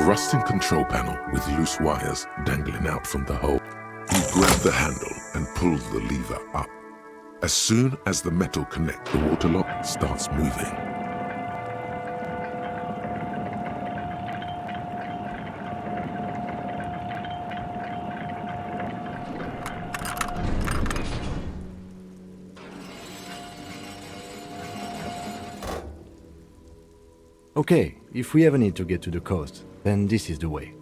rusting control panel with loose wires dangling out from the hole. You grab the handle and pull the lever up. As soon as the metal connects, the water lock starts moving. Okay, if we ever need to get to the coast, then this is the way.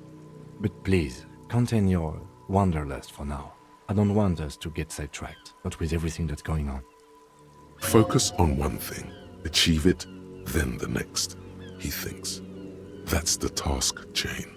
But please, contain your wanderlust for now. I don't want us to get sidetracked, not with everything that's going on. Focus on one thing, achieve it, then the next, he thinks. That's the task chain.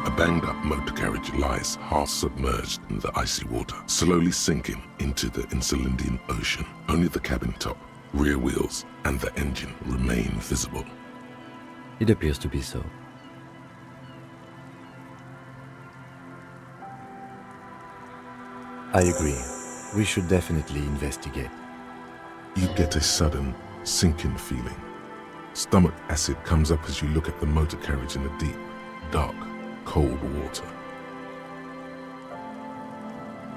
A banged-up motor carriage lies half submerged in the icy water, slowly sinking into the Insulindian Ocean. Only the cabin top, rear wheels, and the engine remain visible. It appears to be so. I agree. We should definitely investigate. You get a sudden sinking feeling. Stomach acid comes up as you look at the motor carriage in the deep, dark, cold water.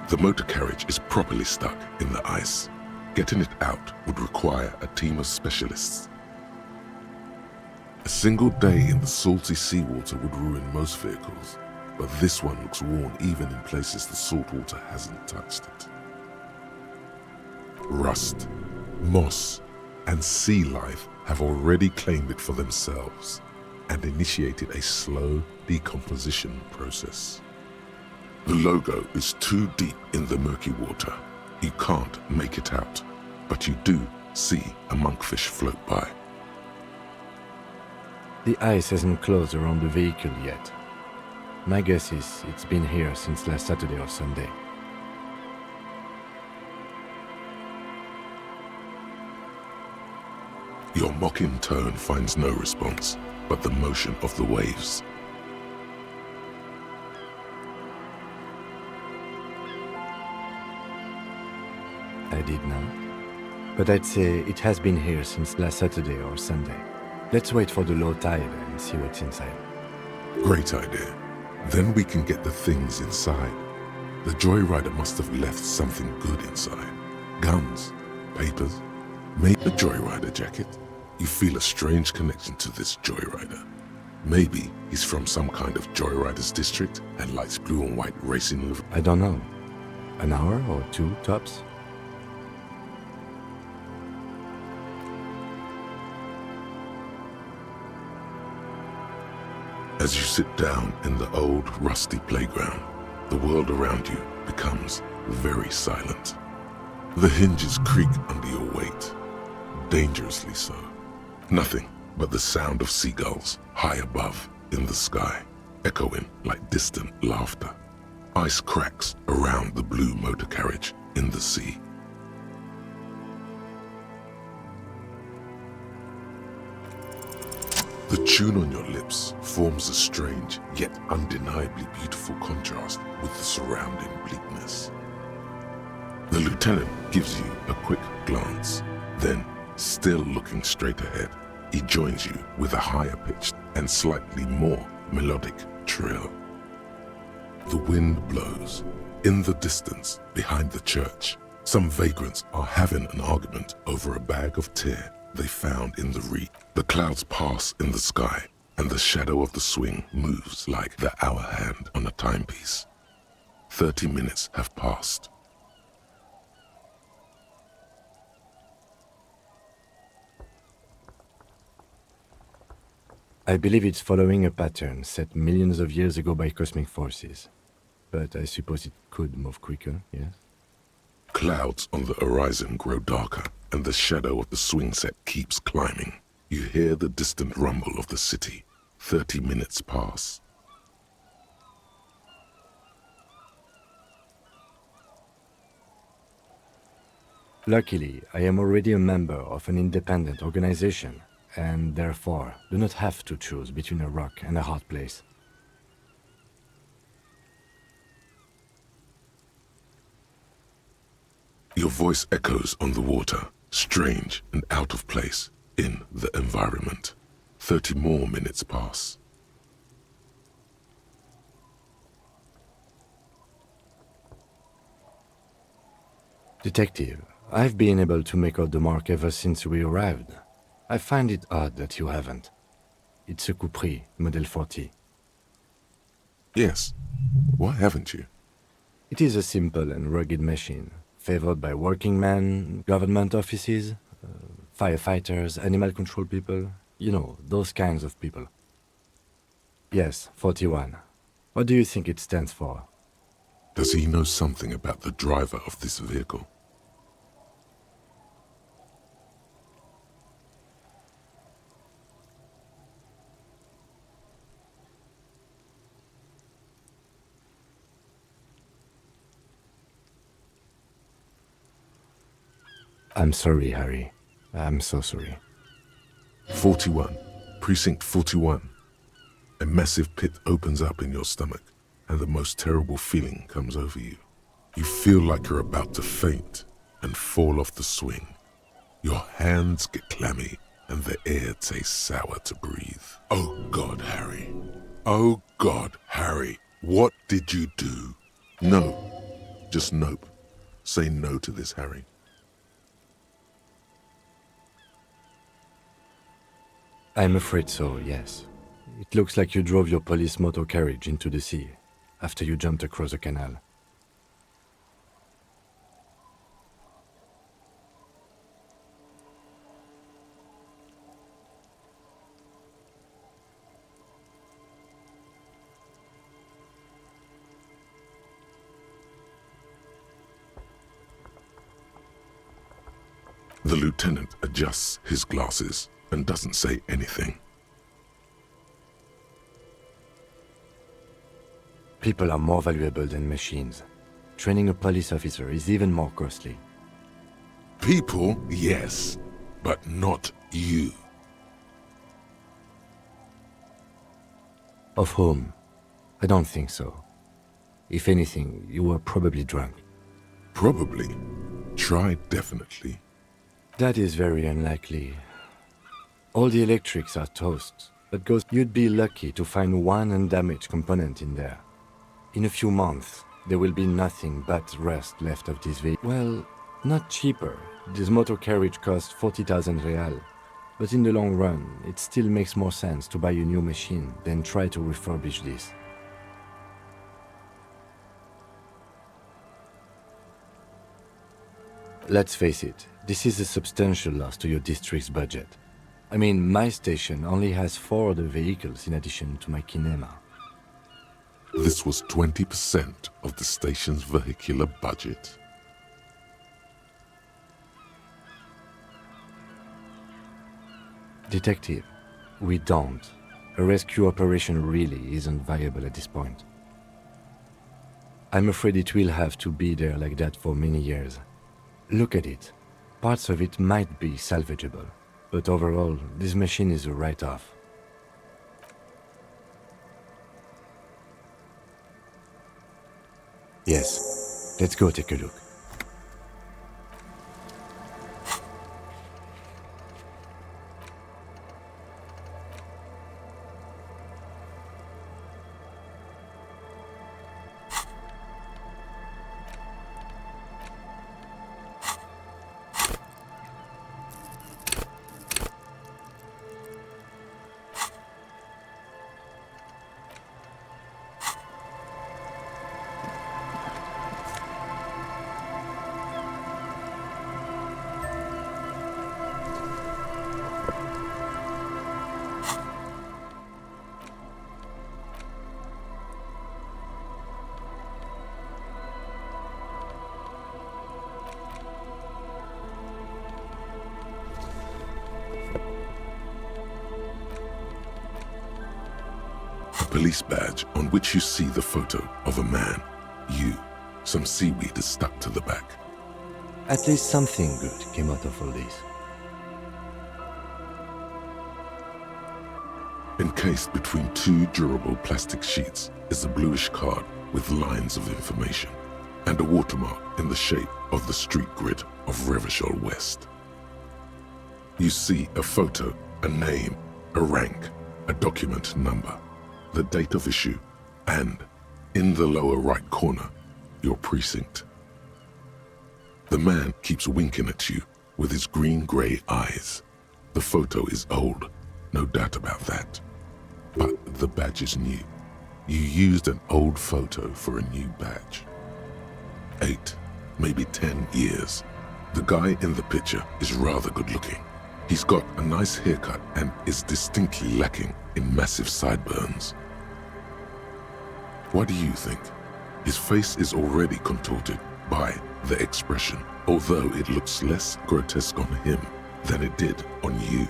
The motor carriage is properly stuck in the ice. Getting it out would require a team of specialists. A single day in the salty seawater would ruin most vehicles, but this one looks worn even in places the salt water hasn't touched it. Rust, moss, and sea life have already claimed it for themselves and initiated a slow decomposition process. The logo is too deep in the murky water. You can't make it out, but you do see a monkfish float by. The ice hasn't closed around the vehicle yet. My guess is it's been here since last Saturday or Sunday. Your mocking tone finds no response, but the motion of the waves. I did not. But I'd say it has been here since last Saturday or Sunday. Let's wait for the low tide and see what's inside. Great idea. Then we can get the things inside. The joyrider must have left something good inside. Guns, papers, maybe a joyrider jacket. You feel a strange connection to this joyrider. Maybe he's from some kind of joyrider's district and likes blue and white racing livery. I don't know. An hour or two, tops? As you sit down in the old, rusty playground, the world around you becomes very silent. The hinges creak under your weight, dangerously so. Nothing but the sound of seagulls high above in the sky, echoing like distant laughter. Ice cracks around the blue motor carriage in the sea. The tune on your lips forms a strange yet undeniably beautiful contrast with the surrounding bleakness. The lieutenant gives you a quick glance, then, still looking straight ahead, he joins you with a higher pitched and slightly more melodic trill. The wind blows. In the distance, behind the church, some vagrants are having an argument over a bag of tear they found in the reek. The clouds pass in the sky, and the shadow of the swing moves like the hour hand on a timepiece. 30 minutes have passed. I believe it's following a pattern set millions of years ago by cosmic forces. But I suppose it could move quicker, yes? Clouds on the horizon grow darker, and the shadow of the swing set keeps climbing. You hear the distant rumble of the city. 30 minutes pass. Luckily, I am already a member of an independent organization, and therefore do not have to choose between a rock and a hard place. Your voice echoes on the water, strange and out of place in the environment. 30 more minutes pass. Detective, I've been able to make out the mark ever since we arrived. I find it odd that you haven't. It's a Coupris, Model 40. Yes. Why haven't you? It is a simple and rugged machine, favored by working men, government offices, firefighters, animal control people, you know, those kinds of people. Yes, 41. What do you think it stands for? Does he know something about the driver of this vehicle? I'm sorry, Harry. I'm so sorry. 41. Precinct 41. A massive pit opens up in your stomach, and the most terrible feeling comes over you. You feel like you're about to faint and fall off the swing. Your hands get clammy, and the air tastes sour to breathe. Oh God, Harry. Oh God, Harry. What did you do? No. Just nope. Say no to this, Harry. I'm afraid so, yes. It looks like you drove your police motor carriage into the sea after you jumped across the canal. The lieutenant adjusts his glasses and doesn't say anything. People are more valuable than machines. Training a police officer is even more costly. People, yes, but not you. Of whom? I don't think so. If anything, you were probably drunk. Probably. Try definitely. That is very unlikely. All the electrics are toast. That goes, you'd be lucky to find one undamaged component in there. In a few months, there will be nothing but rust left of this vehicle. Well, not cheaper. This motor carriage costs 40,000 real. But in the long run, it still makes more sense to buy a new machine than try to refurbish this. Let's face it, this is a substantial loss to your district's budget. I mean, my station only has 4 other vehicles in addition to my kinema. This was 20% of the station's vehicular budget. Detective, we don't. A rescue operation really isn't viable at this point. I'm afraid it will have to be there like that for many years. Look at it. Parts of it might be salvageable, but overall, this machine is a write-off. Yes, let's go take a look. Police badge on which you see the photo of a man, you. Some seaweed is stuck to the back. At least something good came out of all this. Encased between 2 durable plastic sheets is a bluish card with lines of information and a watermark in the shape of the street grid of Revashole West. You see a photo, a name, a rank, a document number, the date of issue, and, in the lower right corner, your precinct. The man keeps winking at you with his green-grey eyes. The photo is old, no doubt about that. But the badge is new. You used an old photo for a new badge. 8, maybe 10 years. The guy in the picture is rather good-looking. He's got a nice haircut and is distinctly lacking in massive sideburns. What do you think? His face is already contorted by the expression, although it looks less grotesque on him than it did on you.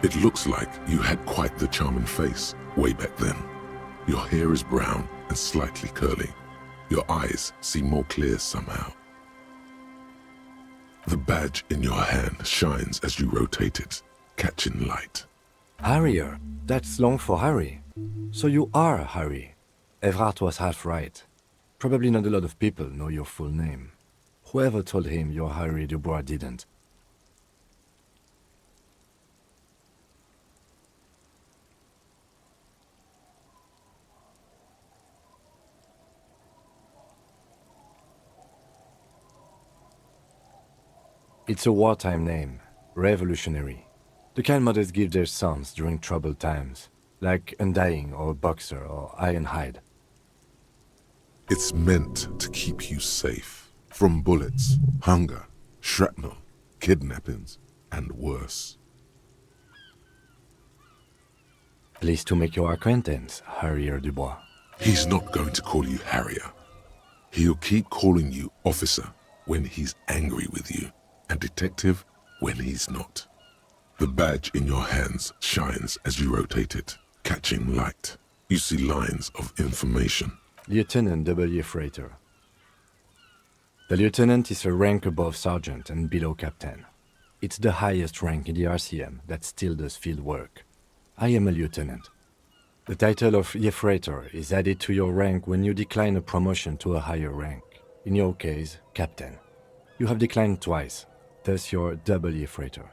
It looks like you had quite the charming face way back then. Your hair is brown and slightly curly. Your eyes seem more clear somehow. The badge in your hand shines as you rotate it, catching light. Harrier, that's long for Harry. So you are Harry. Everard was half right. Probably not a lot of people know your full name. Whoever told him you're Harry Dubois didn't. It's a wartime name, revolutionary. The kind mothers give their sons during troubled times, like Undying or Boxer or Ironhide. It's meant to keep you safe from bullets, hunger, shrapnel, kidnappings, and worse. Pleased to make your acquaintance, Harrier Dubois. He's not going to call you Harrier. He'll keep calling you Officer when he's angry with you, and Detective when he's not. The badge in your hands shines as you rotate it, catching light. You see lines of information. Lieutenant W. Freighter. The lieutenant is a rank above sergeant and below captain. It's the highest rank in the RCM that still does field work. I am a lieutenant. The title of Yefreitor is added to your rank when you decline a promotion to a higher rank. In your case, Captain. You have declined twice, thus you're double Yefreitor.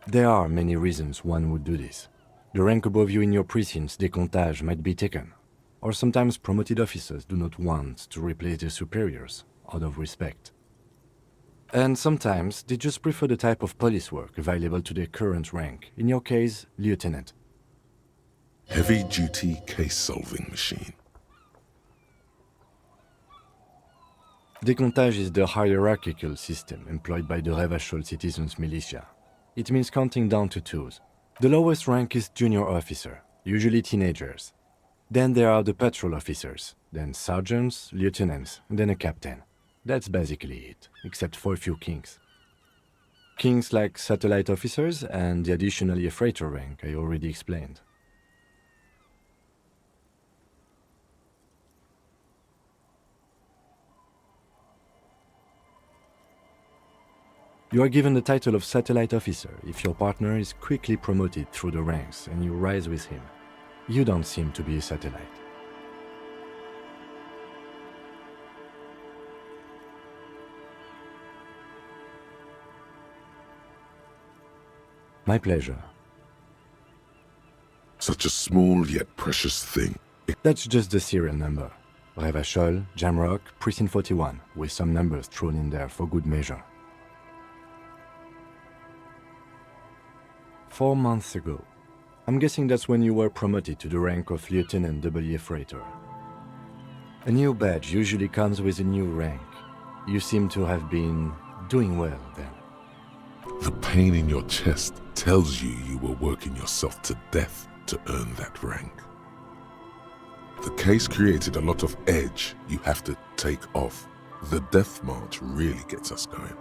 There are many reasons one would do this. The rank above you in your precinct's décomptage might be taken, or sometimes promoted officers do not want to replace their superiors out of respect. And sometimes they just prefer the type of police work available to their current rank, in your case, lieutenant. Heavy-duty case-solving machine. Décomptage is the hierarchical system employed by the Revashol citizens' militia. It means counting down to twos. The lowest rank is junior officer, usually teenagers. Then there are the patrol officers, then sergeants, lieutenants, and then a captain. That's basically it, except for a few kings. Kings like satellite officers and the additional Yefreitor rank I already explained. You are given the title of satellite officer if your partner is quickly promoted through the ranks and you rise with him. You don't seem to be a satellite. My pleasure. Such a small yet precious thing. That's just the serial number. Revashol, Jamrock, Precinct 41, with some numbers thrown in there for good measure. 4 months ago. I'm guessing that's when you were promoted to the rank of Lieutenant W. Freighter. A new badge usually comes with a new rank. You seem to have been doing well then. The pain in your chest tells you you were working yourself to death to earn that rank. The case created a lot of edge you have to take off. The death march really gets us going.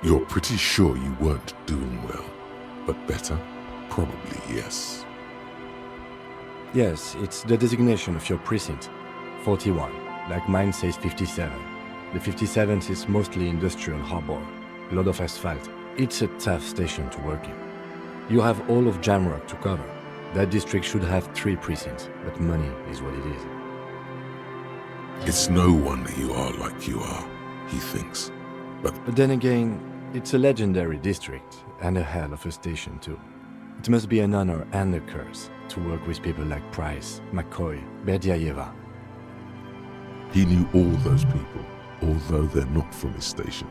You're pretty sure you weren't doing well, but better? Probably yes. Yes, it's the designation of your precinct. 41, like mine says 57. The 57th is mostly industrial harbor, a lot of asphalt. It's a tough station to work in. You have all of Jamrock to cover. That district should have 3 precincts, but money is what it is. It's no wonder you are like you are, he thinks. But then again, it's a legendary district, and a hell of a station too. It must be an honor and a curse to work with people like Price, McCoy, Berdiaeva. He knew all those people, although they're not from his station.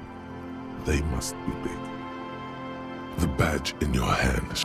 They must be big. The badge in your hand.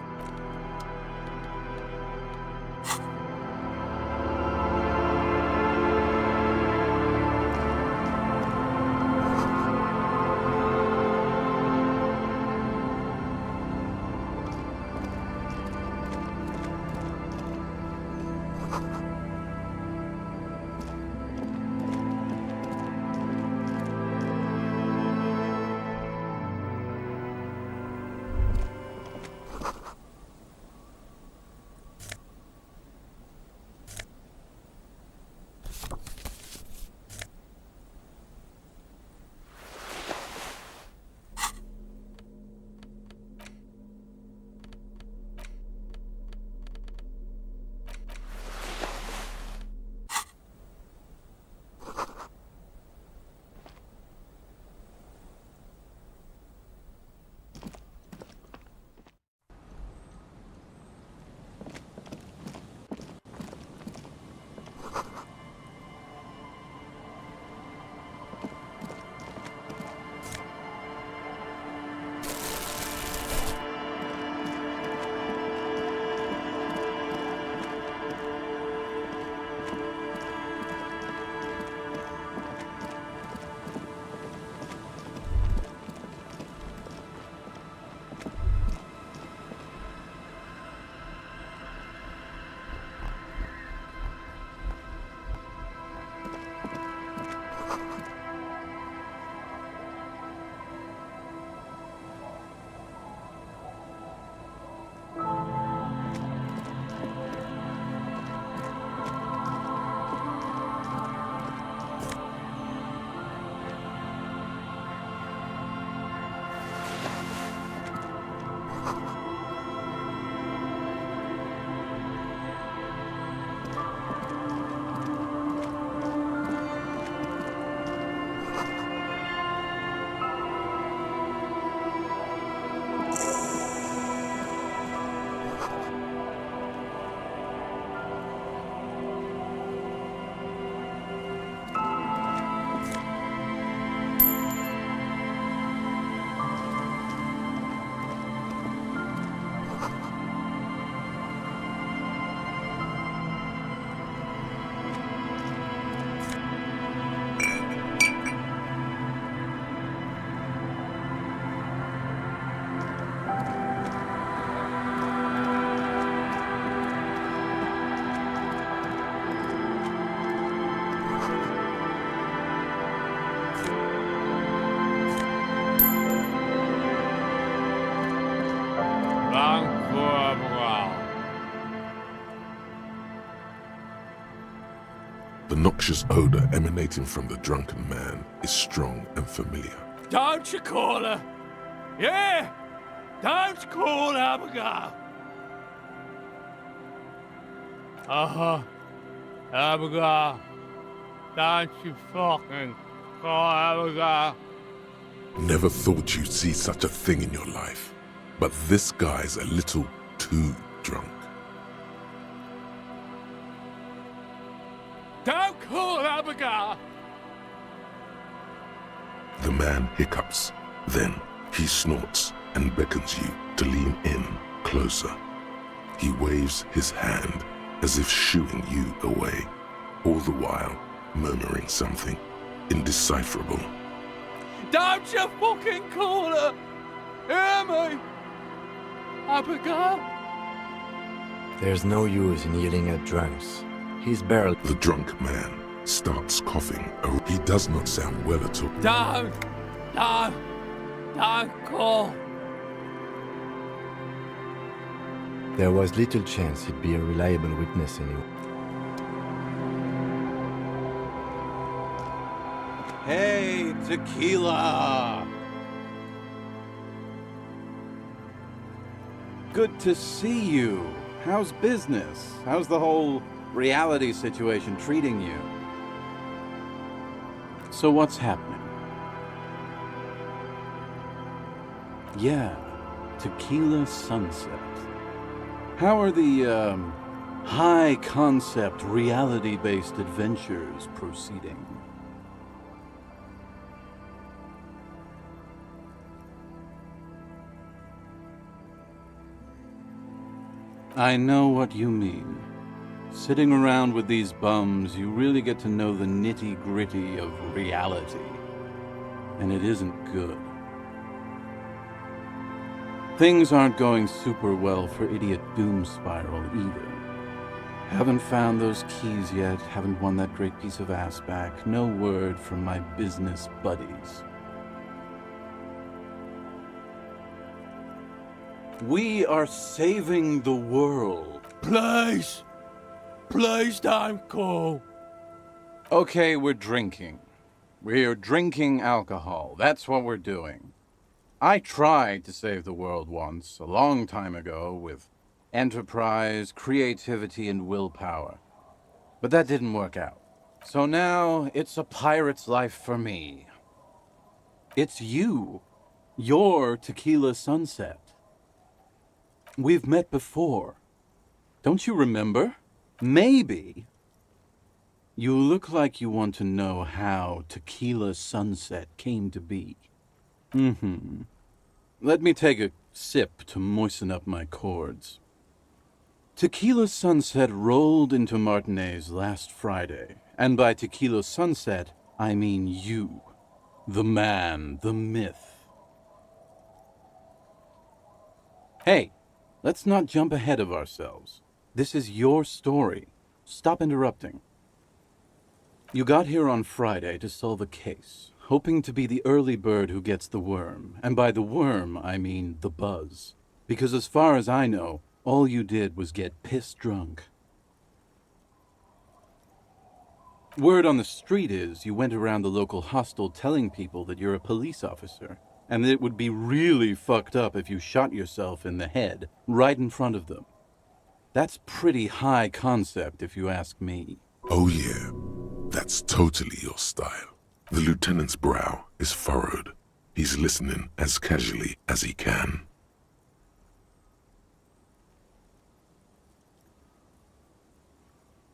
The noxious odor emanating from the drunken man is strong and familiar. Don't you call her? Yeah! Don't call Abigail! Uh-huh. Abigail. Don't you fucking call Abigail. Never thought you'd see such a thing in your life. But this guy's a little too drunk. Don't call Abigail! The man hiccups. Then he snorts and beckons you to lean in closer. He waves his hand as if shooing you away, all the while murmuring something indecipherable. Don't you fucking call her! Hear me? Abigail? There's no use in yelling at drunks. He's barely... The drunk man starts coughing. He does not sound well at all. Don't call. There was little chance he'd be a reliable witness anyway. Hey, tequila! Good to see you. How's business? How's the whole reality situation treating you? So what's happening? Yeah, Tequila Sunset. How are the, high-concept, reality-based adventures proceeding? I know what you mean. Sitting around with these bums, you really get to know the nitty-gritty of reality. And it isn't good. Things aren't going super well for Idiot Doom Spiral either. Haven't found those keys yet, haven't won that great piece of ass back. No word from my business buddies. We are saving the world. Please! Please don't call. Okay, we're drinking. We're drinking alcohol. That's what we're doing. I tried to save the world once, a long time ago, with enterprise, creativity, and willpower. But that didn't work out. So now, it's a pirate's life for me. It's you. Your Tequila Sunset. We've met before. Don't you remember? Maybe. You look like you want to know how Tequila Sunset came to be. Let me take a sip to moisten up my chords. Tequila Sunset rolled into Martinez last Friday, and by Tequila Sunset, I mean you. The man, the myth. Hey, let's not jump ahead of ourselves. This is your story. Stop interrupting. You got here on Friday to solve a case, hoping to be the early bird who gets the worm. And by the worm, I mean the buzz. Because as far as I know, all you did was get piss drunk. Word on the street is you went around the local hostel telling people that you're a police officer, and that it would be really fucked up if you shot yourself in the head right in front of them. That's pretty high concept, if you ask me. Oh yeah, that's totally your style. The lieutenant's brow is furrowed. He's listening as casually as he can.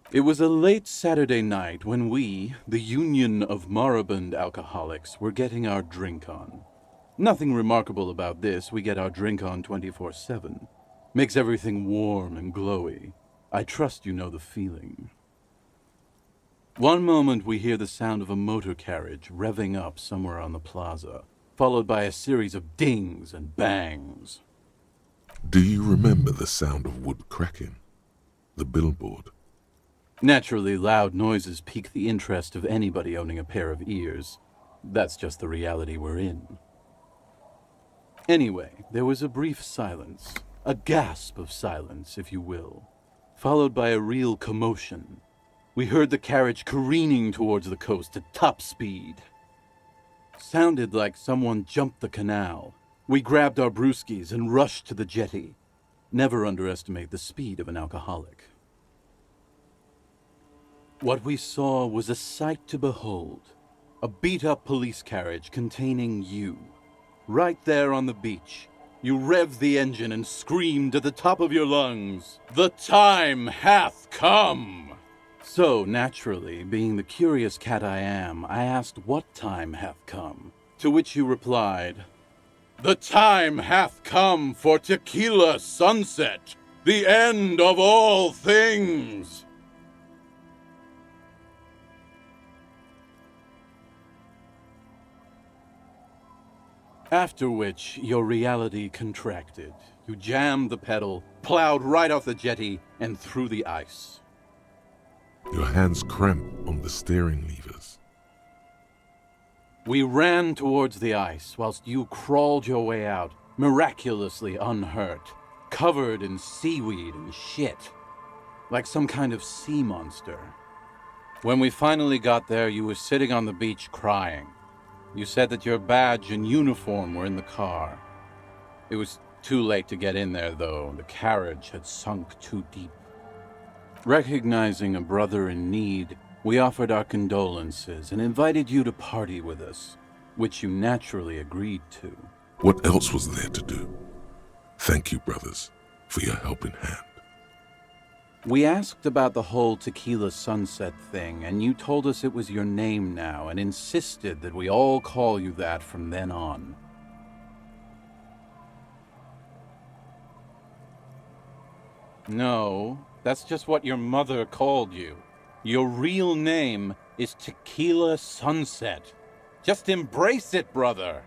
It was a late Saturday night when we, the Union of Moribund Alcoholics, were getting our drink on. Nothing remarkable about this, we get our drink on 24/7. Makes everything warm and glowy. I trust you know the feeling. One moment we hear the sound of a motor carriage revving up somewhere on the plaza, followed by a series of dings and bangs. Do you remember the sound of wood cracking? The billboard? Naturally, loud noises pique the interest of anybody owning a pair of ears. That's just the reality we're in. Anyway, there was a brief silence, a gasp of silence, if you will, followed by a real commotion. We heard the carriage careening towards the coast at top speed. Sounded like someone jumped the canal. We grabbed our brewskis and rushed to the jetty. Never underestimate the speed of an alcoholic. What we saw was a sight to behold. A beat-up police carriage containing you. Right there on the beach. You revved the engine and screamed at the top of your lungs, "The time hath come!" So, naturally, being the curious cat I am, I asked what time hath come, to which you replied, "The time hath come for Tequila Sunset, the end of all things!" After which, your reality contracted. You jammed the pedal, plowed right off the jetty, and through the ice. Your hands cramp on the steering levers. We ran towards the ice whilst you crawled your way out, miraculously unhurt, covered in seaweed and shit, like some kind of sea monster. When we finally got there, you were sitting on the beach crying. You said that your badge and uniform were in the car. It was too late to get in there, though. The carriage had sunk too deep. Recognizing a brother in need, we offered our condolences and invited you to party with us, which you naturally agreed to. What else was there to do? Thank you, brothers, for your helping hand. We asked about the whole Tequila Sunset thing, and you told us it was your name now and insisted that we all call you that from then on. No, that's just what your mother called you. Your real name is Tequila Sunset. Just embrace it, brother.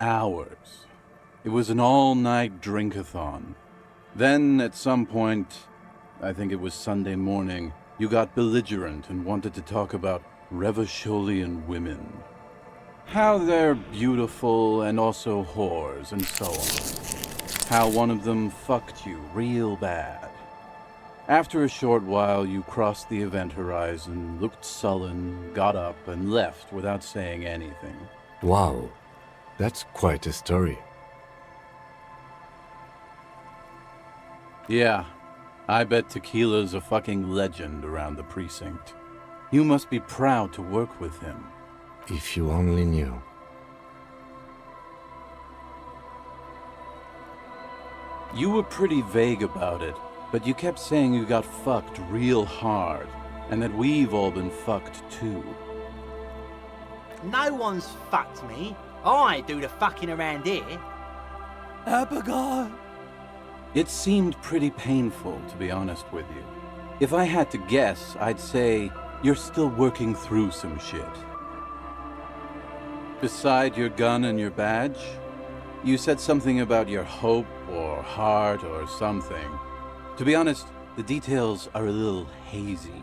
Hours. It was an all-night drink-a-thon. Then, at some point, I think it was Sunday morning, you got belligerent and wanted to talk about Revasholian women. How they're beautiful and also whores and so on. How one of them fucked you real bad. After a short while, you crossed the event horizon, looked sullen, got up, and left without saying anything. Wow, that's quite a story. Yeah, I bet Tequila's a fucking legend around the precinct. You must be proud to work with him. If you only knew. You were pretty vague about it, but you kept saying you got fucked real hard, and that we've all been fucked too. No one's fucked me. I do the fucking around here. Abigail! It seemed pretty painful, to be honest with you. If I had to guess, I'd say you're still working through some shit. Beside your gun and your badge, you said something about your hope or heart or something. To be honest, the details are a little hazy.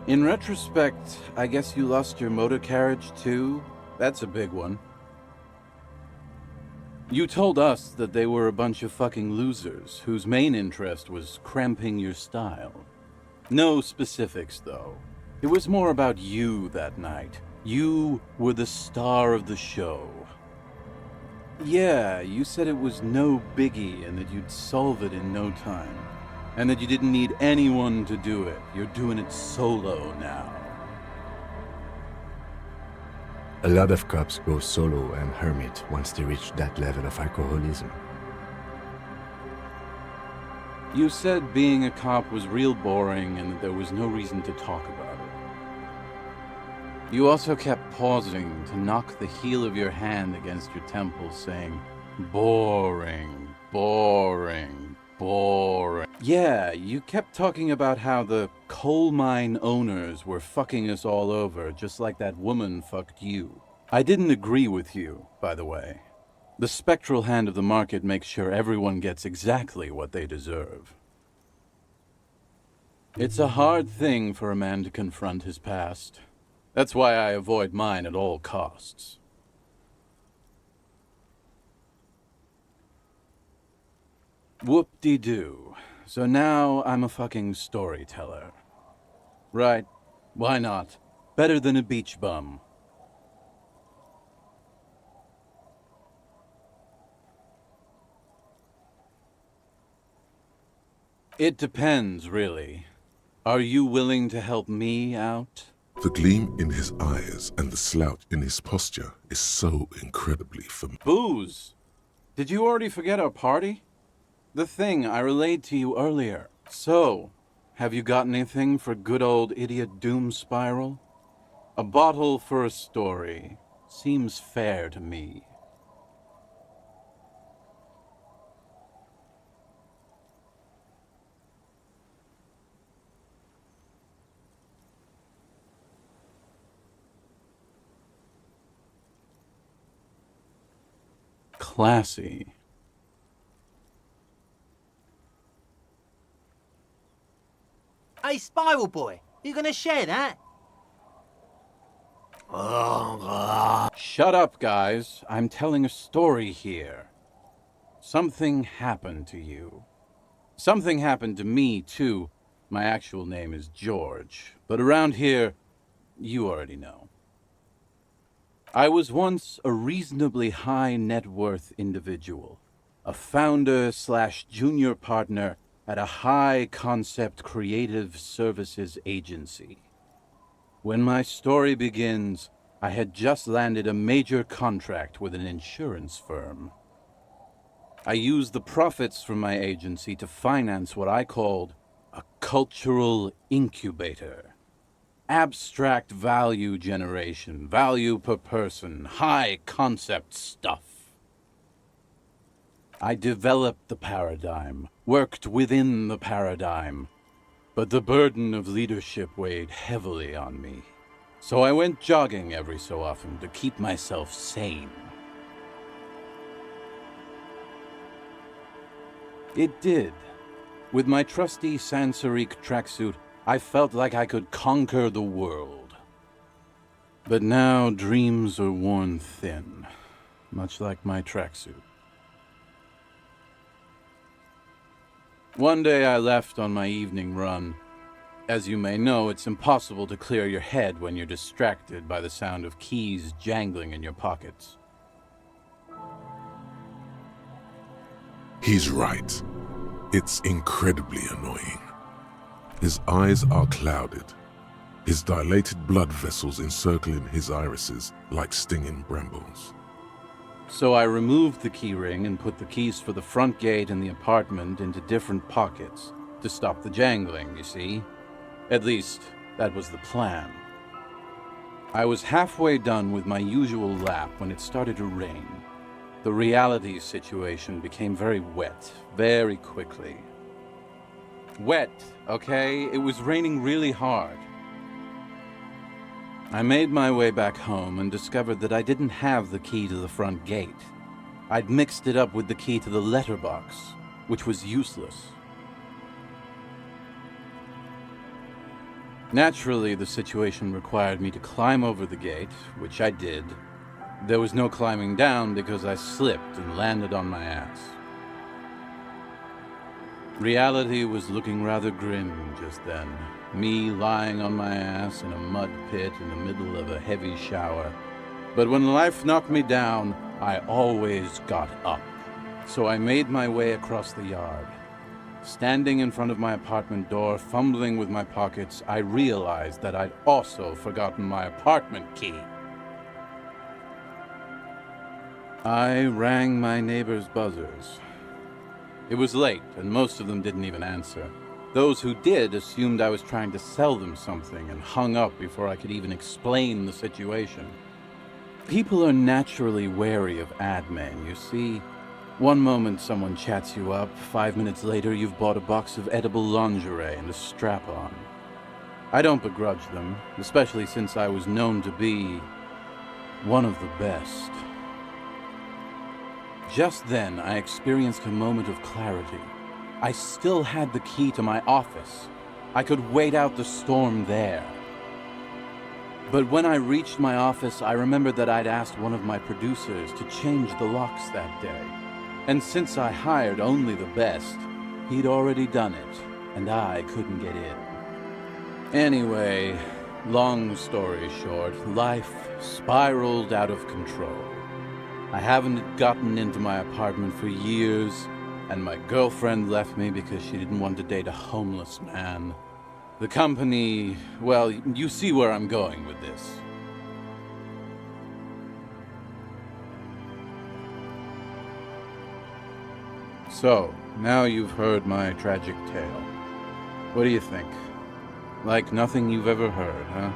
In retrospect, I guess you lost your motor carriage too? That's a big one. You told us that they were a bunch of fucking losers whose main interest was cramping your style. No specifics, though. It was more about you that night. You were the star of the show. Yeah, you said it was no biggie and that you'd solve it in no time. And that you didn't need anyone to do it. You're doing it solo now. A lot of cops go solo and hermit once they reach that level of alcoholism. You said being a cop was real boring and that there was no reason to talk about it. You also kept pausing to knock the heel of your hand against your temple, saying, boring, boring, boring. Yeah, you kept talking about how the coal mine owners were fucking us all over, just like that woman fucked you. I didn't agree with you, by the way. The spectral hand of the market makes sure everyone gets exactly what they deserve. It's a hard thing for a man to confront his past. That's why I avoid mine at all costs. Whoop-de-doo. So now I'm a fucking storyteller. Right. Why not? Better than a beach bum. It depends, really. Are you willing to help me out? The gleam in his eyes and the slouch in his posture is so incredibly familiar. Booze! Did you already forget our party? The thing I relayed to you earlier. So, have you got anything for good old idiot Doom Spiral? A bottle for a story. Seems fair to me. Classy. Hey, Spiral Boy, you gonna share that? Shut up, guys. I'm telling a story here. Something happened to you. Something happened to me, too. My actual name is George, but around here, you already know. I was once a reasonably high net worth individual, a founder/junior partner at a high concept creative services agency. When my story begins, I had just landed a major contract with an insurance firm. I used the profits from my agency to finance what I called a cultural incubator. Abstract value generation, value per person, high concept stuff. I developed the paradigm, worked within the paradigm, but the burden of leadership weighed heavily on me. So I went jogging every so often to keep myself sane. It did. With my trusty sans-serif tracksuit, I felt like I could conquer the world. But now dreams are worn thin, much like my tracksuit. One day I left on my evening run. As you may know, it's impossible to clear your head when you're distracted by the sound of keys jangling in your pockets. He's right. It's incredibly annoying. His eyes are clouded, his dilated blood vessels encircling his irises like stinging brambles. So I removed the key ring and put the keys for the front gate and the apartment into different pockets to stop the jangling, you see? At least, that was the plan. I was halfway done with my usual lap when it started to rain. The reality situation became very wet, very quickly. Wet, okay? It was raining really hard. I made my way back home and discovered that I didn't have the key to the front gate. I'd mixed it up with the key to the letterbox, which was useless. Naturally, the situation required me to climb over the gate, which I did. There was no climbing down because I slipped and landed on my ass. Reality was looking rather grim just then. Me lying on my ass in a mud pit in the middle of a heavy shower. But when life knocked me down, I always got up. So I made my way across the yard. Standing in front of my apartment door, fumbling with my pockets, I realized that I'd also forgotten my apartment key. I rang my neighbors' buzzers. It was late, and most of them didn't even answer. Those who did assumed I was trying to sell them something and hung up before I could even explain the situation. People are naturally wary of ad men, you see. One moment someone chats you up, 5 minutes later you've bought a box of edible lingerie and a strap-on. I don't begrudge them, especially since I was known to be one of the best. Just then, I experienced a moment of clarity. I still had the key to my office. I could wait out the storm there. But when I reached my office, I remembered that I'd asked one of my producers to change the locks that day. And since I hired only the best, he'd already done it, and I couldn't get in. Anyway, long story short, life spiraled out of control. I haven't gotten into my apartment for years, and my girlfriend left me because she didn't want to date a homeless man. The company, well, you see where I'm going with this. So, now you've heard my tragic tale. What do you think? Like nothing you've ever heard, huh?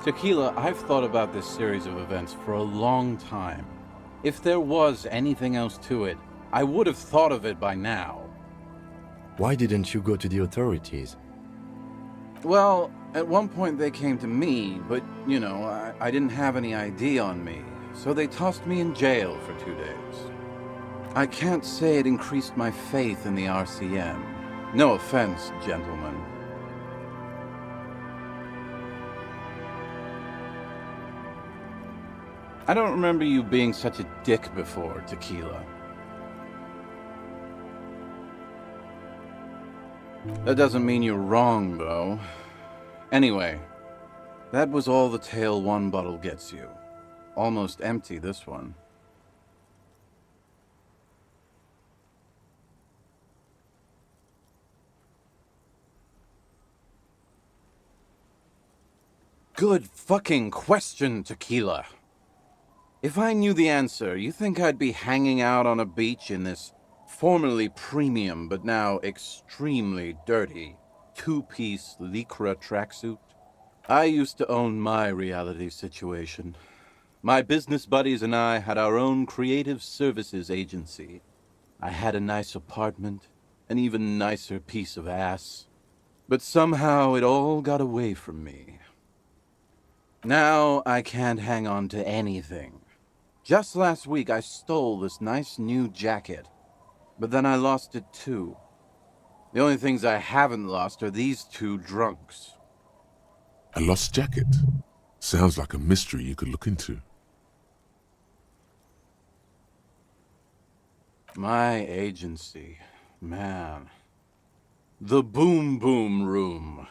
Tequila, I've thought about this series of events for a long time. If there was anything else to it, I would have thought of it by now. Why didn't you go to the authorities? Well, at one point they came to me, but, you know, I didn't have any ID on me, so they tossed me in jail for 2 days. I can't say it increased my faith in the RCM. No offense, gentlemen. I don't remember you being such a dick before, Tequila. That doesn't mean you're wrong, though. Anyway, that was all the tale one bottle gets you. Almost empty, this one. Good fucking question, Tequila. If I knew the answer, you think I'd be hanging out on a beach in this formerly premium but now extremely dirty two-piece lycra tracksuit? I used to own my reality situation. My business buddies and I had our own creative services agency. I had a nice apartment, an even nicer piece of ass. But somehow it all got away from me. Now I can't hang on to anything. Just last week I stole this nice new jacket, but then I lost it too. The only things I haven't lost are these two drunks. A lost jacket? Sounds like a mystery you could look into. My agency, man. The Boom Boom Room.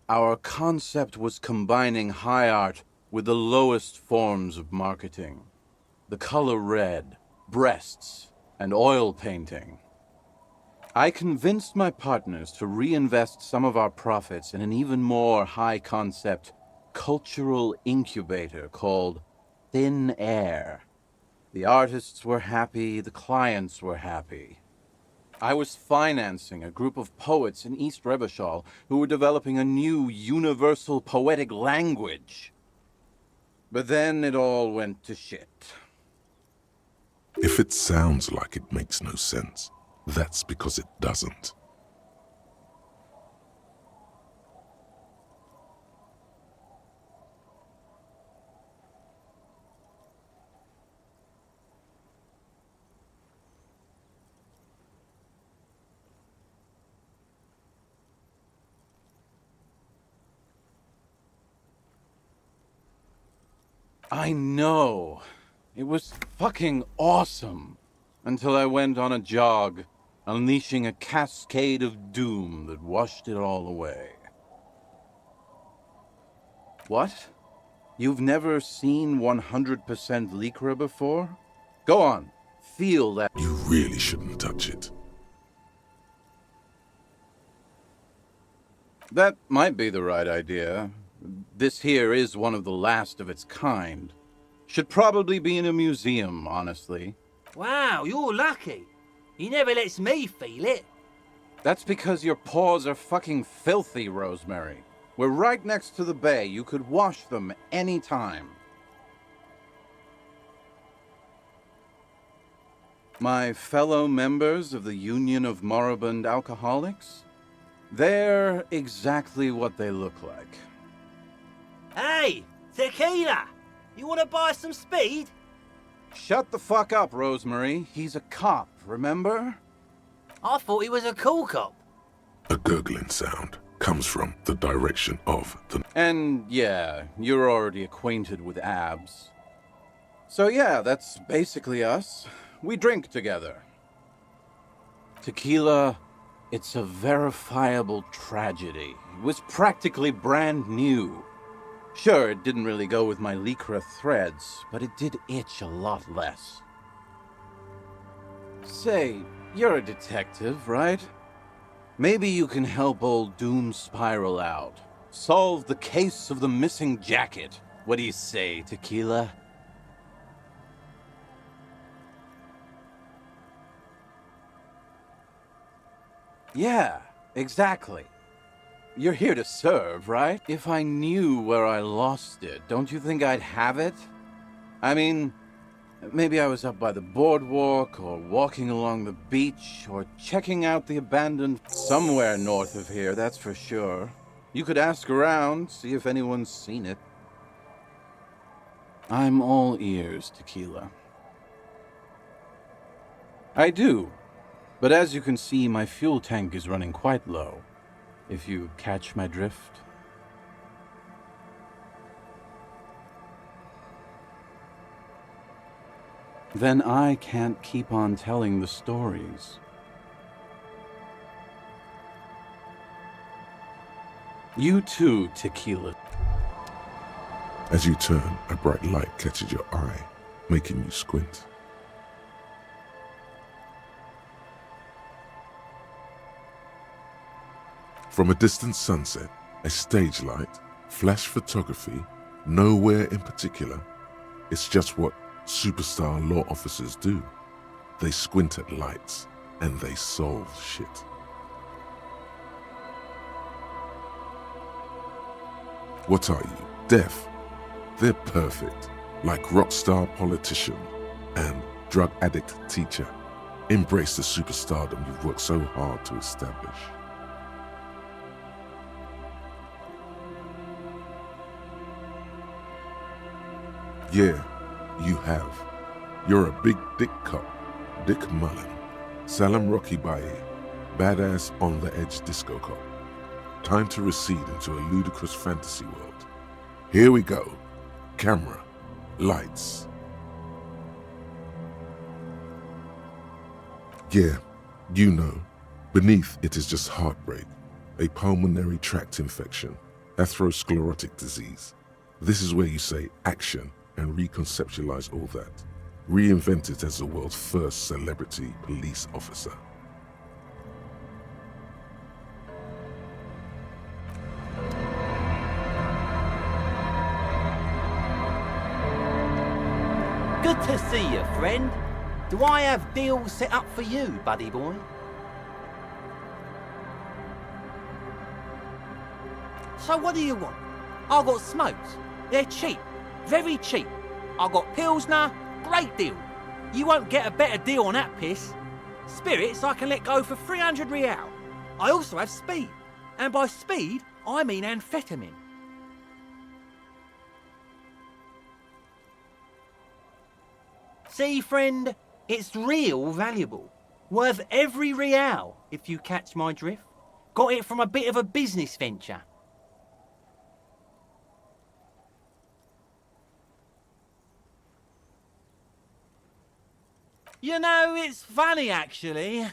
Our concept was combining high art with the lowest forms of marketing. The color red, breasts, and oil painting. I convinced my partners to reinvest some of our profits in an even more high-concept cultural incubator called Thin Air. The artists were happy, the clients were happy. I was financing a group of poets in East Revashol who were developing a new universal poetic language. But then it all went to shit. If it sounds like it makes no sense, that's because it doesn't. I know. It was fucking awesome. Until I went on a jog, unleashing a cascade of doom that washed it all away. What? You've never seen 100% Lycra before? Go on, feel that. You really shouldn't touch it. That might be the right idea. This here is one of the last of its kind. Should probably be in a museum, honestly. Wow, you're lucky. He never lets me feel it. That's because your paws are fucking filthy, Rosemary. We're right next to the bay. You could wash them any time. My fellow members of the Union of Moribund Alcoholics? They're exactly what they look like. Hey, tequila! You want to buy some speed? Shut the fuck up, Rosemary. He's a cop, remember? I thought he was a cool cop. A gurgling sound comes from the direction of the... And yeah, you're already acquainted with abs. So yeah, that's basically us. We drink together. Tequila, it's a verifiable tragedy. It was practically brand new. Sure, it didn't really go with my Lycra threads, but it did itch a lot less. Say, you're a detective, right? Maybe you can help old Doom spiral out. Solve the case of the missing jacket. What do you say, Tequila? Yeah, exactly. You're here to serve, right? If I knew where I lost it, don't you think I'd have it? I mean, maybe I was up by the boardwalk, or walking along the beach, or checking out the abandoned... Somewhere north of here, that's for sure. You could ask around, see if anyone's seen it. I'm all ears, Tequila. I do. But as you can see, my fuel tank is running quite low. If you catch my drift. Then I can't keep on telling the stories. You too, Tequila. As you turn, a bright light catches your eye, making you squint. From a distant sunset, a stage light, flash photography, nowhere in particular. It's just what superstar law officers do. They squint at lights and they solve shit. What are you, deaf? They're perfect, like rock star politician and drug addict teacher. Embrace the superstardom you've worked so hard to establish. Yeah, you have. You're a big dick cop, Dick Mullen, Salam Rocky Baye, badass on-the-edge disco cop. Time to recede into a ludicrous fantasy world. Here we go. Camera, lights. Yeah, you know, beneath it is just heartbreak, a pulmonary tract infection, atherosclerotic disease. This is where you say action and reconceptualize all that. Reinvent it as the world's first celebrity police officer. Good to see you, friend. Do I have deals set up for you, buddy boy? So what do you want? I've got smokes. They're cheap. Very cheap. I've got Pilsner. Great deal. You won't get a better deal on that piss. Spirits I can let go for 300 real. I also have speed. And by speed, I mean amphetamine. See, friend, it's real valuable. Worth every real, if you catch my drift. Got it from a bit of a business venture. You know, it's funny, actually.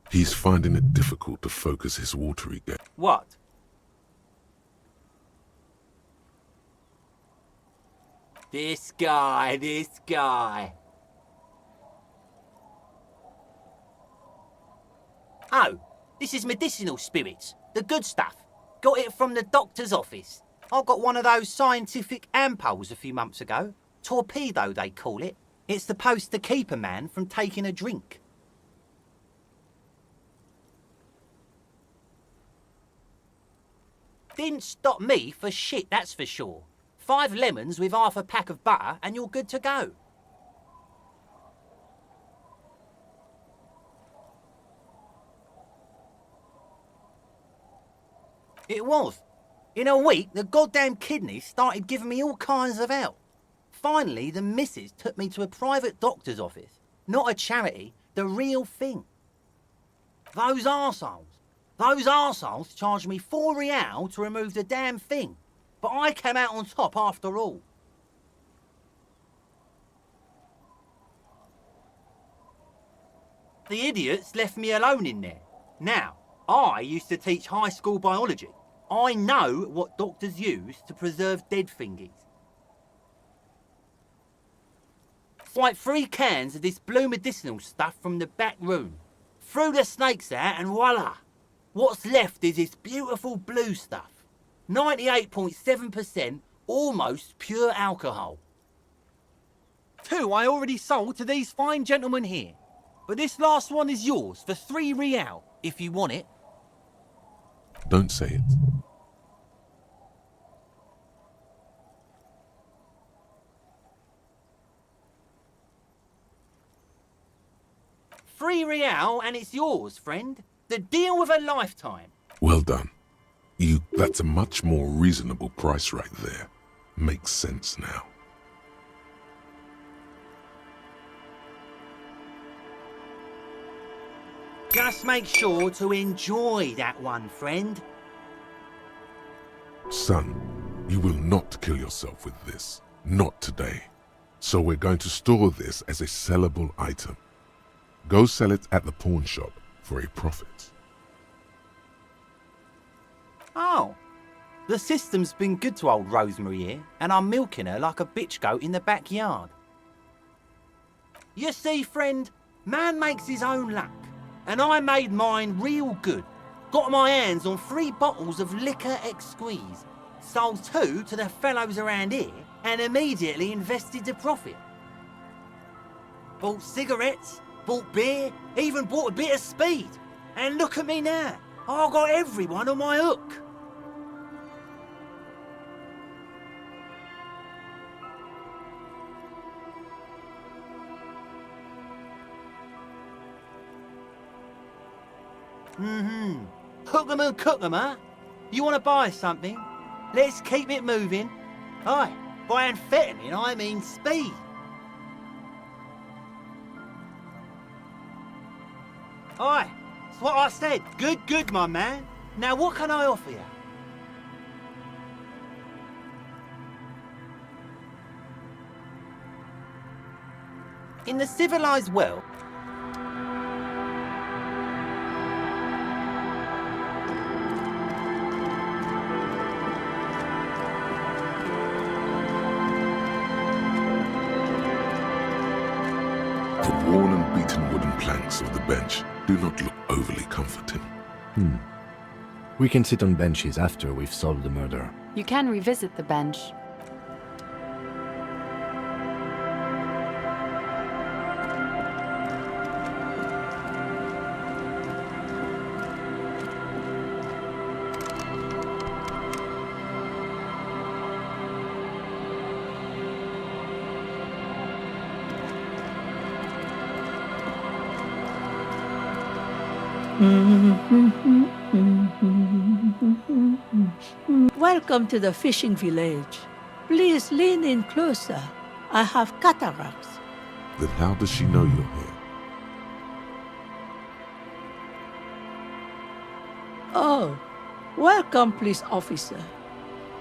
He's finding it difficult to focus his watery gaze. What? This guy. Oh, this is medicinal spirits. The good stuff. Got it from the doctor's office. I got one of those scientific ampoules a few months ago. Torpedo, they call it. It's supposed to keep a man from taking a drink. Didn't stop me for shit, that's for sure. 5 lemons with half a pack of butter and you're good to go. It was. In a week, the goddamn kidneys started giving me all kinds of help. Finally, the missus took me to a private doctor's office. Not a charity, the real thing. Those arseholes charged me 4 real to remove the damn thing. But I came out on top after all. The idiots left me alone in there. Now, I used to teach high school biology. I know what doctors use to preserve dead thingies. Like 3 cans of this blue medicinal stuff from the back room. Threw the snakes out and voila! What's left is this beautiful blue stuff. 98.7% almost pure alcohol. 2 I already sold to these fine gentlemen here. But this last one is yours for 3 real, if you want it. Don't say it. $3 real and it's yours, friend. The deal of a lifetime. Well done. That's a much more reasonable price right there. Makes sense now. Just make sure to enjoy that one, friend. Son, you will not kill yourself with this. Not today. So we're going to store this as a sellable item. Go sell it at the pawn shop for a profit. Oh, the system's been good to old Rosemary here, and I'm milking her like a bitch goat in the backyard. You see, friend, man makes his own luck, and I made mine real good. Got my hands on 3 bottles of liquor exquise, sold 2 to the fellows around here, and immediately invested the profit. Bought cigarettes, bought beer, even bought a bit of speed. And look at me now, I got everyone on my hook. Hook 'em and cook 'em, huh? You want to buy something? let's keep it moving. Aye, by amphetamine I mean speed. Aye, that's what I said. Good, my man. Now what can I offer you? In the civilized world, The worn and beaten wooden planks of the bench do not look overly comforting. We can sit on benches after we've solved the murder. You can revisit the bench. Welcome to the fishing village. Please lean in closer. I have cataracts. Then how does she know you're here? Oh, welcome, police officer.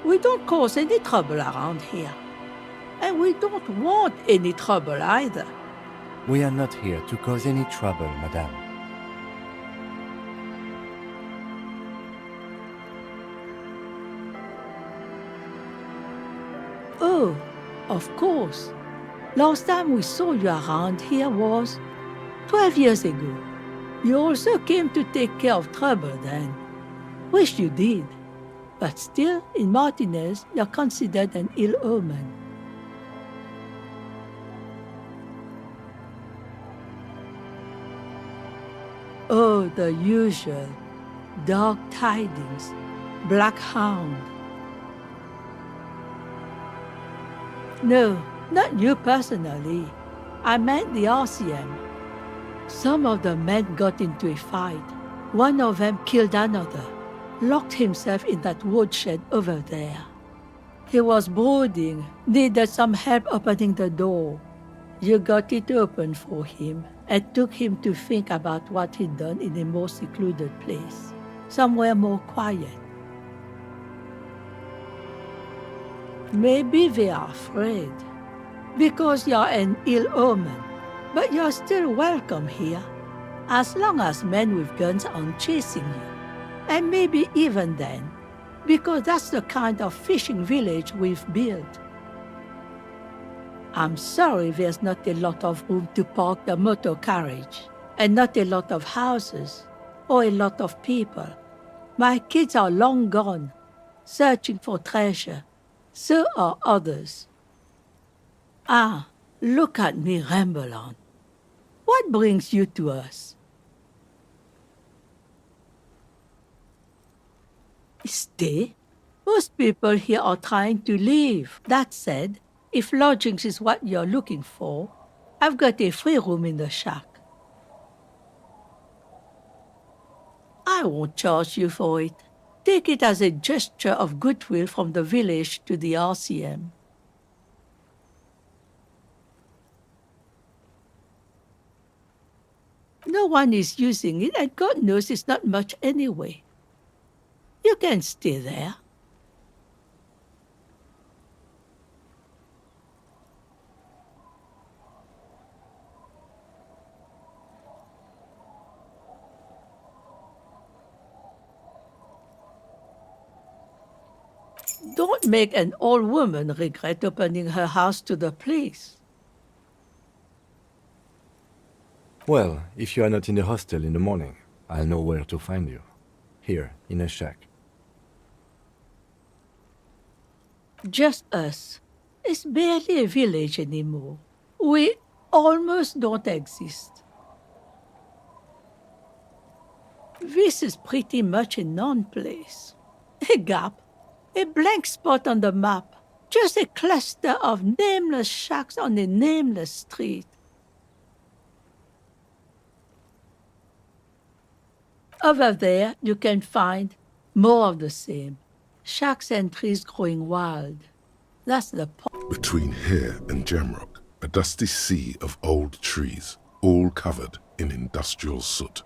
We don't cause any trouble around here. And we don't want any trouble either. We are not here to cause any trouble, madame. Oh, of course. Last time we saw you around here was 12 years ago. You also came to take care of trouble then. Wish you did. But still, in Martinez, you're considered an ill omen. Oh, the usual. Dark tidings. Black hound. No, not you personally. I meant the RCM. Some of the men got into a fight. One of them killed another, locked himself in that woodshed over there. He was brooding, needed some help opening the door. You got it open for him and took him to think about what he'd done in a more secluded place, somewhere more quiet. Maybe they are afraid, because you're an ill omen, but you're still welcome here, as long as men with guns aren't chasing you. And maybe even then, because that's the kind of fishing village we've built. I'm sorry there's not a lot of room to park the motor carriage, and not a lot of houses, or a lot of people. My kids are long gone, searching for treasure. So are others. Ah, look at me ramble on. What brings you to us? Stay? Most people here are trying to leave. That said, if lodgings is what you're looking for, I've got a free room in the shack. I won't charge you for it. Take it as a gesture of goodwill from the village to the RCM. No one is using it, and God knows it's not much anyway. You can stay there. Don't make an old woman regret opening her house to the police. Well, if you are not in the hostel in the morning, I'll know where to find you. Here, in a shack. Just us. It's barely a village anymore. We almost don't exist. This is pretty much a non-place. A gap. A blank spot on the map. Just a cluster of nameless shacks on a nameless street. Over there, you can find more of the same. Shacks and trees growing wild. That's the point. Between here and Jamrock, a dusty sea of old trees, all covered in industrial soot.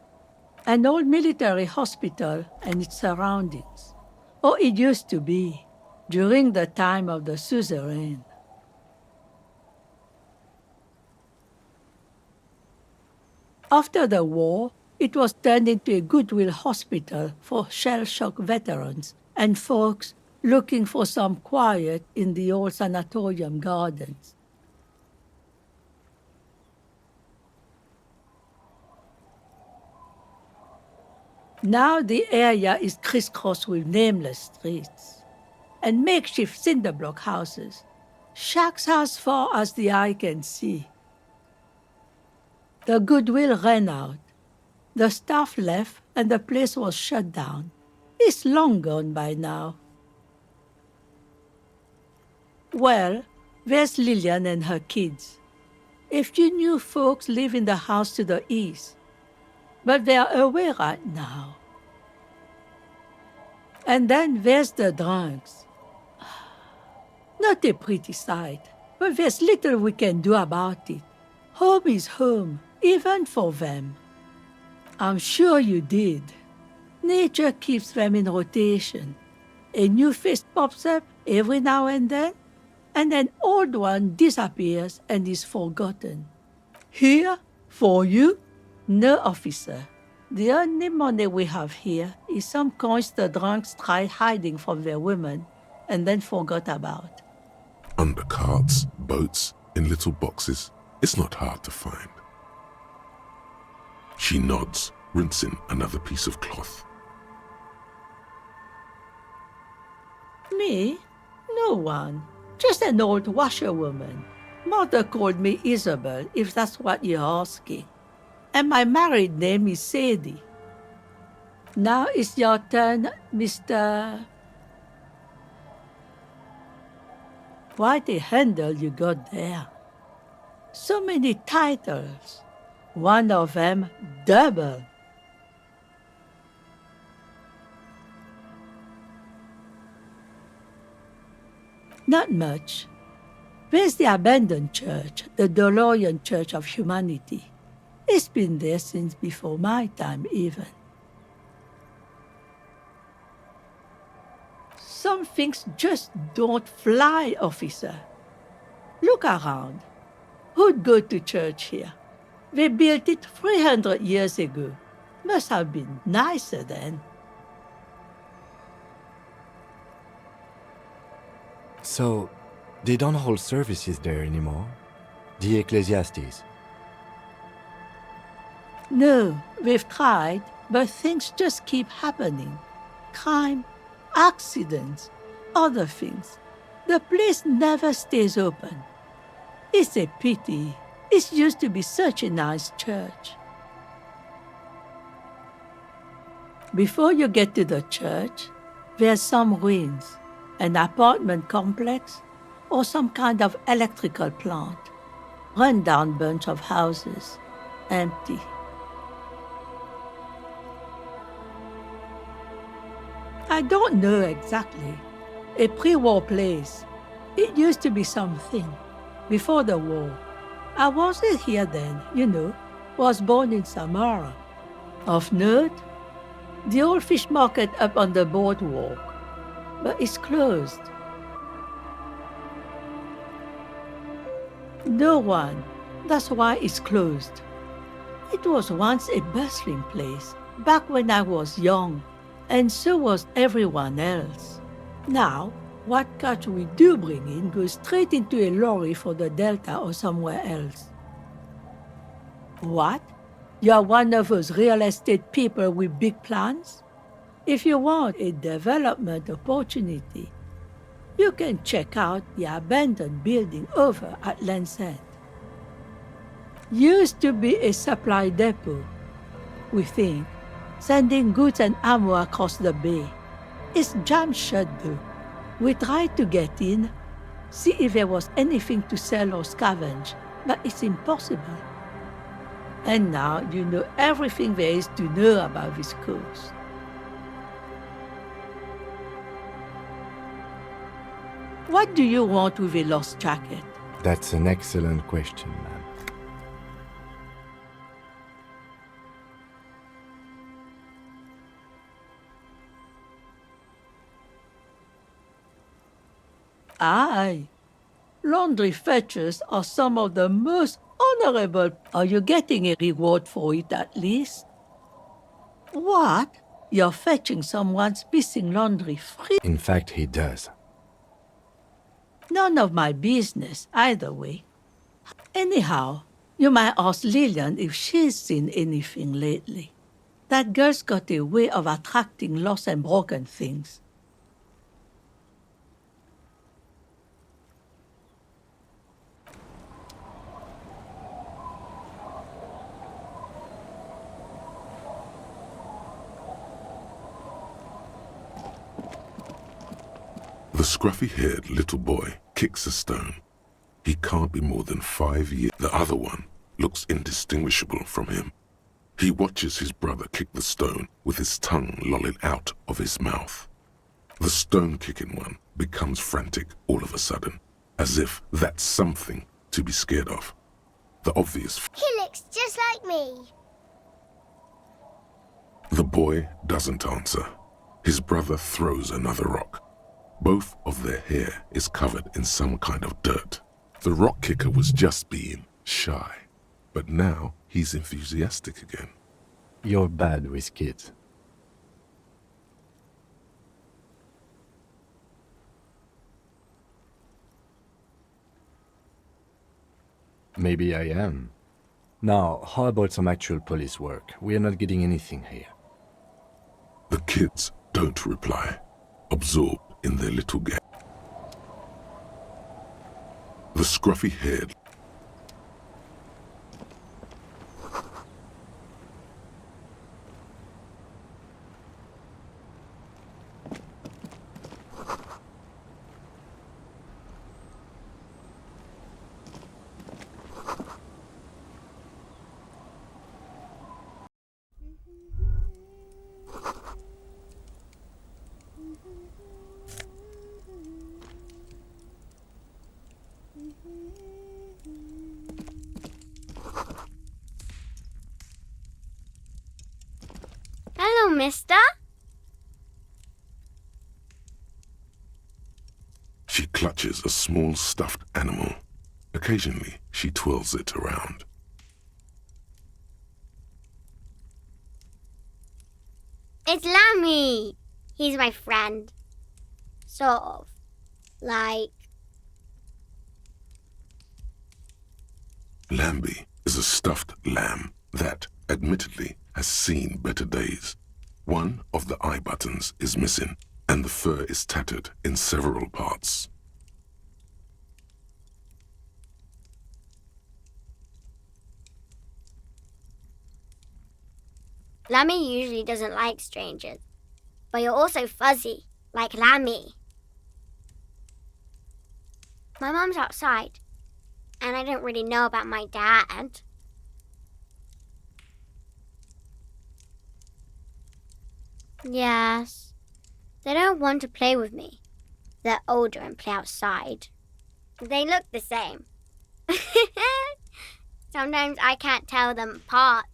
An old military hospital and its surroundings. Or it used to be, during the time of the suzerain. After the war, it was turned into a goodwill hospital for shell-shock veterans and folks looking for some quiet in the old sanatorium gardens. Now the area is crisscrossed with nameless streets and makeshift cinder block houses, shacks as far as the eye can see. The goodwill ran out. The staff left and the place was shut down. It's long gone by now. Well, there's Lillian and her kids. A few new folks live in the house to the east, but they are away right now. And then there's the drunks. Not a pretty sight, but there's little we can do about it. Home is home, even for them. I'm sure you did. Nature keeps them in rotation. A new face pops up every now and then, and an old one disappears and is forgotten. Here, for you, no officer. The only money we have here is some coins the drunks tried hiding from their women and then forgot about. Under carts, boats, in little boxes, it's not hard to find. She nods, rinsing another piece of cloth. Me? No one. Just an old washerwoman. Mother called me Isabel, if that's what you're asking. And my married name is Sadie. Now it's your turn, Mr. Quite a handle you got there. So many titles. One of them double. Not much. There's the abandoned church, the DeLorean Church of Humanity. It's been there since before my time, even. Some things just don't fly, officer. Look around. Who'd go to church here? They built it 300 years ago. Must have been nicer then. So, they don't hold services there anymore? The Ecclesiastes? No, we've tried, but things just keep happening. Crime, accidents, other things. The place never stays open. It's a pity. It used to be such a nice church. Before you get to the church, there's some ruins, an apartment complex, or some kind of electrical plant. Run-down bunch of houses, empty. I don't know exactly. A pre-war place. It used to be something. Before the war. I wasn't here then, you know. Was born in Samara. Of note, the old fish market up on the boardwalk. But it's closed. No one. That's why it's closed. It was once a bustling place, back when I was young, and so was everyone else. Now, what catch we do bring in goes straight into a lorry for the Delta or somewhere else. What? You're one of those real estate people with big plans? If you want a development opportunity, you can check out the abandoned building over at Land's End. Used to be a supply depot, we think, sending goods and ammo across the bay. It's jammed shut though. We tried to get in, see if there was anything to sell or scavenge, but it's impossible. And now you know everything there is to know about this coast. What do you want with a lost jacket? That's an excellent question, ma'am. Aye. Laundry fetchers are some of the most honorable. Are you getting a reward for it at least? What? You're fetching someone's missing laundry free? In fact, he does. None of my business, either way. Anyhow, you might ask Lillian if she's seen anything lately. That girl's got a way of attracting lost and broken things. The scruffy-haired little boy kicks a stone. He can't be more than 5 years. The other one looks indistinguishable from him. He watches his brother kick the stone with his tongue lolling out of his mouth. The stone-kicking one becomes frantic all of a sudden, as if that's something to be scared of. The obvious... He looks just like me. The boy doesn't answer. His brother throws another rock. Both of their hair is covered in some kind of dirt. The rock kicker was just being shy, but now he's enthusiastic again. You're bad with kids. Maybe I am. Now, how about some actual police work? We are not getting anything here. The kids don't reply, absorbed in their little game. The scruffy-haired... Hello, mister. She clutches a small stuffed animal. Occasionally, she twirls it around. It's Lammy. He's my friend. Sort of. Like... Lambie is a stuffed lamb that, admittedly, has seen better days. One of the eye buttons is missing, and the fur is tattered in several parts. Lammy usually doesn't like strangers. But you're also fuzzy, like Lammy. My mum's outside, and I don't really know about my dad. Yes. They don't want to play with me. They're older and play outside. They look the same. Sometimes I can't tell them apart.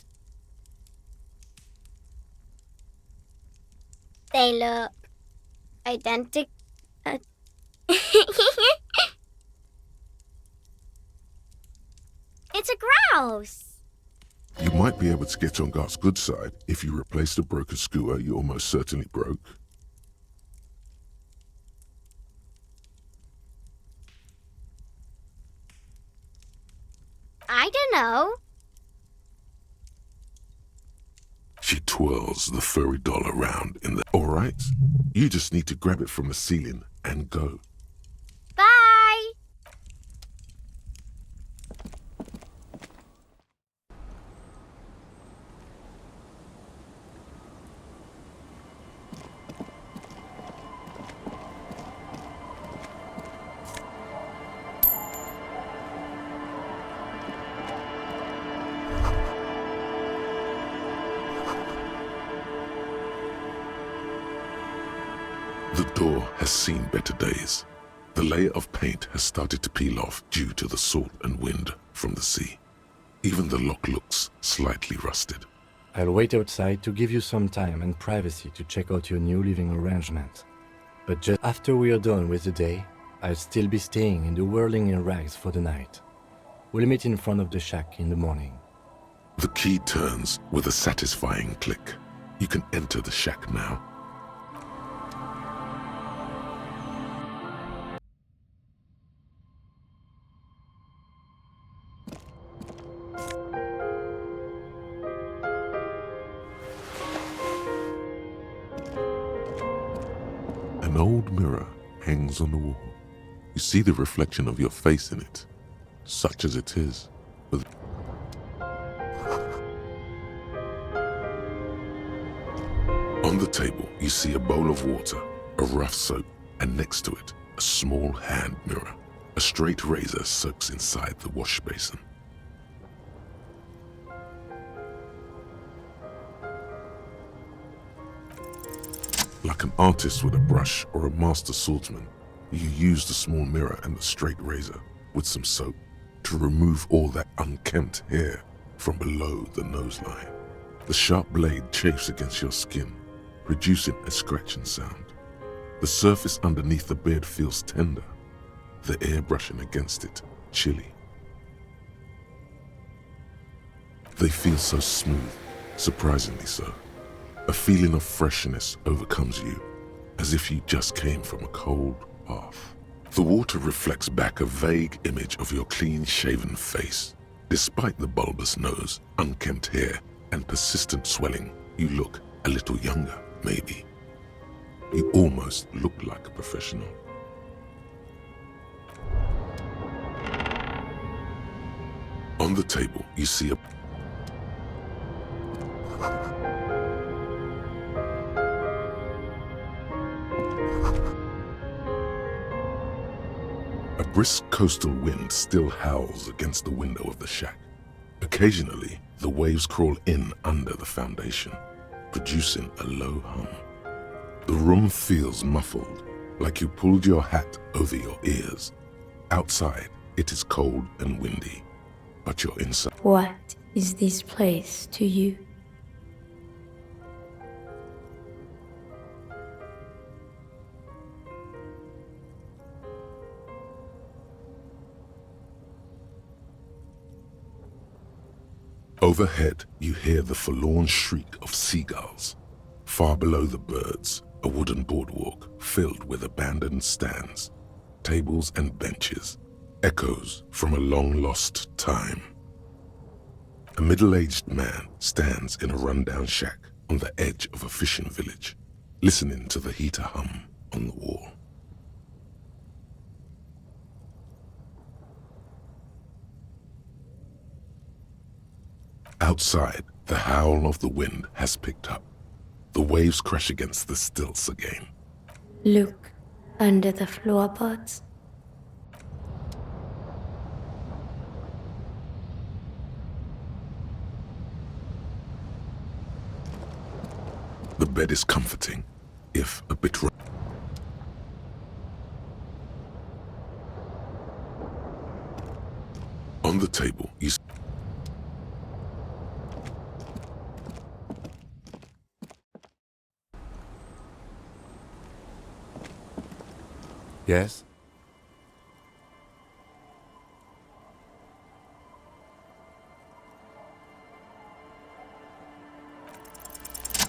They look identical. It's a grouse. You might be able to get on Gart's good side if you replace the broken scooter you almost certainly broke. I don't know. She twirls the furry doll around in the... All right, you just need to grab it from the ceiling and go. Bye. The door has seen better days. The layer of paint has started to peel off due to the salt and wind from the sea. Even the lock looks slightly rusted. I'll wait outside to give you some time and privacy to check out your new living arrangement. But just after we are done with the day, I'll still be staying in the whirling in rags for the night. We'll meet in front of the shack in the morning. The key turns with a satisfying click. You can enter the shack now. An old mirror hangs on the wall. You see the reflection of your face in it, such as it is. On the table, you see a bowl of water, a rough soap, and next to it, a small hand mirror. A straight razor soaks inside the wash basin. Like an artist with a brush or a master swordsman, you use the small mirror and the straight razor with some soap to remove all that unkempt hair from below the nose line. The sharp blade chafes against your skin, producing a scratching sound. The surface underneath the beard feels tender, the air brushing against it chilly. They feel so smooth, surprisingly so. A feeling of freshness overcomes you, as if you just came from a cold bath. The water reflects back a vague image of your clean-shaven face. Despite the bulbous nose, unkempt hair, and persistent swelling, you look a little younger, maybe. You almost look like a professional. On the table, you see a brisk coastal wind still howls against the window of the shack. Occasionally, the waves crawl in under the foundation, producing a low hum. The room feels muffled, like you pulled your hat over your ears. Outside, it is cold and windy, but you're inside. What is this place to you? Overhead, you hear the forlorn shriek of seagulls. Far below the birds, a wooden boardwalk filled with abandoned stands, tables and benches, echoes from a long-lost time. A middle-aged man stands in a rundown shack on the edge of a fishing village, listening to the heater hum on the wall. Outside, the howl of the wind has picked up. The waves crash against the stilts again. Look under the floorboards. The bed is comforting, if a bit rough. On the table, you see Yes?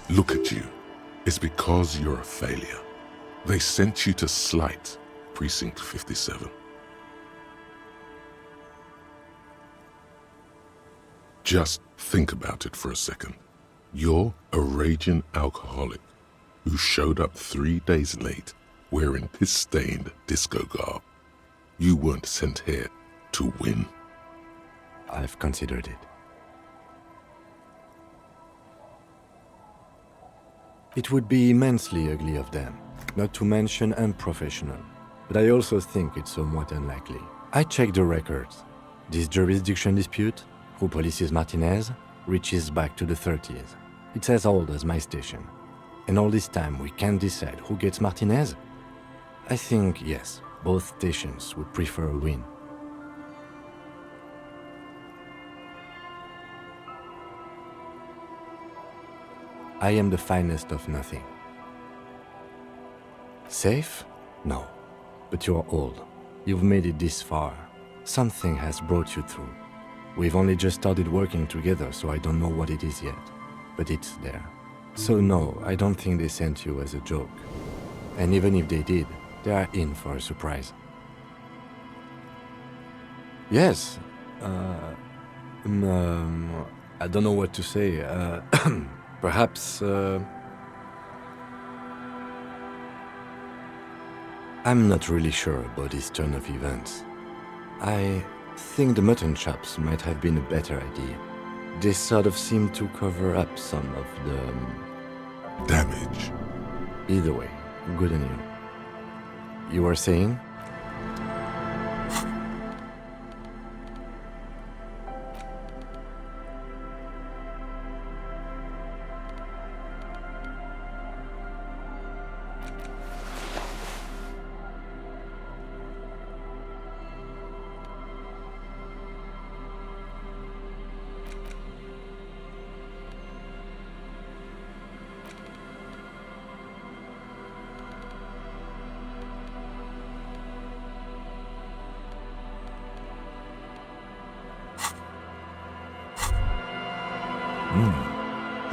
Look at you. It's because you're a failure. They sent you to Slight, Precinct 57. Just think about it for a second. You're a raging alcoholic who showed up 3 days late wearing piss-stained disco garb. You weren't sent here to win. I've considered it. It would be immensely ugly of them, not to mention unprofessional, but I also think it's somewhat unlikely. I checked the records. This jurisdiction dispute, who polices Martinez, reaches back to the 30s. It's as old as my station. And all this time we can't decide who gets Martinez? I think, yes, Both stations would prefer a win. I am the finest of nothing. Safe? No. But you're old. You've made it this far. Something has brought you through. We've only just started working together, so I don't know what it is yet. But it's there. So no, I don't think they sent you as a joke. And even if they did, they are in for a surprise. Yes. I don't know what to say. Perhaps, I'm not really sure about this turn of events. I think the mutton chops might have been a better idea. They sort of seem to cover up some of the damage. Either way, good on you. You were saying?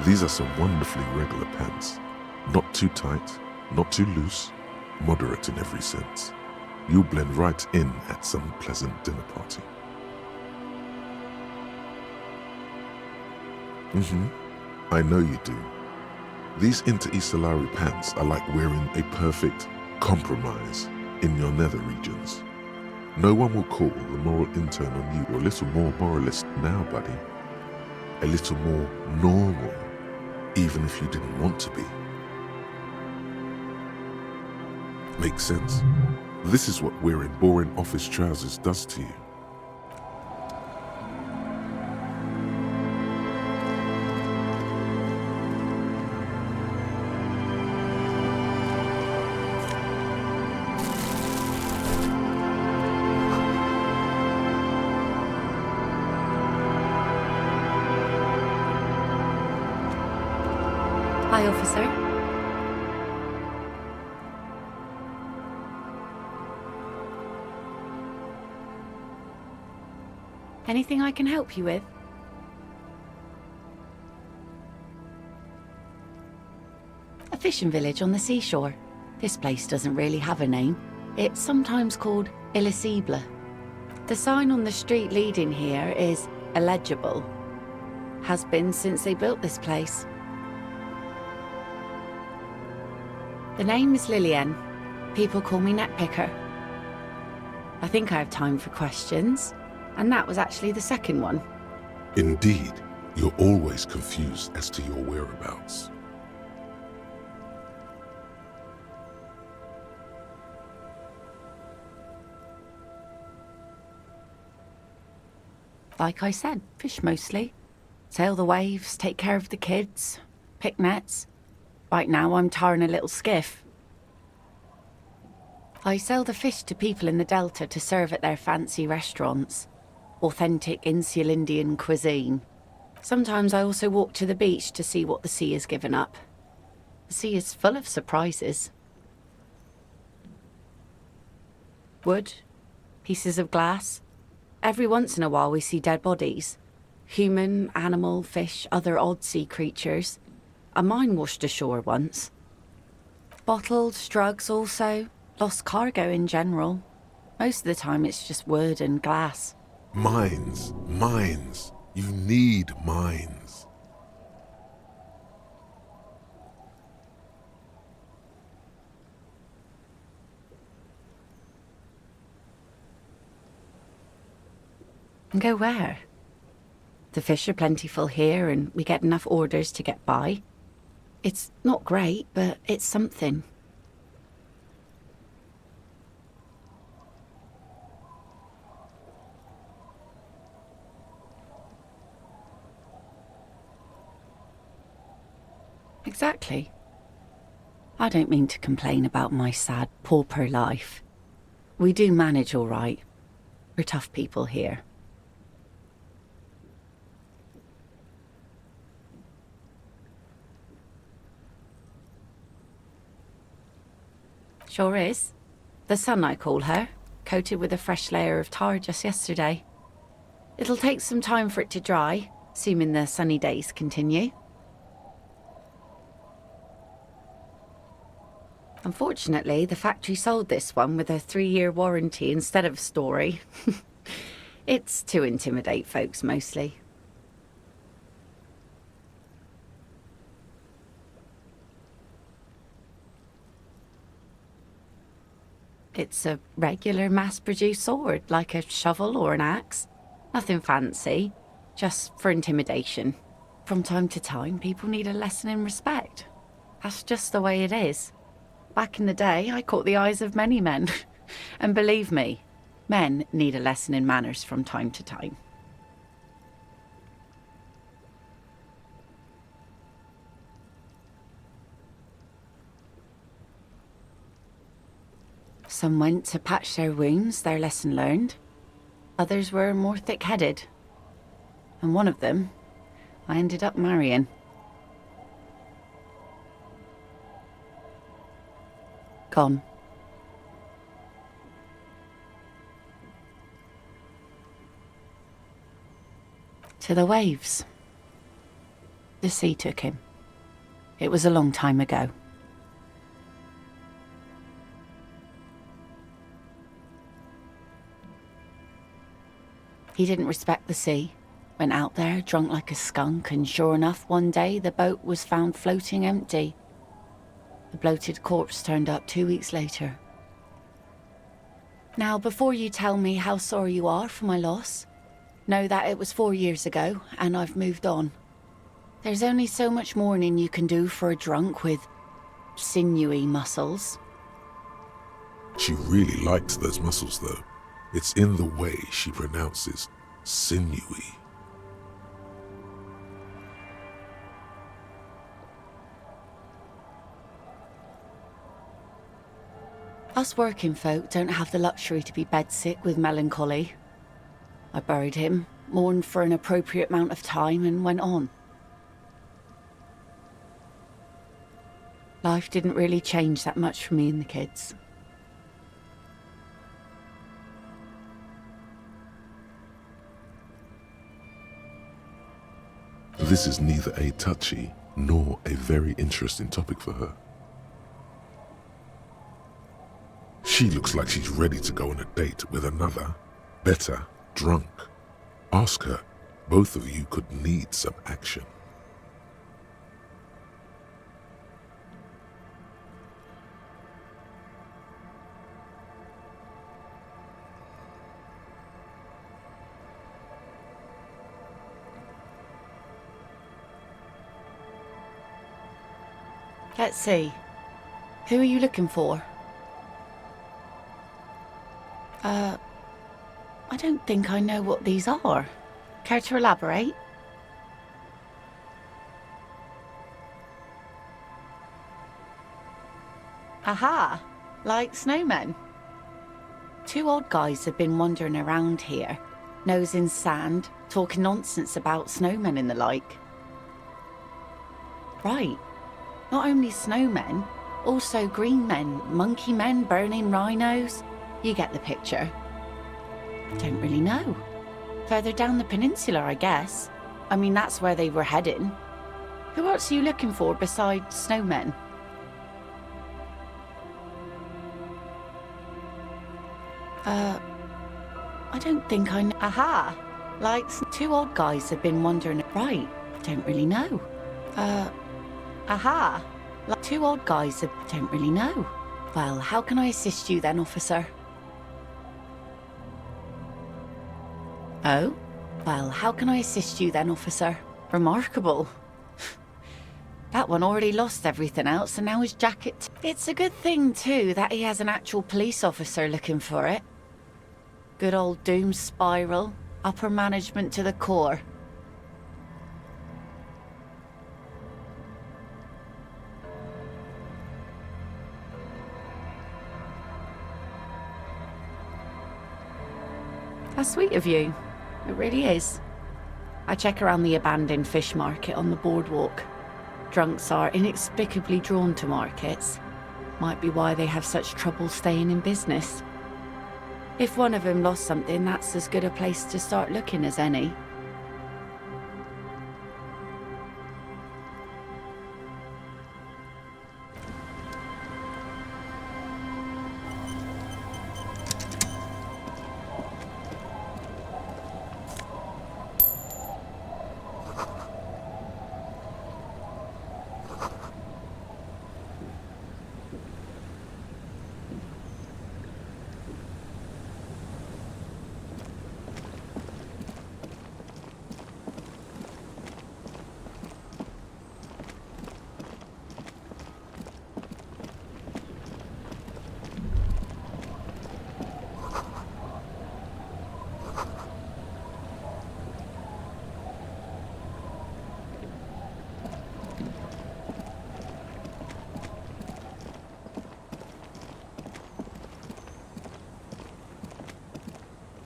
These are some wonderfully regular pants. Not too tight, not too loose, moderate in every sense. You'll blend right in at some pleasant dinner party. I know you do. These inter-Isolari pants are like wearing a perfect compromise in your nether regions. No one will call the moral intern on you. You're a little more moralist now, buddy. A little more normal, even if you didn't want to be. Makes sense? This is what wearing boring office trousers does to you. Hi, officer. Anything I can help you with? A fishing village on the seashore. This place doesn't really have a name. It's sometimes called Elysium. The sign on the street leading here is illegible. Has been since they built this place. The name is Lillian. People call me Netpicker. I think I have time for questions, and that was actually the second one. Indeed, you're always confused as to your whereabouts. Like I said, fish mostly. Sail the waves, take care of the kids, pick nets. Right now I'm tarring a little skiff. I sell the fish to people in the Delta to serve at their fancy restaurants. Authentic insular Indian cuisine. Sometimes I also walk to the beach to see what the sea has given up. The sea is full of surprises. Wood, pieces of glass. Every once in a while we see dead bodies. Human, animal, fish, other odd sea creatures. A mine washed ashore once. Bottles, drugs also. Lost cargo in general. Most of the time it's just wood and glass. Mines, mines. You need mines. And go where? The fish are plentiful here and we get enough orders to get by. It's not great, but it's something. Exactly. I don't mean to complain about my sad, pauper life. We do manage all right. We're tough people here. Sure is. The sun, I call her, coated with a fresh layer of tar just yesterday. It'll take some time for it to dry, assuming the sunny days continue. Unfortunately, the factory sold this one with a 3-year warranty instead of story. It's to intimidate folks, mostly. It's a regular mass-produced sword, like a shovel or an axe. Nothing fancy, just for intimidation. From time to time, people need a lesson in respect. That's just the way it is. Back in the day, I caught the eyes of many men. And believe me, men need a lesson in manners from time to time. Some went to patch their wounds, their lesson learned. Others were more thick-headed. And one of them, I ended up marrying. Gone. To the waves. The sea took him. It was a long time ago. He didn't respect the sea. Went out there, drunk like a skunk, and sure enough, one day the boat was found floating empty. The bloated corpse turned up 2 weeks later. Now, before you tell me how sorry you are for my loss, know that it was 4 years ago, and I've moved on. There's only so much mourning you can do for a drunk with sinewy muscles. She really liked those muscles, though. It's in the way she pronounces sinewy. Us working folk don't have the luxury to be bedsick with melancholy. I buried him, mourned for an appropriate amount of time, and went on. Life didn't really change that much for me and the kids. This is neither a touchy nor a very interesting topic for her. She looks like she's ready to go on a date with another, better, drunk. Ask her. Both of you could need some action. Let's see. Who are you looking for? I don't think I know what these are. Care to elaborate? Aha! Like snowmen. 2 odd guys have been wandering around here, nose in sand, talking nonsense about snowmen and the like. Right. Not only snowmen, also green men, monkey men burning rhinos. You get the picture. Don't really know. Further down the peninsula, I guess. I mean, that's where they were heading. Who else are you looking for besides snowmen? I don't think I know. Aha! Like 2 odd guys have been wandering. Right. Don't really know. Aha! Like 2 odd guys have... Don't really know. Well, how can I assist you then, officer? Oh? Well, how can I assist you then, officer? Remarkable. That one already lost everything else, and now his jacket... It's a good thing, too, that he has an actual police officer looking for it. Good old doom spiral. Upper management to the core. How sweet of you. It really is. I check around the abandoned fish market on the boardwalk. Drunks are inexplicably drawn to markets. Might be why they have such trouble staying in business. If one of them lost something, that's as good a place to start looking as any.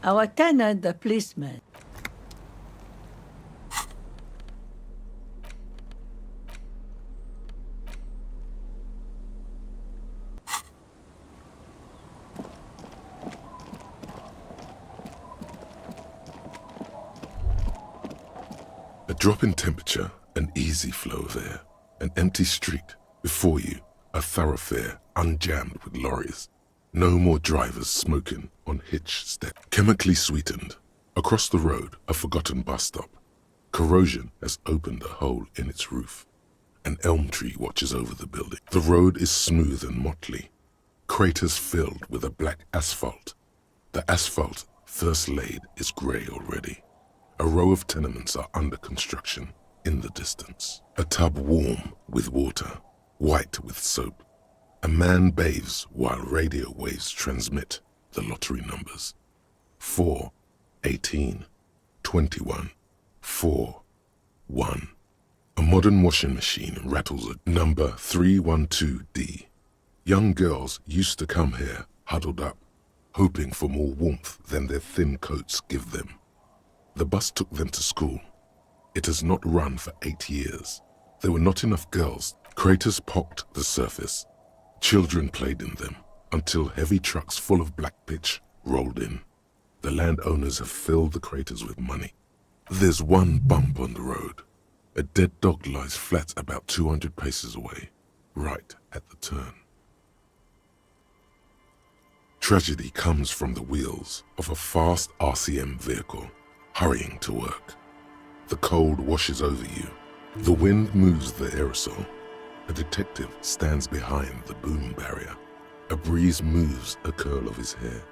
Our tenant, the policeman. A drop in temperature, an easy flow of air, an empty street, before you, a thoroughfare unjammed with lorries. No more drivers smoking on hitch step. Chemically sweetened. Across the road, a forgotten bus stop. Corrosion has opened a hole in its roof. An elm tree watches over the building. The road is smooth and motley. Craters filled with a black asphalt. The asphalt, first laid, is grey already. A row of tenements are under construction in the distance. A tub warm with water, white with soap. A man bathes while radio waves transmit the lottery numbers. 4, 18, 21, 4, 1. A modern washing machine rattles at number 312D. Young girls used to come here huddled up, hoping for more warmth than their thin coats give them. The bus took them to school. It has not run for 8 years. There were not enough girls. Craters pocked the surface. Children played in them until heavy trucks full of black pitch rolled in. The landowners have filled the craters with money. There's one bump on the road. A dead dog lies flat about 200 paces away, right at the turn. Tragedy comes from the wheels of a fast RCM vehicle, hurrying to work. The cold washes over you. The wind moves the aerosol. A detective stands behind the boom barrier. A breeze moves a curl of his hair.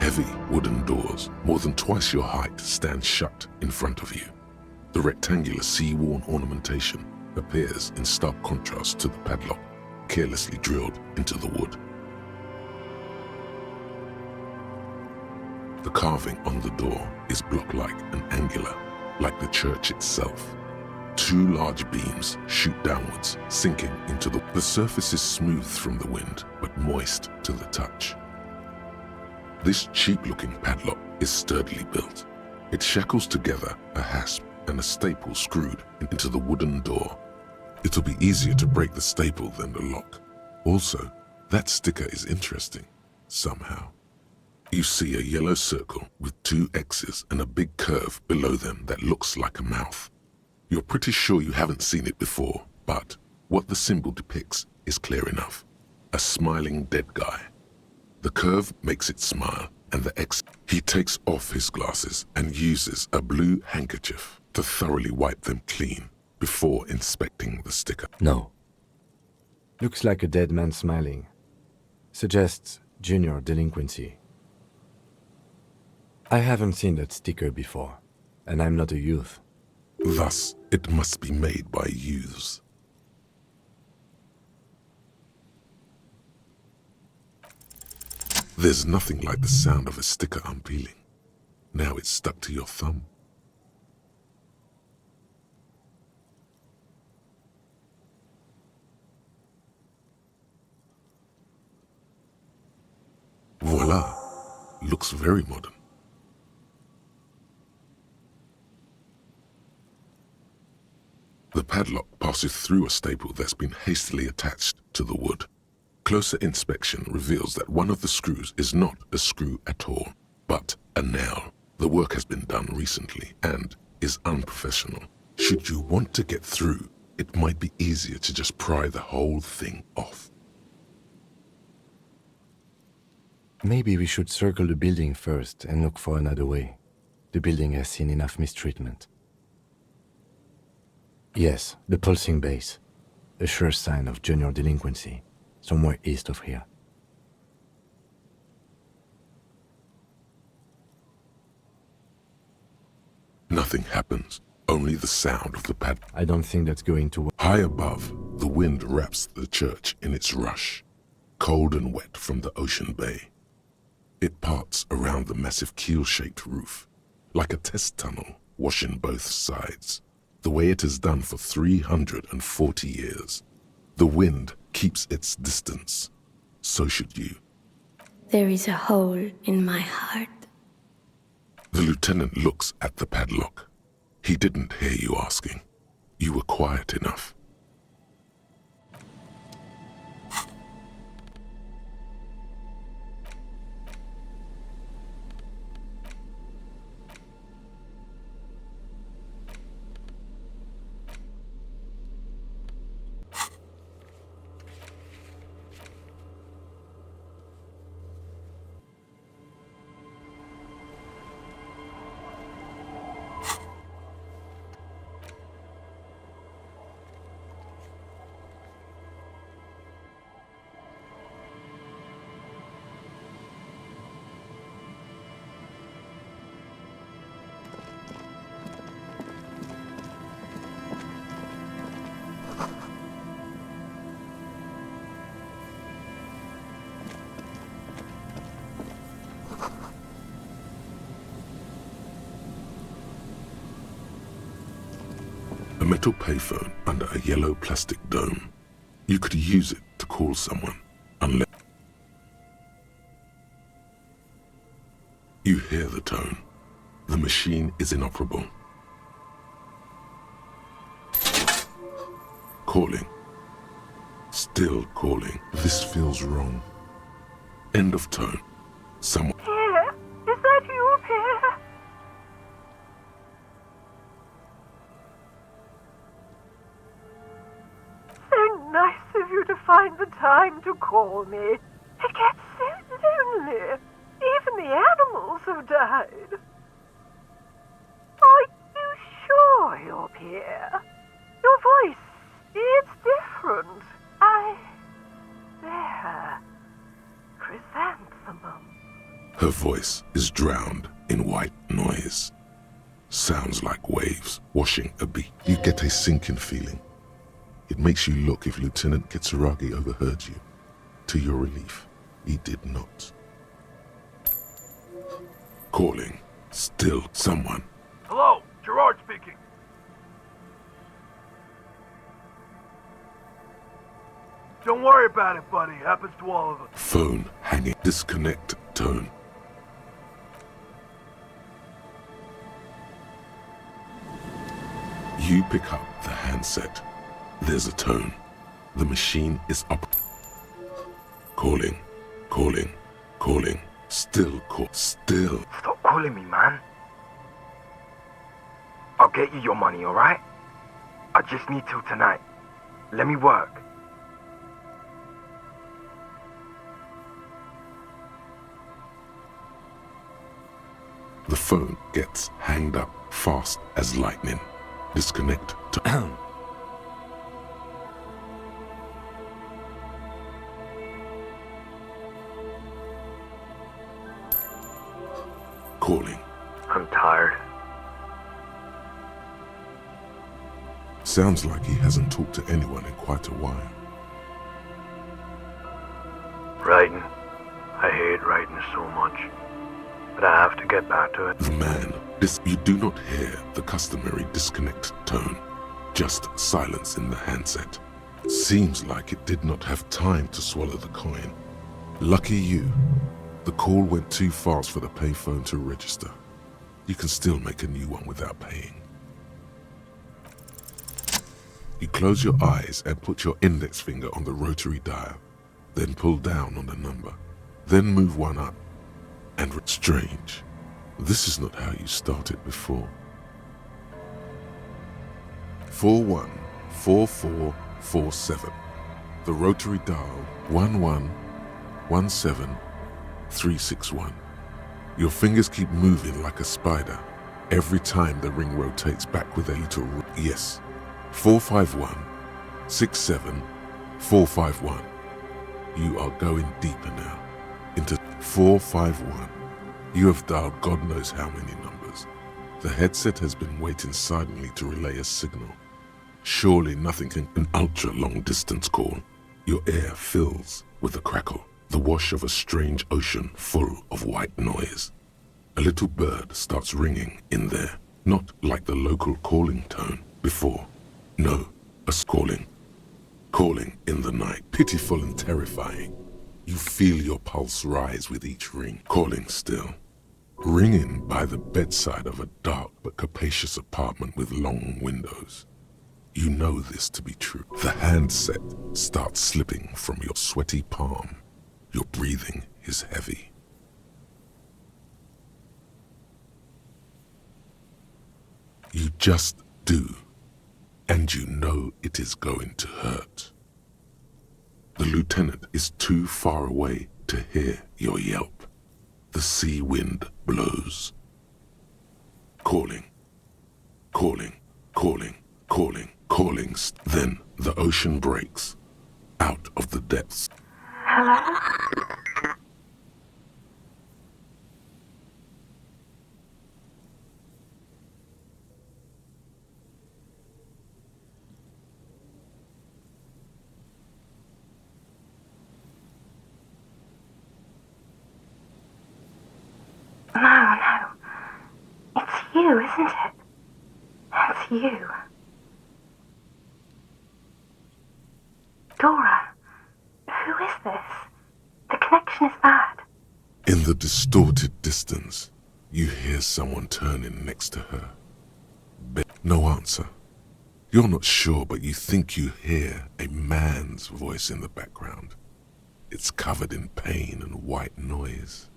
Heavy wooden doors, more than twice your height, stand shut in front of you. The rectangular sea-worn ornamentation appears in stark contrast to the padlock, carelessly drilled into the wood. The carving on the door is block-like and angular, like the church itself. Two large beams shoot downwards, sinking into the surface is smooth from the wind, but moist to the touch. This cheap-looking padlock is sturdily built. It shackles together a hasp and a staple screwed into the wooden door. It'll be easier to break the staple than the lock. Also, that sticker is interesting, somehow. You see a yellow circle with two X's and a big curve below them that looks like a mouth. You're pretty sure you haven't seen it before, but what the symbol depicts is clear enough. A smiling dead guy. The curve makes it smile, and the X... He takes off his glasses and uses a blue handkerchief to thoroughly wipe them clean before inspecting the sticker. No. Looks like a dead man smiling. Suggests junior delinquency. I haven't seen that sticker before, and I'm not a youth. Thus, it must be made by youths. There's nothing like the sound of a sticker unpeeling. Now it's stuck to your thumb. Voila! Looks very modern. The padlock passes through a staple that's been hastily attached to the wood. Closer inspection reveals that one of the screws is not a screw at all, but a nail. The work has been done recently and is unprofessional. Should you want to get through, it might be easier to just pry the whole thing off. Maybe we should circle the building first and look for another way. The building has seen enough mistreatment. Yes, the pulsing base. A sure sign of junior delinquency. Somewhere east of here. Nothing happens, only the sound of the pad. I don't think that's going to work. High above, the wind wraps the church in its rush, cold and wet from the ocean bay. It parts around the massive keel-shaped roof, like a test tunnel washing both sides, the way it has done for 340 years. The wind keeps its distance. So should you. There is a hole in my heart. The lieutenant looks at the padlock. He didn't hear you asking. You were quiet enough. A metal payphone under a yellow plastic dome. You could use it to call someone, unless... You hear the tone. The machine is inoperable. Calling. Still calling. This feels wrong. End of tone. Someone... Pierre, is that you, Pierre? So nice of you to find the time to call me. It gets so lonely. Even the animals have died. Are you sure you're Pierre? Your voice, it's different. There. Chrysanthemum. Her voice is drowned in white noise. Sounds like waves washing a beach. You get a sinking feeling. It makes you look if Lieutenant Kitsuragi overheard you. To your relief, he did not. Calling. Still someone. Hello, Gerard speaking. Don't worry about it, buddy. Happens to all of us. Phone hanging. Disconnect tone. You pick up the handset. There's a tone. The machine is up. Calling, calling, calling. Still call. Still. Stop calling me, man. I'll get you your money, alright? I just need till tonight. Let me work. The phone gets hanged up fast as lightning. Disconnect to calling. I'm tired. Sounds like he hasn't talked to anyone in quite a while. Writing. I hate writing so much. But I have to get back to it. The man, you do not hear the customary disconnect tone, just silence in the handset. Seems like it did not have time to swallow the coin. Lucky you, the call went too fast for the payphone to register. You can still make a new one without paying. You close your eyes and put your index finger on the rotary dial, then pull down on the number, then move one up. And strange, this is not how you started before. 414447. The rotary dial 1117361. Your fingers keep moving like a spider. Every time the ring rotates back with a little yes. 45167451. You are going deeper now. Into 451. You have dialed God knows how many numbers. The headset has been waiting silently to relay a signal. Surely nothing can an ultra-long distance call. Your ear fills with a crackle, the wash of a strange ocean full of white noise. A little bird starts ringing in there, not like the local calling tone before. No, a calling in the night, pitiful and terrifying. You feel your pulse rise with each ring, calling still. Ringing by the bedside of a dark but capacious apartment with long windows. You know this to be true. The handset starts slipping from your sweaty palm. Your breathing is heavy. You just do, and you know it is going to hurt. The lieutenant is too far away to hear your yelp. The sea wind blows. Calling, calling, calling, calling, calling. Then the ocean breaks out of the depths. Hello? No. It's you, isn't it? It's you. Dora, who is this? The connection is bad. In the distorted distance, you hear someone turning next to her. No answer. You're not sure, but you think you hear a man's voice in the background. It's covered in pain and white noise.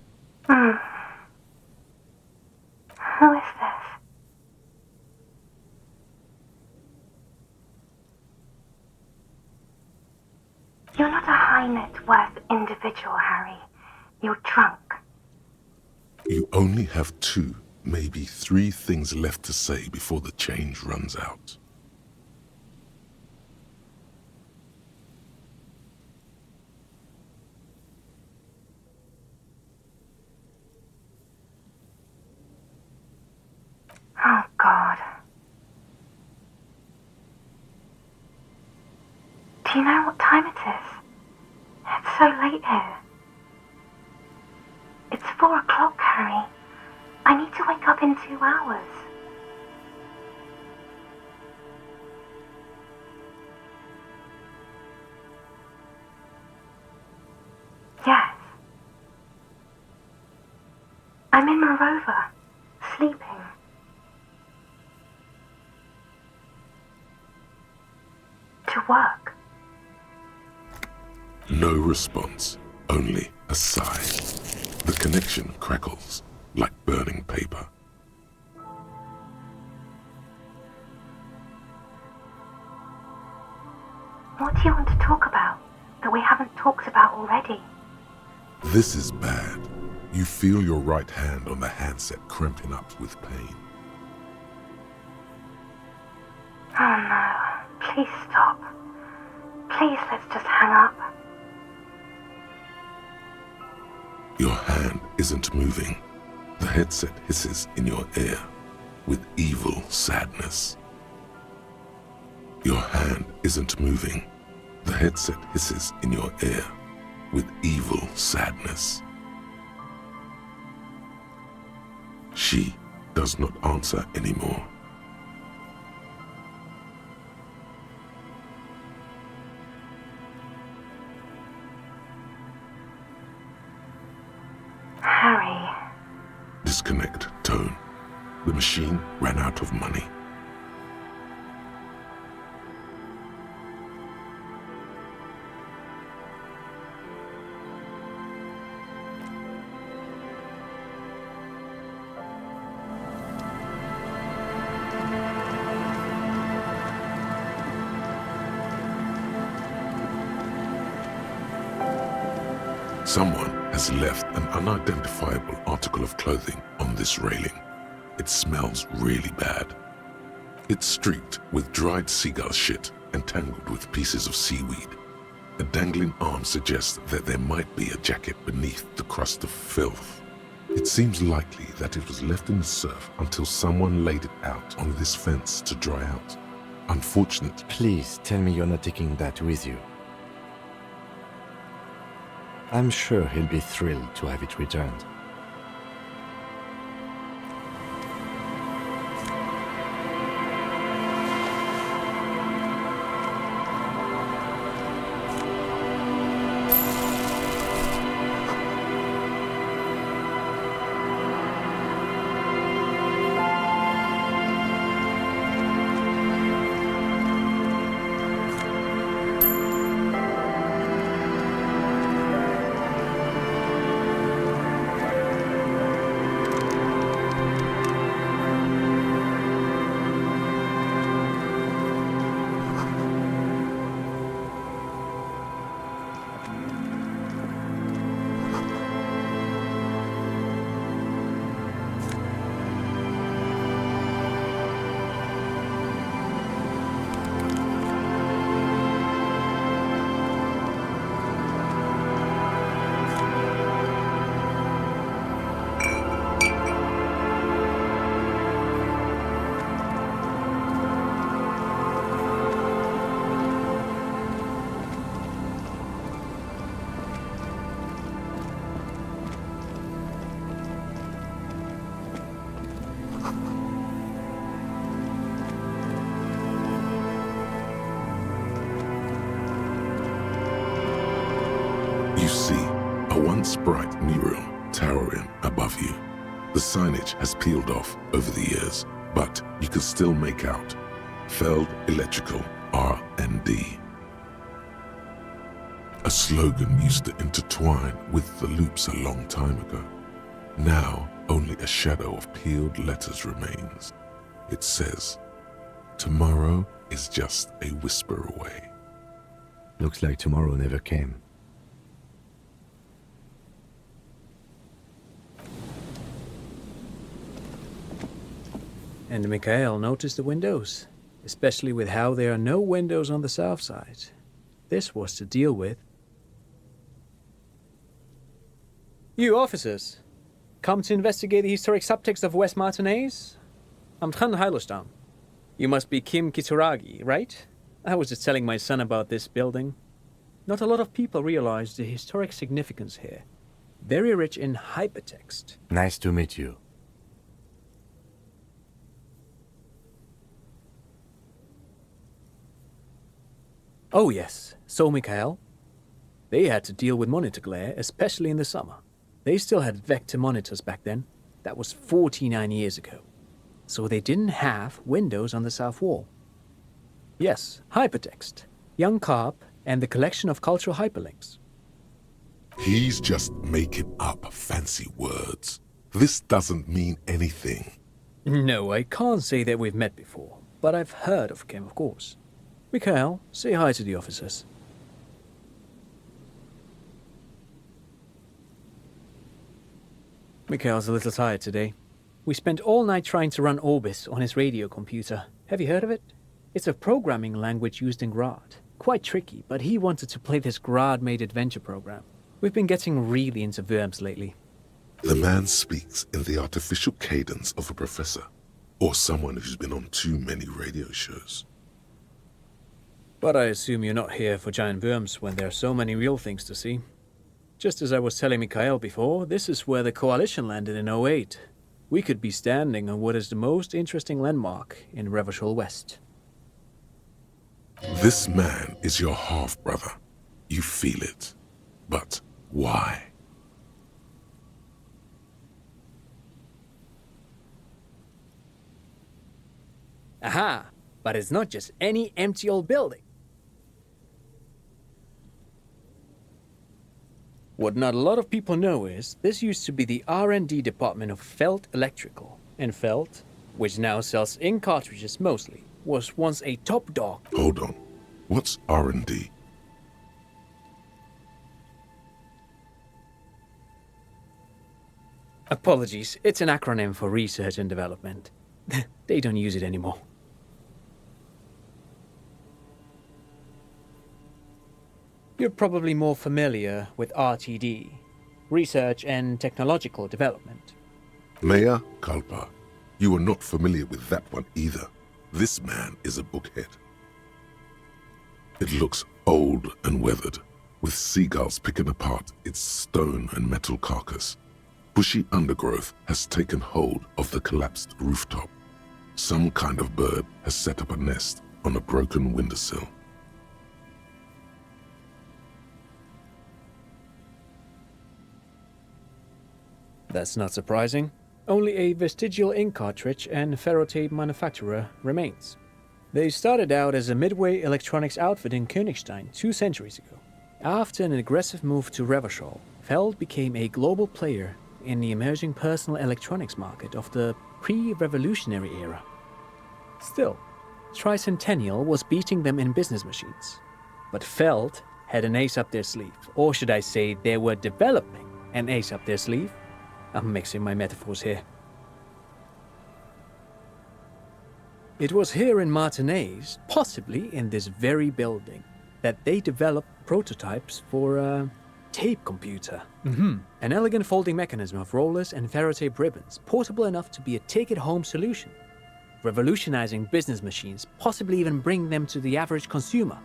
Who is this? You're not a high net worth individual, Harry. You're drunk. You only have 2, maybe 3 things left to say before the change runs out. Do you know what time it is? It's so late here. It's 4 o'clock, Harry. I need to wake up in 2 hours. Yes. I'm in Morova, sleeping. To work. No response, only a sigh. The connection crackles like burning paper. What do you want to talk about that we haven't talked about already? This is bad. You feel your right hand on the handset cramping up with pain. Oh no, please stop. Please, let's just hang up. Your hand isn't moving. The headset hisses in your ear with evil sadness. Your hand isn't moving. The headset hisses in your ear with evil sadness. She does not answer anymore. Harry. Disconnect tone. The machine ran out of money. Someone has left an unidentifiable article of clothing on this railing. It smells really bad. It's streaked with dried seagull shit and tangled with pieces of seaweed. A dangling arm suggests that there might be a jacket beneath the crust of filth. It seems likely that it was left in the surf until someone laid it out on this fence to dry out. Unfortunately, Please tell me you're not taking that with you. I'm sure he'll be thrilled to have it returned. you see a once bright mural towering above you. The signage has peeled off over the years, but you can still make out Feld Electrical R&D. A slogan used to intertwine with the loops a long time ago. Now, only a shadow of peeled letters remains. It says, "Tomorrow is just a whisper away." Looks like tomorrow never came. And Mikhail noticed the windows, especially with how there are no windows on the south side. This was to deal with. You officers, come to investigate the historic subtext of West Martinez? I'm Tran Heilostam. You must be Kim Kituragi, right? I was just telling my son about this building. Not a lot of people realize the historic significance here. Very rich in hypertext. Nice to meet you. Oh yes, so Mikhail. They had to deal with monitor glare, especially in the summer. They still had vector monitors back then. That was 49 years ago. So they didn't have windows on the south wall. Yes, hypertext, young carp, and the collection of cultural hyperlinks. He's just making up fancy words. This doesn't mean anything. No, I can't say that we've met before, but I've heard of him, of course. Mikhail, say hi to the officers. Mikhail's a little tired today. We spent all night trying to run Orbis on his radio computer. Have you heard of it? It's a programming language used in Grad. Quite tricky, but he wanted to play this Grad-made adventure program. We've been getting really into verbs lately. The man speaks in the artificial cadence of a professor, or someone who's been on too many radio shows. But I assume you're not here for giant worms when there are so many real things to see. Just as I was telling Mikhail before, this is where the Coalition landed in '08. We could be standing on what is the most interesting landmark in Revashole West. This man is your half-brother. You feel it. But why? Aha! But it's not just any empty old building. What not a lot of people know is, this used to be the R&D department of Felt Electrical. And Felt, which now sells ink cartridges mostly, was once a top dog. Hold on. What's R&D? Apologies, it's an acronym for research and development. They don't use it anymore. You're probably more familiar with RTD, Research and Technological Development. Mea culpa. You are not familiar with that one either. This man is a bookhead. It looks old and weathered, with seagulls picking apart its stone and metal carcass. Bushy undergrowth has taken hold of the collapsed rooftop. Some kind of bird has set up a nest on a broken windowsill. That's not surprising. Only a vestigial ink cartridge and ferrotape manufacturer remains. They started out as a midway electronics outfit in Königstein 2 centuries ago. After an aggressive move to Revashole, Feld became a global player in the emerging personal electronics market of the pre-revolutionary era. Still, Tricentennial was beating them in business machines. But Feld had an ace up their sleeve, or should I say they were developing an ace up their sleeve. I'm mixing my metaphors here. It was here in Martinez, possibly in this very building, that they developed prototypes for a tape computer. An elegant folding mechanism of rollers and ferrotape ribbons, portable enough to be a take-it-home solution, revolutionizing business machines, possibly even bring them to the average consumer.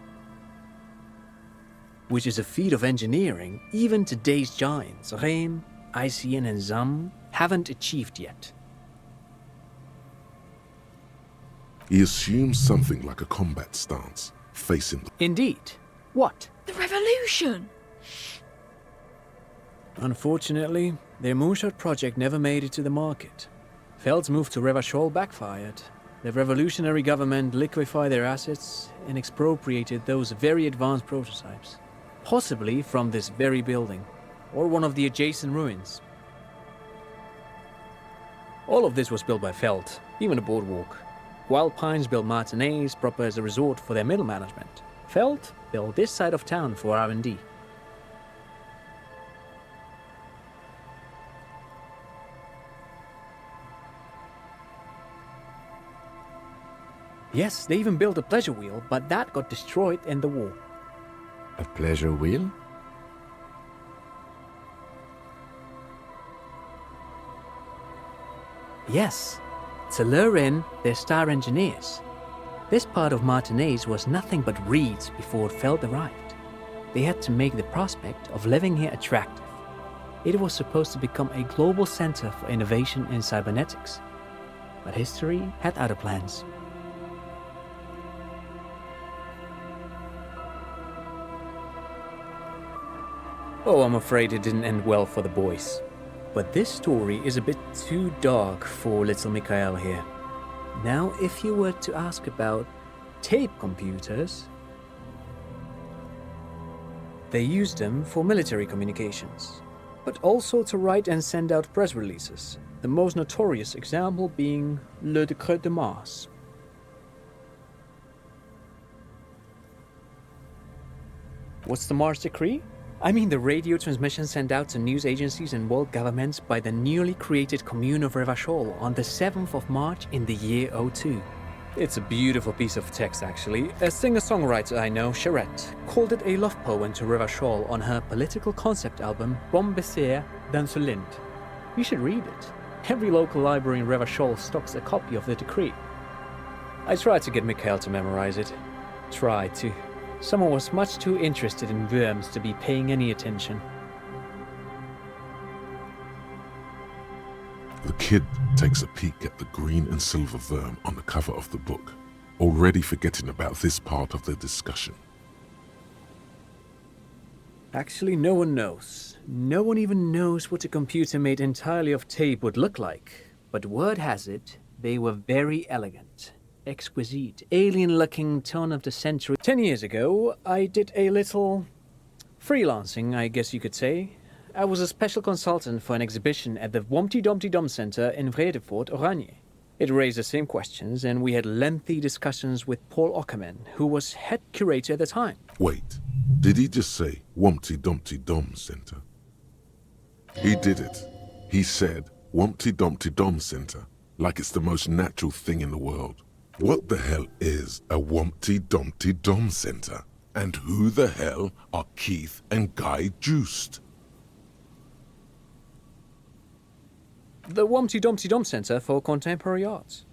Which is a feat of engineering even today's giants, Rehm, ICN and ZAM, haven't achieved yet. He assumes something like a combat stance, facing the... Indeed. What? The revolution! Unfortunately, their moonshot project never made it to the market. Feld's move to Revashole backfired. The revolutionary government liquefied their assets and expropriated those very advanced prototypes. Possibly from this very building, or one of the adjacent ruins. All of this was built by Feld, even the boardwalk. Wild Pines built Martinez proper as a resort for their middle management. Feld built this side of town for R&D. Yes, they even built a pleasure wheel, but that got destroyed in the war. A pleasure wheel? Yes, to lure in their star engineers. This part of Martinaise was nothing but reeds before Feld arrived. They had to make the prospect of living here attractive. It was supposed to become a global center for innovation in cybernetics. But history had other plans. Oh, I'm afraid it didn't end well for the boys. But this story is a bit too dark for little Mikhail here. Now, if you were to ask about tape computers, they used them for military communications, but also to write and send out press releases, the most notorious example being Le Décret de Mars. What's the Mars Decree? I mean the radio transmission sent out to news agencies and world governments by the newly created commune of Revashol on the 7th of March in the year 02. It's a beautiful piece of text, actually. A singer-songwriter I know, Charette, called it a love poem to Revashol on her political concept album Bon Baiser dans le Lind. You should read it. Every local library in Revashol stocks a copy of the decree. I tried to get Mikhail to memorize it. Tried to. Someone was much too interested in worms to be paying any attention. The kid takes a peek at the green and silver worm on the cover of the book, already forgetting about this part of the discussion. Actually, no one knows. No one even knows what a computer made entirely of tape would look like. But word has it, they were very elegant. Exquisite, alien-looking turn of the century. 10 years ago, I did a little freelancing, I guess you could say. I was a special consultant for an exhibition at the Womty Dumpty Dum Center in Vredefort, Oranje. It raised the same questions, and we had lengthy discussions with Paul Ockerman, who was head curator at the time. Wait, did he just say Womty Dumpty Dum Center? He did it. He said Womty Dumpty Dum Center, like it's the most natural thing in the world. What the hell is a Womty Dumpty Dum Center? And who the hell are Keith and Guy Joost? The Womty Dumpty Dum Center for Contemporary Arts.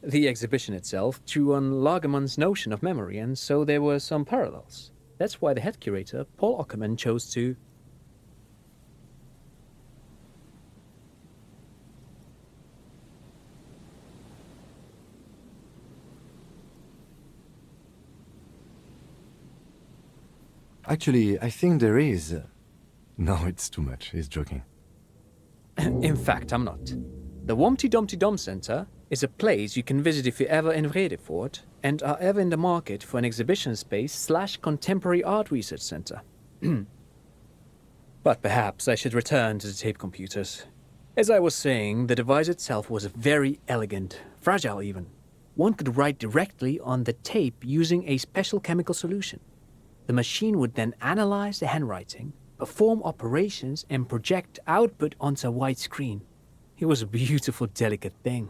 The exhibition itself drew on Lagerman's notion of memory, and so there were some parallels. That's why the head curator, Paul Ockerman, chose to... Actually, I think there is. No, it's too much. He's joking. In fact, I'm not. The Womty Dumpty Dum Center is a place you can visit if you're ever in Vredefort and are ever in the market for an exhibition space / contemporary art research center. But perhaps I should return to the tape computers. As I was saying, the device itself was very elegant, fragile even. One could write directly on the tape using a special chemical solution. The machine would then analyze the handwriting, perform operations, and project output onto a white screen. It was a beautiful, delicate thing.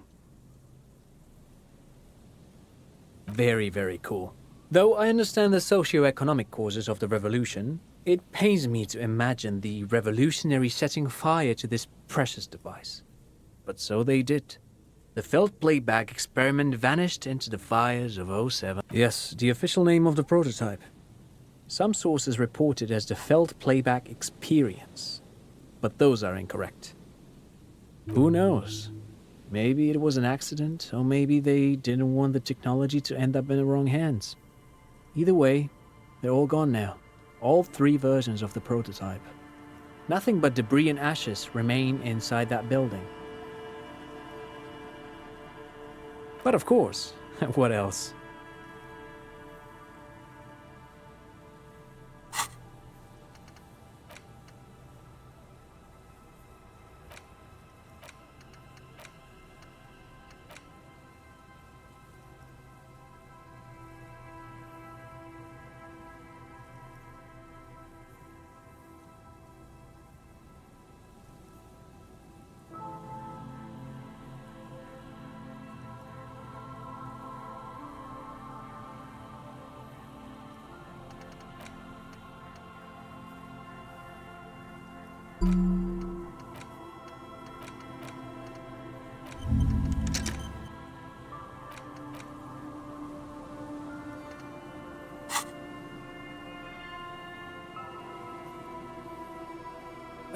Very, very cool. Though I understand the socio-economic causes of the revolution, it pains me to imagine the revolutionaries setting fire to this precious device. But so they did. The Feld playback experiment vanished into the fires of 07. Yes, the official name of the prototype. Some sources report it as the Feld Playback Experience, but those are incorrect. Who knows? Maybe it was an accident, or maybe they didn't want the technology to end up in the wrong hands. Either way, they're all gone now. All 3 versions of the prototype. Nothing but debris and ashes remain inside that building. But of course, what else?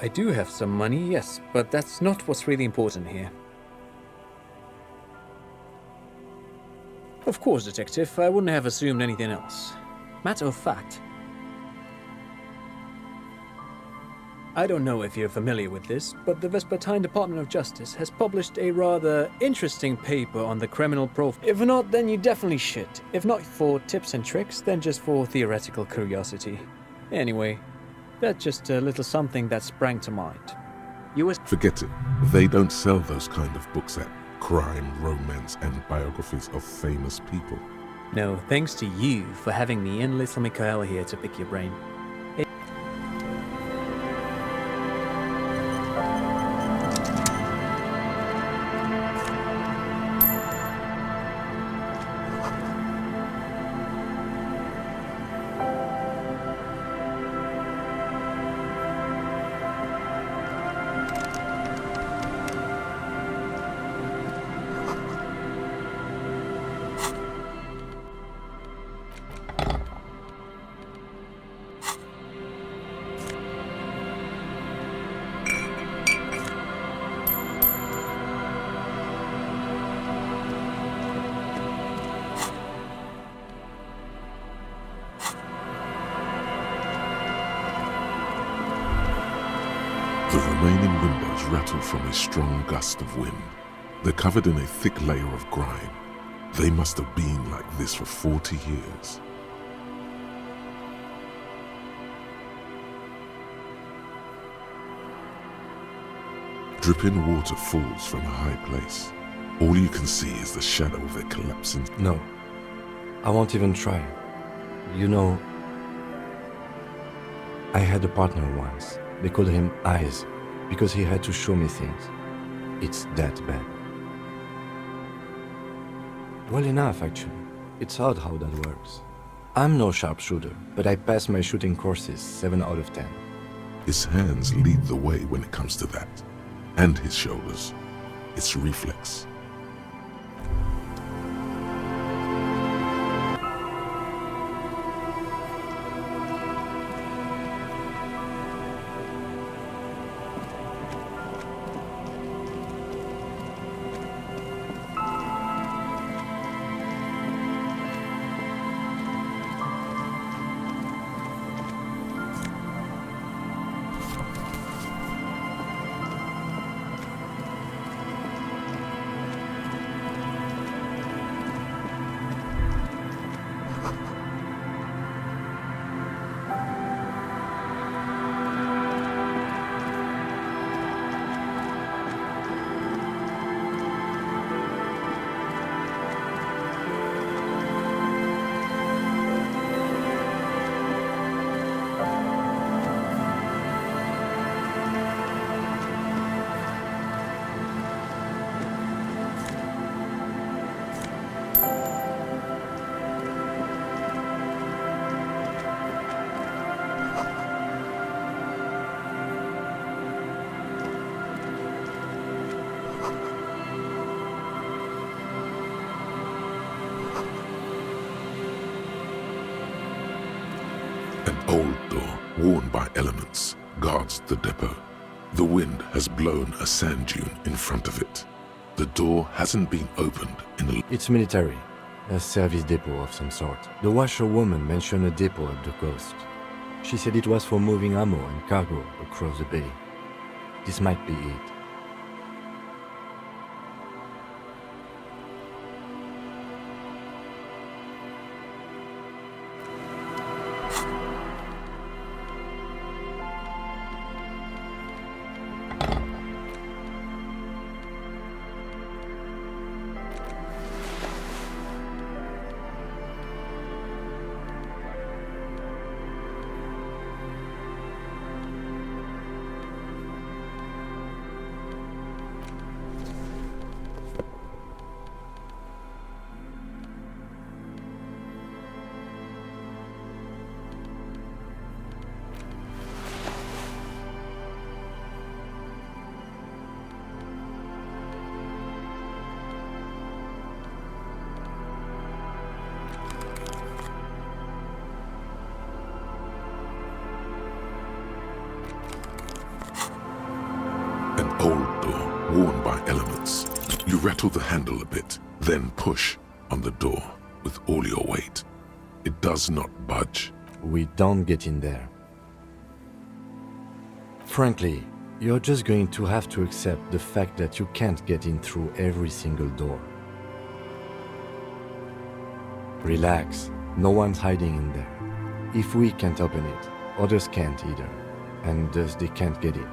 I do have some money, yes, but that's not what's really important here. Of course, Detective, I wouldn't have assumed anything else. Matter of fact, I don't know if you're familiar with this, but the Vespertine Department of Justice has published a rather interesting paper on the criminal profile. If not, then you definitely should. If not for tips and tricks, then just for theoretical curiosity. Anyway, that's just a little something that sprang to mind. Forget it. They don't sell those kind of books at crime, romance, and biographies of famous people. No, thanks to you for having me and little Mikhail here to pick your brain. The remaining windows rattle from a strong gust of wind. They're covered in a thick layer of grime. They must have been like this for 40 years. Dripping water falls from a high place. All you can see is the shadow of it collapsing. No, I won't even try. You know, I had a partner once. They called him Eyes, because he had to show me things. It's that bad. Well enough, actually. It's odd how that works. I'm no sharpshooter, but I passed my shooting courses 7 out of 10. His hands lead the way when it comes to that. And his shoulders. It's reflex. An old door, worn by elements, guards the depot. The wind has blown a sand dune in front of it. The door hasn't been opened in a... It's military, a service depot of some sort. The washerwoman mentioned a depot up the coast. She said it was for moving ammo and cargo across the bay. This might be it. worn by elements. You rattle the handle a bit, then push on the door with all your weight. It does not budge. We don't get in there. Frankly, you're just going to have to accept the fact that you can't get in through every single door. Relax, no one's hiding in there. If we can't open it, others can't either, and thus they can't get in.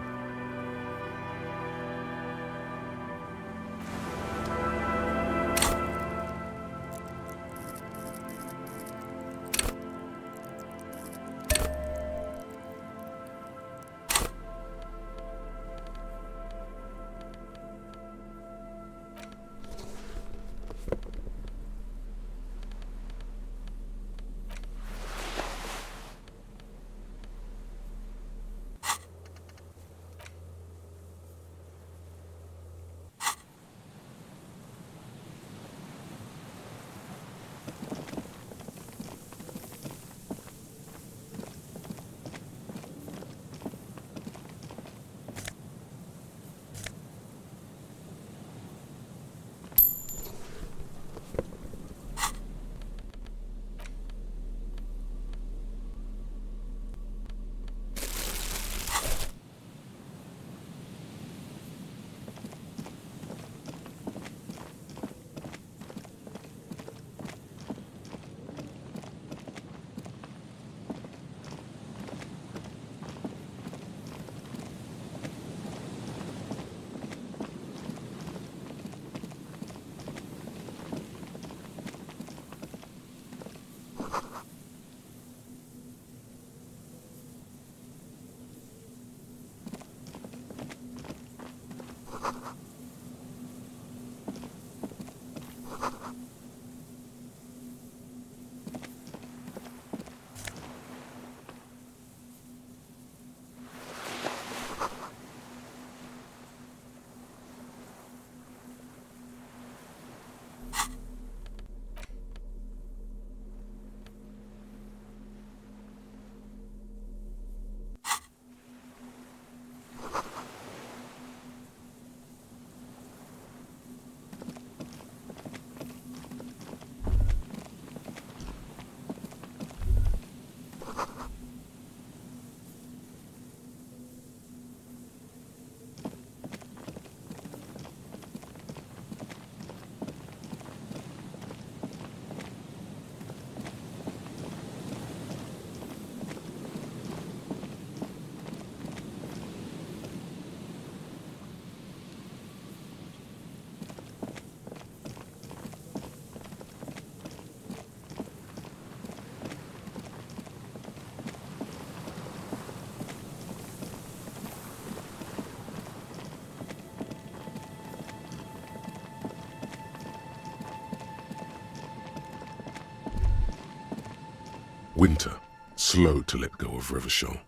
Winter, slow to let go of Revashole,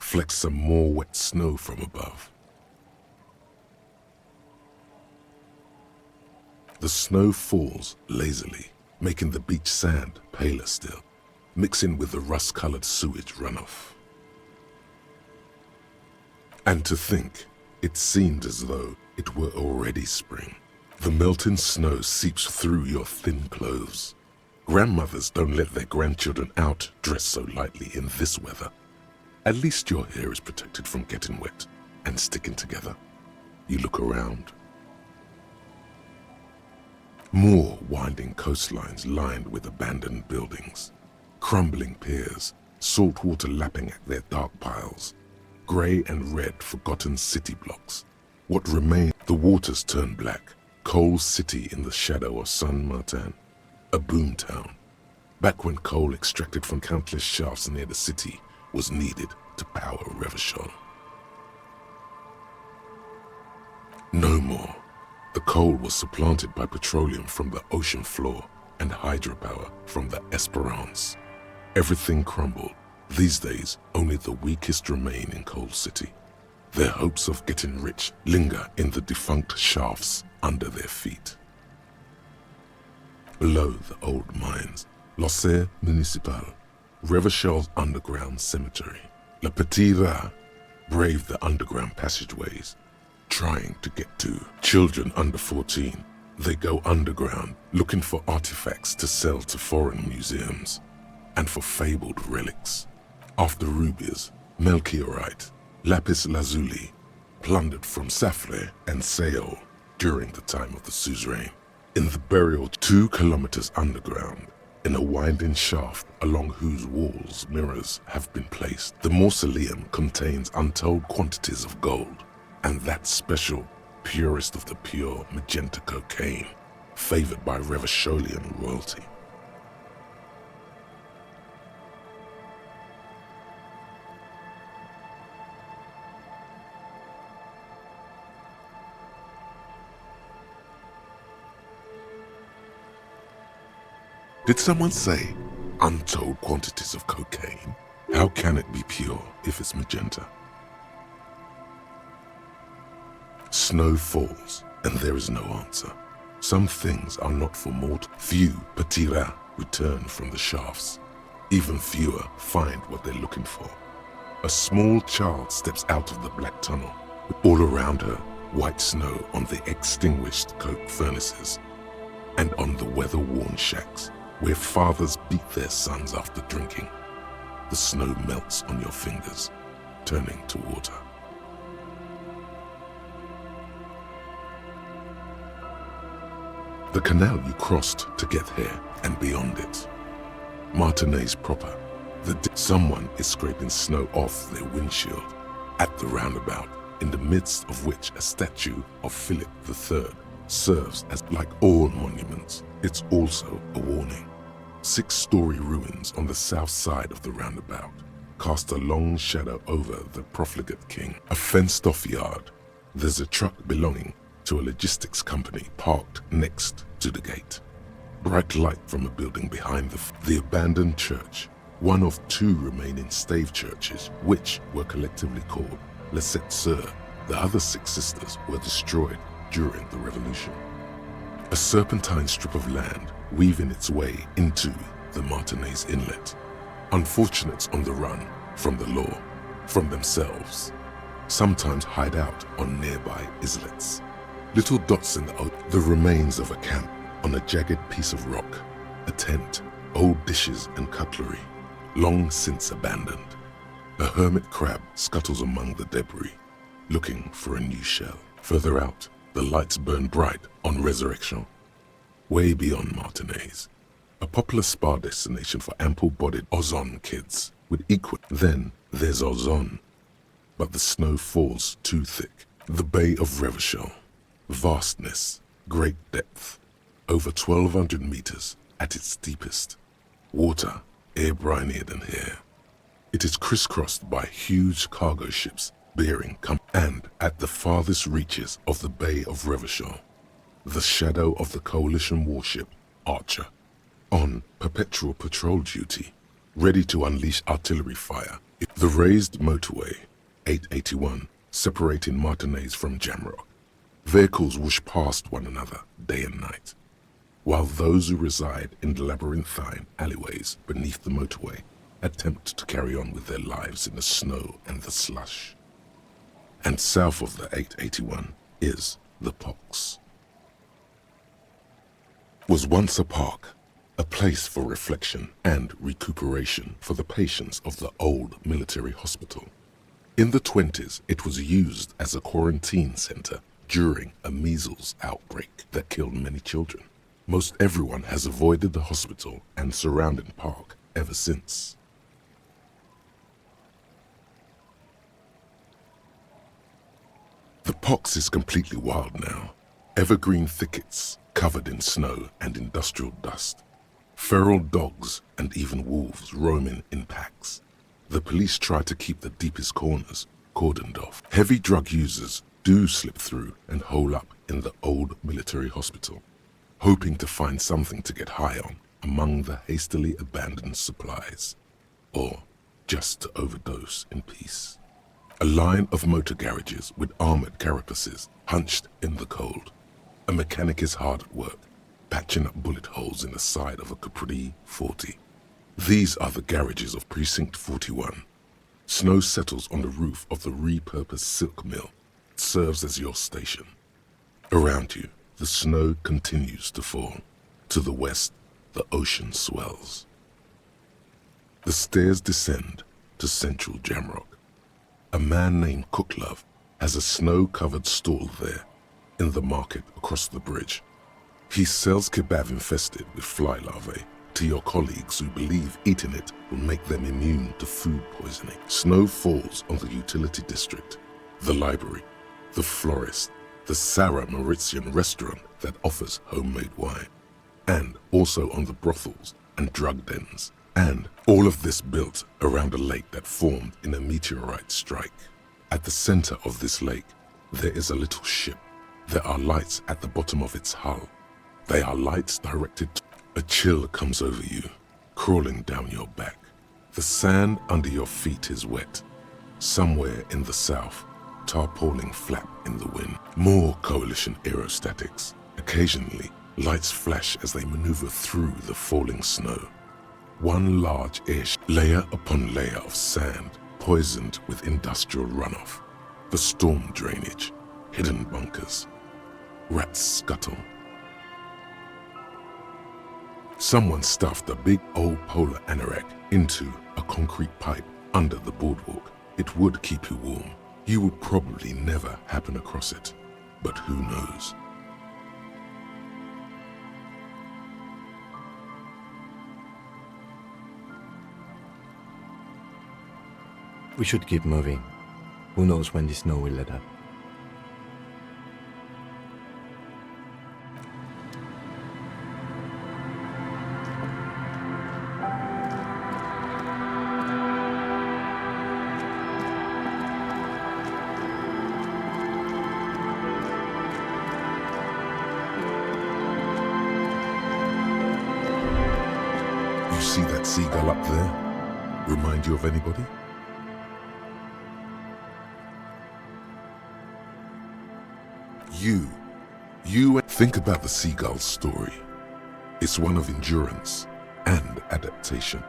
flecks some more wet snow from above. The snow falls lazily, making the beach sand paler still, mixing with the rust-colored sewage runoff. And to think, it seemed as though it were already spring. The melting snow seeps through your thin clothes. Grandmothers don't let their grandchildren out dressed so lightly in this weather. At least your hair is protected from getting wet and sticking together. You look around. More winding coastlines lined with abandoned buildings, crumbling piers, salt water lapping at their dark piles, grey and red forgotten city blocks. What remained, the waters turn black, coal city in the shadow of San Martin. A boom town, back when coal extracted from countless shafts near the city was needed to power Revashole. No more. The coal was supplanted by petroleum from the ocean floor and hydropower from the Esperance. Everything crumbled. These days, only the weakest remain in Coal City. Their hopes of getting rich linger in the defunct shafts under their feet. Below the old mines, l'Océan Municipal, Revashole's underground cemetery. Le Petit Rat braved the underground passageways, trying to get to. Children under 14, they go underground looking for artifacts to sell to foreign museums and for fabled relics. After rubies, melchiorite, lapis lazuli, plundered from Safle and Seol during the time of the suzerain. In the burial 2 kilometers underground, in a winding shaft along whose walls mirrors have been placed, the mausoleum contains untold quantities of gold, and that special, purest of the pure magenta cocaine, favored by Revasholian royalty. Did someone say untold quantities of cocaine? How can it be pure if it's magenta? Snow falls, and there is no answer. Some things are not for mortal. Few patira return from the shafts. Even fewer find what they're looking for. A small child steps out of the black tunnel, with all around her white snow on the extinguished coke furnaces and on the weather-worn shacks where fathers beat their sons after drinking. The snow melts on your fingers, turning to water. The canal you crossed to get here and beyond it. Martinez proper. Someone is scraping snow off their windshield at the roundabout, in the midst of which a statue of Philip III serves as, like all monuments, it's also a warning. 6-story ruins on the south side of the roundabout cast a long shadow over the profligate king. A fenced-off yard. There's a truck belonging to a logistics company parked next to the gate. Bright light from a building behind the abandoned church, one of 2 remaining stave churches, which were collectively called Les Sept Sœurs. The other 6 sisters were destroyed during the Revolution. A serpentine strip of land weaving its way into the Martinez Inlet. Unfortunates on the run from the law, from themselves, sometimes hide out on nearby islets. Little dots in the remains of a camp on a jagged piece of rock, a tent, old dishes and cutlery, long since abandoned. A hermit crab scuttles among the debris, looking for a new shell. Further out, the lights burn bright on Resurrection. Way beyond Martinez, a popular spa destination for ample-bodied Ozon kids with equal. Then there's Ozon, but the snow falls too thick. The Bay of Revashol, vastness, great depth, over 1,200 meters at its deepest. Water, air-brinier than here. It is crisscrossed by huge cargo ships bearing and at the farthest reaches of the Bay of Revashol, the shadow of the coalition warship Archer, on perpetual patrol duty, ready to unleash artillery fire. The raised motorway, 881, separating Martinez from Jamrock. Vehicles whoosh past one another day and night, while those who reside in the labyrinthine alleyways beneath the motorway attempt to carry on with their lives in the snow and the slush. And south of the 881 is the Pox. Was once a park, a place for reflection and recuperation for the patients of the old military hospital. In the 20s, it was used as a quarantine center during a measles outbreak that killed many children. Most everyone has avoided the hospital and surrounding park ever since. The Pox is completely wild now. Evergreen thickets covered in snow and industrial dust. Feral dogs and even wolves roaming in packs. The police try to keep the deepest corners cordoned off. Heavy drug users do slip through and hole up in the old military hospital, hoping to find something to get high on among the hastily abandoned supplies, or just to overdose in peace. A line of motor garages with armored carapaces hunched in the cold. A mechanic is hard at work, patching up bullet holes in the side of a Capri 40. These are the garages of Precinct 41. Snow settles on the roof of the repurposed silk mill, serves as your station. Around you, the snow continues to fall. To the west, the ocean swells. The stairs descend to central Jamrock. A man named Cooklove has a snow-covered stall there, in the market across the bridge. He sells kebab infested with fly larvae to your colleagues who believe eating it will make them immune to food poisoning. Snow falls on the utility district, the library, the florist, the Sarah Mauritian restaurant that offers homemade wine, and also on the brothels and drug dens. And all of this built around a lake that formed in a meteorite strike. At the center of this lake, there is a little ship. There are lights at the bottom of its hull. They are lights directed to... A chill comes over you, crawling down your back. The sand under your feet is wet. Somewhere in the south, tarpaulin flap in the wind. More coalition aerostatics. Occasionally, lights flash as they maneuver through the falling snow. One large ish, layer upon layer of sand, poisoned with industrial runoff. The storm drainage, hidden bunkers. Rats scuttle. Someone stuffed a big old polar anorak into a concrete pipe under the boardwalk. It would keep you warm. You would probably never happen across it, but who knows? We should keep moving. Who knows when this snow will let up? You see that seagull up there? Remind you of anybody? You think about the seagull's story. It's one of endurance and adaptation.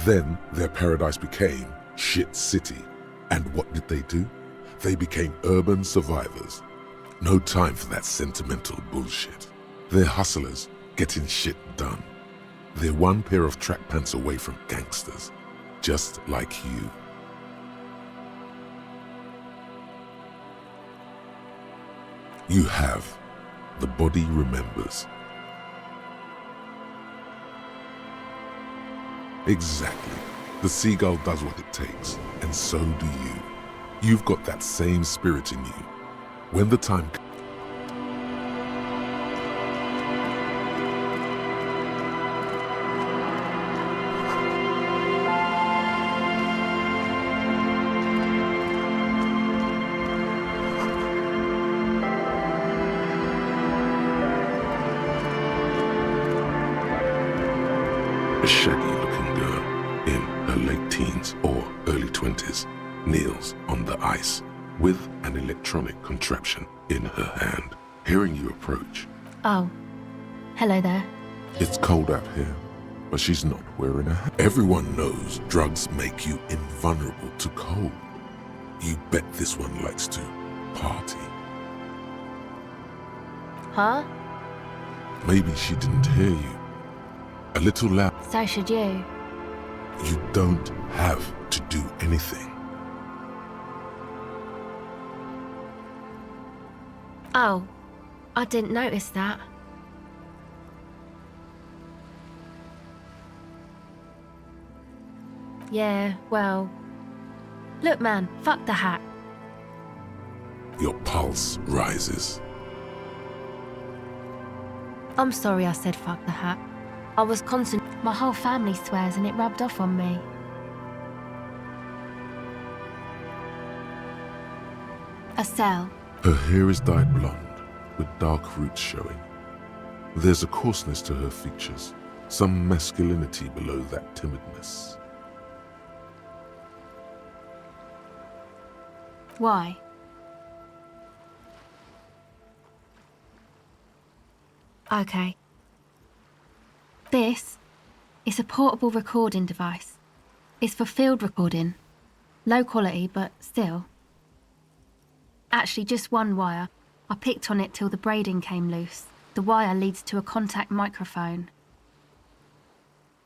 Then their paradise became Shit City. And what did they do? They became urban survivors. No time for that sentimental bullshit. They're hustlers getting shit done. They're one pair of track pants away from gangsters, just like you. You have. The body remembers. Exactly. The seagull does what it takes, and so do you. You've got that same spirit in you. When the time comes, a shaggy-looking girl in her late teens or early 20s kneels on the ice with an electronic contraption in her hand, hearing you approach. Oh, hello there. It's cold out here, but she's not wearing a hat. Everyone knows drugs make you invulnerable to cold. You bet this one likes to party. Huh? Maybe she didn't hear you. A little loud. So should you. You don't have to do anything. Oh, I didn't notice that. Yeah, well... Look man, fuck the hat. Your pulse rises. I'm sorry I said fuck the hat. I was constant. My whole family swears and it rubbed off on me. A cell. Her hair is dyed blonde, with dark roots showing. There's a coarseness to her features, some masculinity below that timidness. Why? Okay. This is a portable recording device. It's for field recording. Low quality, but still. Actually, just one wire. I picked on it till the braiding came loose. The wire leads to a contact microphone.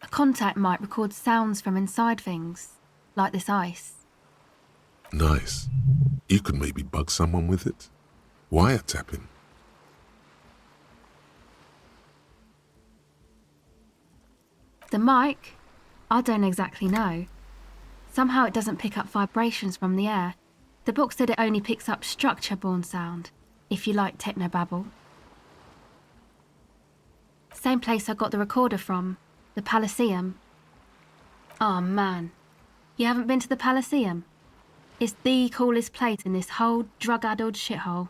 A contact mic records sounds from inside things, like this ice. Nice. You could maybe bug someone with it. Wiretapping. The mic? I don't exactly know. Somehow it doesn't pick up vibrations from the air. The book said it only picks up structure-borne sound, if you like technobabble. Same place I got the recorder from, the Palaceum. Oh man, you haven't been to the Palaceum? It's the coolest place in this whole drug-addled shithole.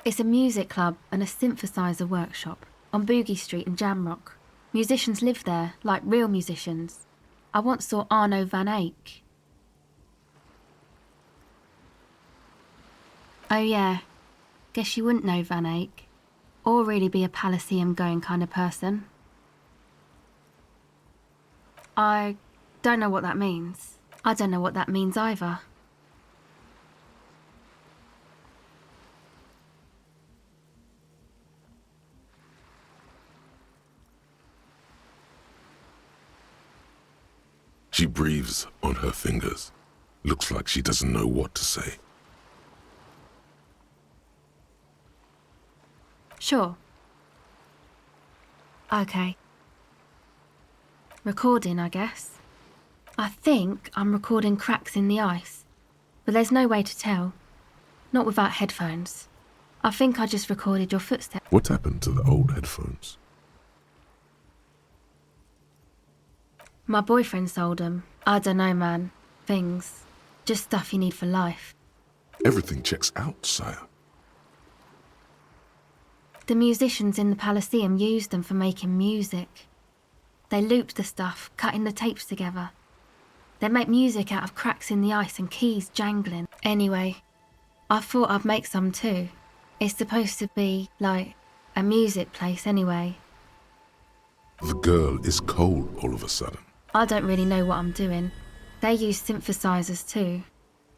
It's a music club and a synthesizer workshop on Boogie Street in Jamrock. Musicians live there, like real musicians. I once saw Arno van Eyck. Oh yeah, guess you wouldn't know Van Eyck, or really be a Palaceum-going kind of person. I don't know what that means. I don't know what that means either. She breathes on her fingers. Looks like she doesn't know what to say. Sure. Okay. Recording, I guess. I think I'm recording cracks in the ice, but there's no way to tell. Not without headphones. I think I just recorded your footsteps. What happened to the old headphones? My boyfriend sold them. I don't know, man. Things. Just stuff you need for life. Everything checks out, sire. The musicians in the Palaceum used them for making music. They looped the stuff, cutting the tapes together. They make music out of cracks in the ice and keys jangling. Anyway, I thought I'd make some too. It's supposed to be, like, a music place anyway. The girl is cold all of a sudden. I don't really know what I'm doing. They use synthesizers too.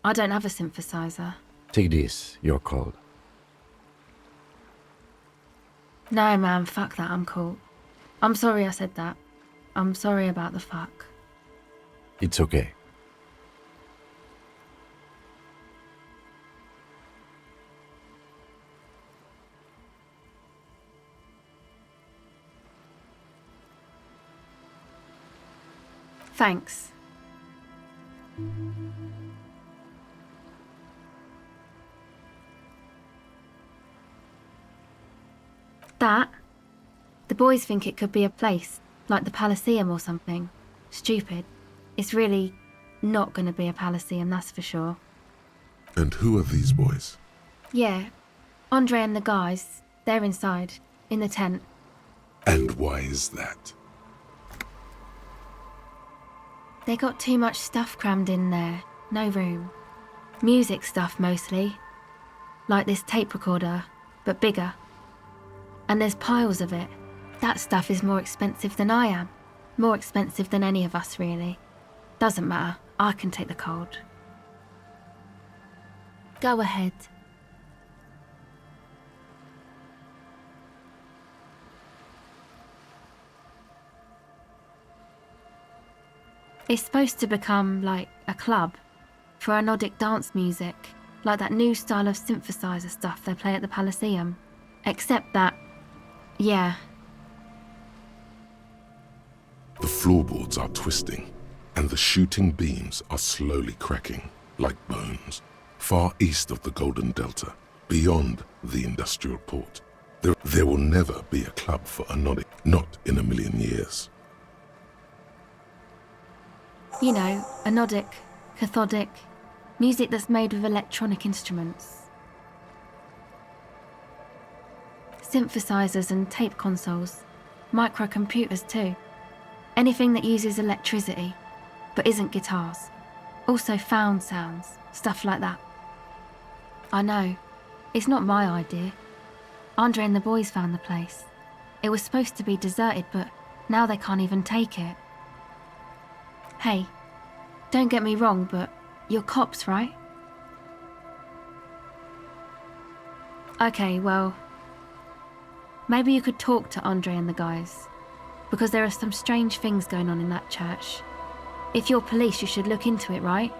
I don't have a synthesizer. Take this, you're cold. No, man, fuck that, I'm cool. I'm sorry I said that. I'm sorry about the fuck. It's okay. Thanks. That? The boys think it could be a place, like the Palaceum or something. Stupid. It's really not gonna be a Palaceum, that's for sure. And who are these boys? Yeah, Andre and the guys, they're inside, in the tent. And why is that? They got too much stuff crammed in there, no room. Music stuff mostly. Like this tape recorder, but bigger. And there's piles of it. That stuff is more expensive than I am. More expensive than any of us, really. Doesn't matter, I can take the cold. Go ahead. It's supposed to become like a club for anodic dance music, like that new style of synthesizer stuff they play at the Palaceum. Except that, yeah. The floorboards are twisting, and the shooting beams are slowly cracking, like bones, far east of the Golden Delta, beyond the industrial port. There will never be a club for anodic, not in a million years. You know, anodic, cathodic, music that's made with electronic instruments. Synthesizers and tape consoles, microcomputers too. Anything that uses electricity, but isn't guitars. Also found sounds, stuff like that. I know, it's not my idea. Andre and the boys found the place. It was supposed to be deserted, but now they can't even take it. Hey, don't get me wrong, but you're cops, right? Okay, well, maybe you could talk to Andre and the guys, because there are some strange things going on in that church. If you're police, you should look into it, right?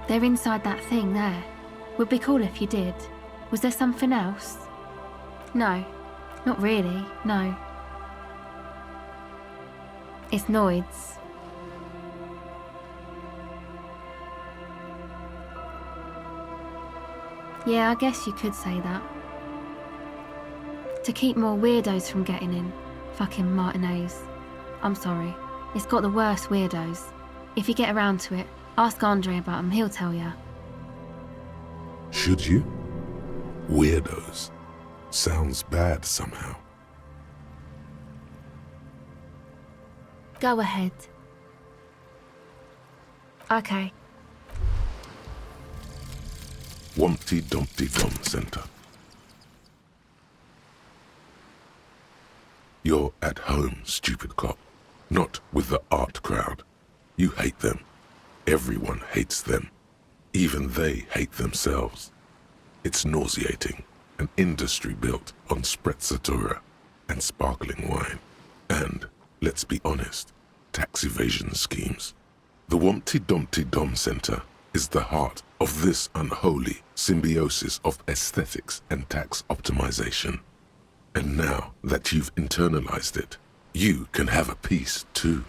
They're inside that thing there. Would be cool if you did. Was there something else? No, not really, no. It's Noids. Yeah, I guess you could say that. To keep more weirdos from getting in. Fucking Martinez. I'm sorry. It's got the worst weirdos. If you get around to it, ask Andre about them, he'll tell ya. Should you? Weirdos. Sounds bad somehow. Go ahead. Okay. Wumpty Dumpty Dum Center. You're at home, stupid cop. Not with the art crowd. You hate them. Everyone hates them. Even they hate themselves. It's nauseating. An industry built on sprezzatura and sparkling wine. And, let's be honest, tax evasion schemes. The Wumpty Dumpty Dum Center is the heart of this unholy symbiosis of aesthetics and tax optimization. And now that you've internalized it, you can have a piece too.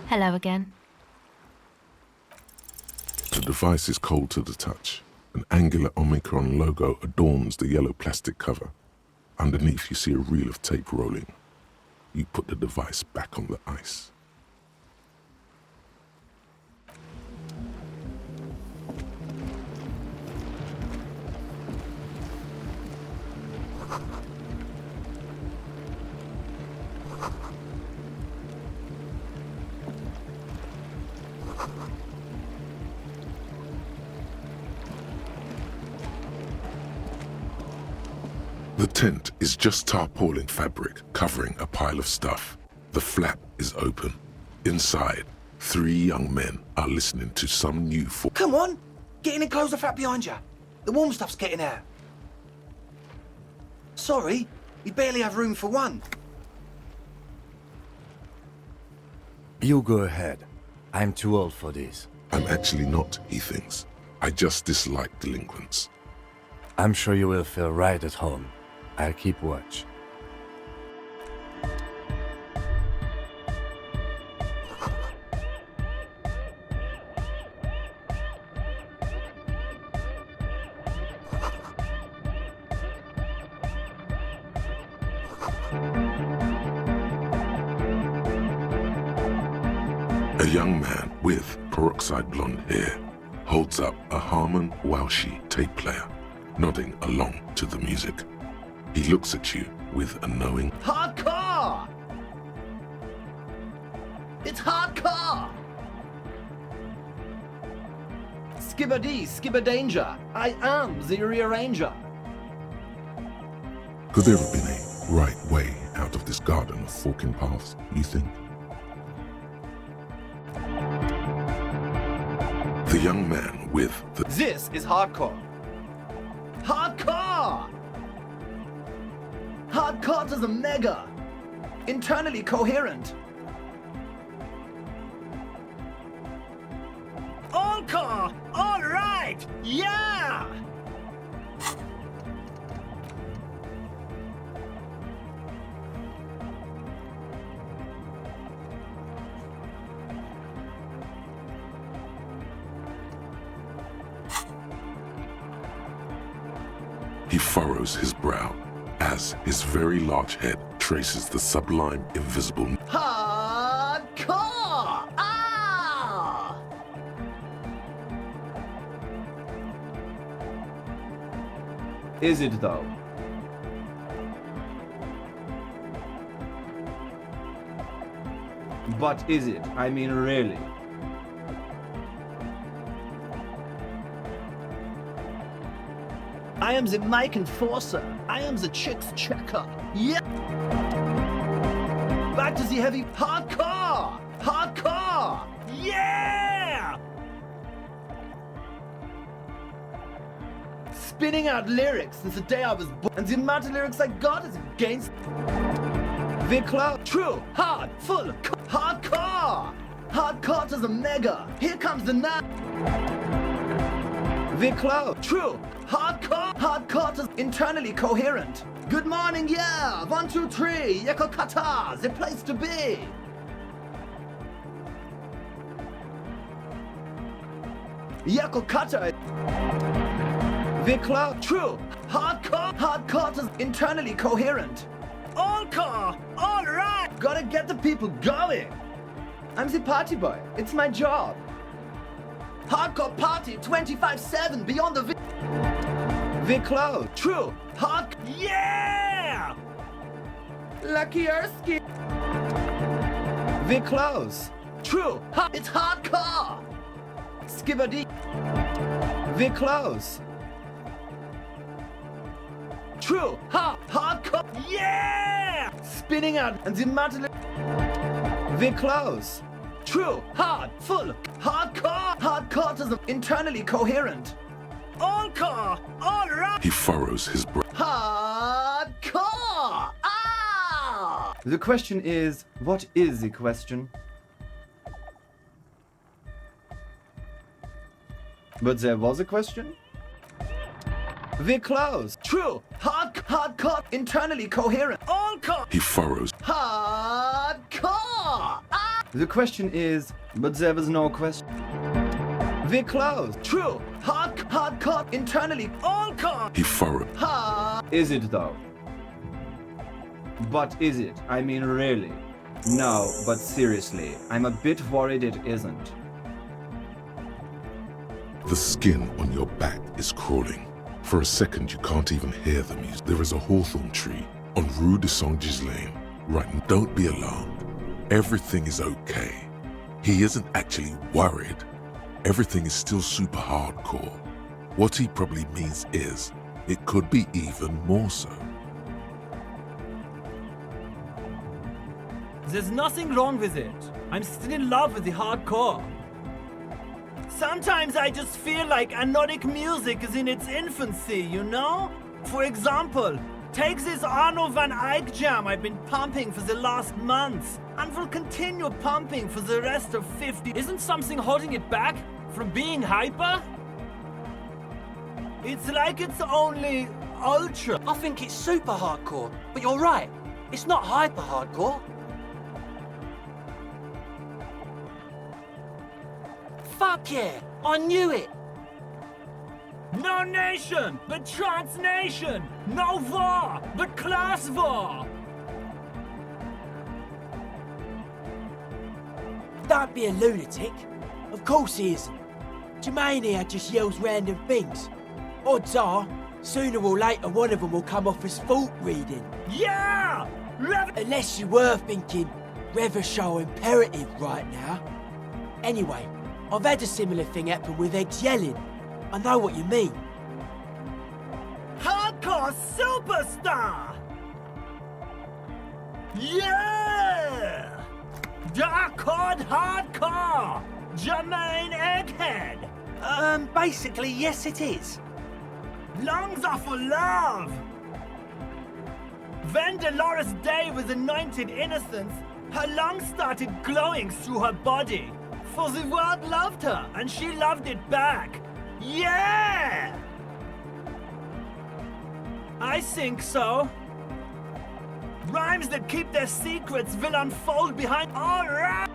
Hello again. The device is cold to the touch. An angular Omicron logo adorns the yellow plastic cover. Underneath you see a reel of tape rolling. You put the device back on the ice. The tent is just tarpaulin fabric covering a pile of stuff. The flap is open. Inside, 3 young men are listening to some new form. Come on! Get in and close the flap behind you. The warm stuff's getting out. Sorry, we barely have room for one. You go ahead. I'm too old for this. I'm actually not, he thinks. I just dislike delinquents. I'm sure you will feel right at home. I'll keep watch. A young man with peroxide blonde hair holds up a Harman Waushi tape player, nodding along to the music. He looks at you with a knowing... Hardcore! It's hardcore! Skibbity, skibberdanger. I am the rearranger. Could there have been a right way out of this garden of forking paths, you think? The young man with the... This is hardcore. Hardcore! Hardcore to the mega. Internally coherent. All core! All right! Yeah! He furrows his brow as his very large head traces the sublime invisible... Hardcore! Ah! Is it though? But is it? I mean, really? I am the mic enforcer. I am the chicks checker. Yeah! Back to the heavy hardcore! Hardcore! Yeah! Spinning out lyrics since the day I was born. And the amount of lyrics I got is against... Viclo, true, hard, full, hardcore! Hardcore to the mega. Here comes the night. Viclo, true, hardcore, hardcore to internally coherent. Good morning, yeah, 1, 2, 3, Yako Kata, the place to be. Yako Kata. Viclo, true, hardcore, hardcore to internally coherent. All core, all right. Gotta get the people going. I'm the party boy, it's my job. Hardcore party 25/7 beyond the Viclo, true, hard, yeah! Lucky Ersky. Viclos, true, it's hardcore. Skibbity. Viclos. True, hardcore, yeah! Spinning out and the mountain. Viclos. True, hard, full, hardcore, hardcore to the internally coherent. All core, all right. He furrows his brow. Hardcore! Ah! The question is, what is the question? But there was a question? We're close. True. Hardcore. Internally coherent. All core. He furrows. Hardcore. Ah! The question is, but there was no question. We're close. True. Hardcore. Internally. All core. He furrows. Is it though? But is it? I mean, really? No, but seriously, I'm a bit worried it isn't. The skin on your back is crawling. For a second, you can't even hear the music. There is a hawthorn tree on Rue de Saint-Ghislain. Right, don't be alarmed. Everything is okay. He isn't actually worried. Everything is still super hardcore. What he probably means is, it could be even more so. There's nothing wrong with it. I'm still in love with the hardcore. Sometimes I just feel like anodic music is in its infancy, you know? For example, take this Arno van Eyck jam I've been pumping for the last month, and will continue pumping for the rest of 50. Isn't something holding it back from being hyper? It's like it's only ultra. I think it's super hardcore, but you're right. It's not hyper hardcore. Fuck yeah! I knew it! No nation, but transnation! No war, but class war! Don't be a lunatic. Of course he isn't. Jermaine here just yells random things. Odds are, sooner or later one of them will come off as fault reading. Yeah! Unless you were thinking Revashole imperative right now. Anyway, I've had a similar thing happen with eggs yelling. I know what you mean. Hardcore superstar! Yeah! Dark hardcore! Jermaine Egghead! Basically, yes it is. Lungs are for love! When Dolores Day was anointed innocence, her lungs started glowing through her body. For the world loved her, and she loved it back. Yeah! I think so. Rhymes that keep their secrets will unfold behind all right.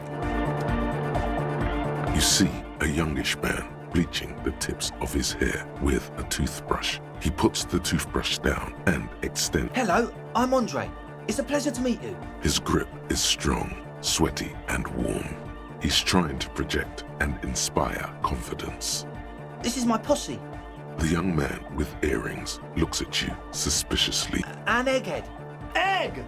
You see a youngish man bleaching the tips of his hair with a toothbrush. He puts the toothbrush down and extends. Hello, I'm Andre. It's a pleasure to meet you. His grip is strong, sweaty, and warm. He's trying to project and inspire confidence. This is my posse. The young man with earrings looks at you suspiciously. And Egghead. Egg!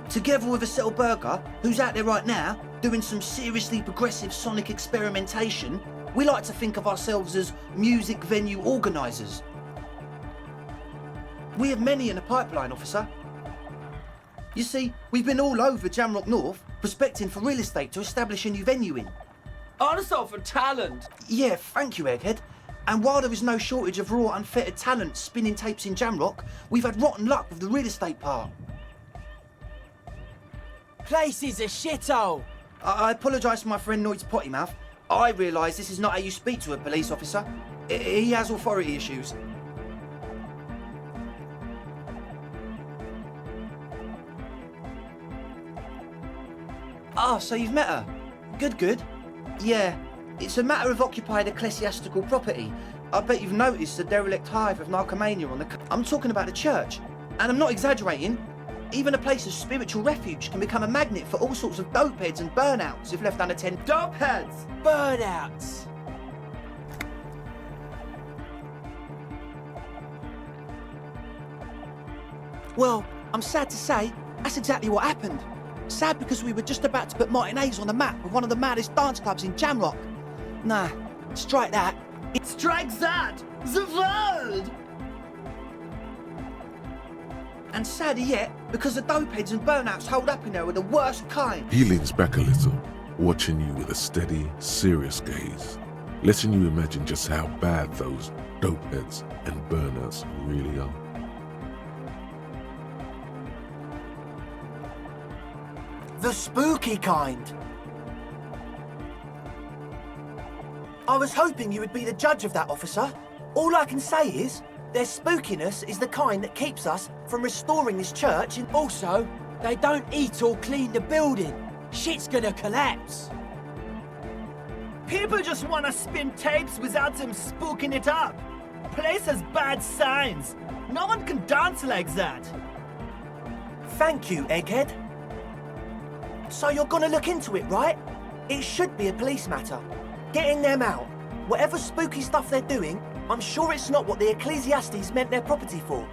Together with a Burger, who's out there right now, doing some seriously progressive sonic experimentation, we like to think of ourselves as music venue organisers. We have many in the pipeline, officer. You see, we've been all over Jamrock North, prospecting for real estate to establish a new venue in. Also for talent. Yeah, thank you, Egghead. And while there is no shortage of raw, unfettered talent spinning tapes in Jamrock, we've had rotten luck with the real estate part. Place is a shithole. I apologise for my friend Noid's potty mouth. I realise this is not how you speak to a police officer. He has authority issues. Ah, so you've met her. Good. Yeah, it's a matter of occupied ecclesiastical property. I bet you've noticed the derelict hive of narcomania on the... I'm talking about the church. And I'm not exaggerating. Even a place of spiritual refuge can become a magnet for all sorts of dopeheads and burnouts if left unattended. Dopeheads! Burnouts! Well, I'm sad to say, that's exactly what happened. Sad because we were just about to put Martinez on the map with one of the maddest dance clubs in Jamrock. Nah, strike that. Strike that! The world! And sadder yet, because the dopeheads and burnouts hold up in there are the worst kind. He leans back a little, watching you with a steady, serious gaze, letting you imagine just how bad those dopeheads and burnouts really are. The spooky kind. I was hoping you would be the judge of that, officer. All I can say is, their spookiness is the kind that keeps us from restoring this church, and also, they don't eat or clean the building. Shit's gonna collapse. People just want to spin tapes without them spooking it up. Place has bad signs. No one can dance like that. Thank you, Egghead. So you're gonna look into it, right? It should be a police matter. Getting them out. Whatever spooky stuff they're doing, I'm sure it's not what the Ecclesiastes meant their property for.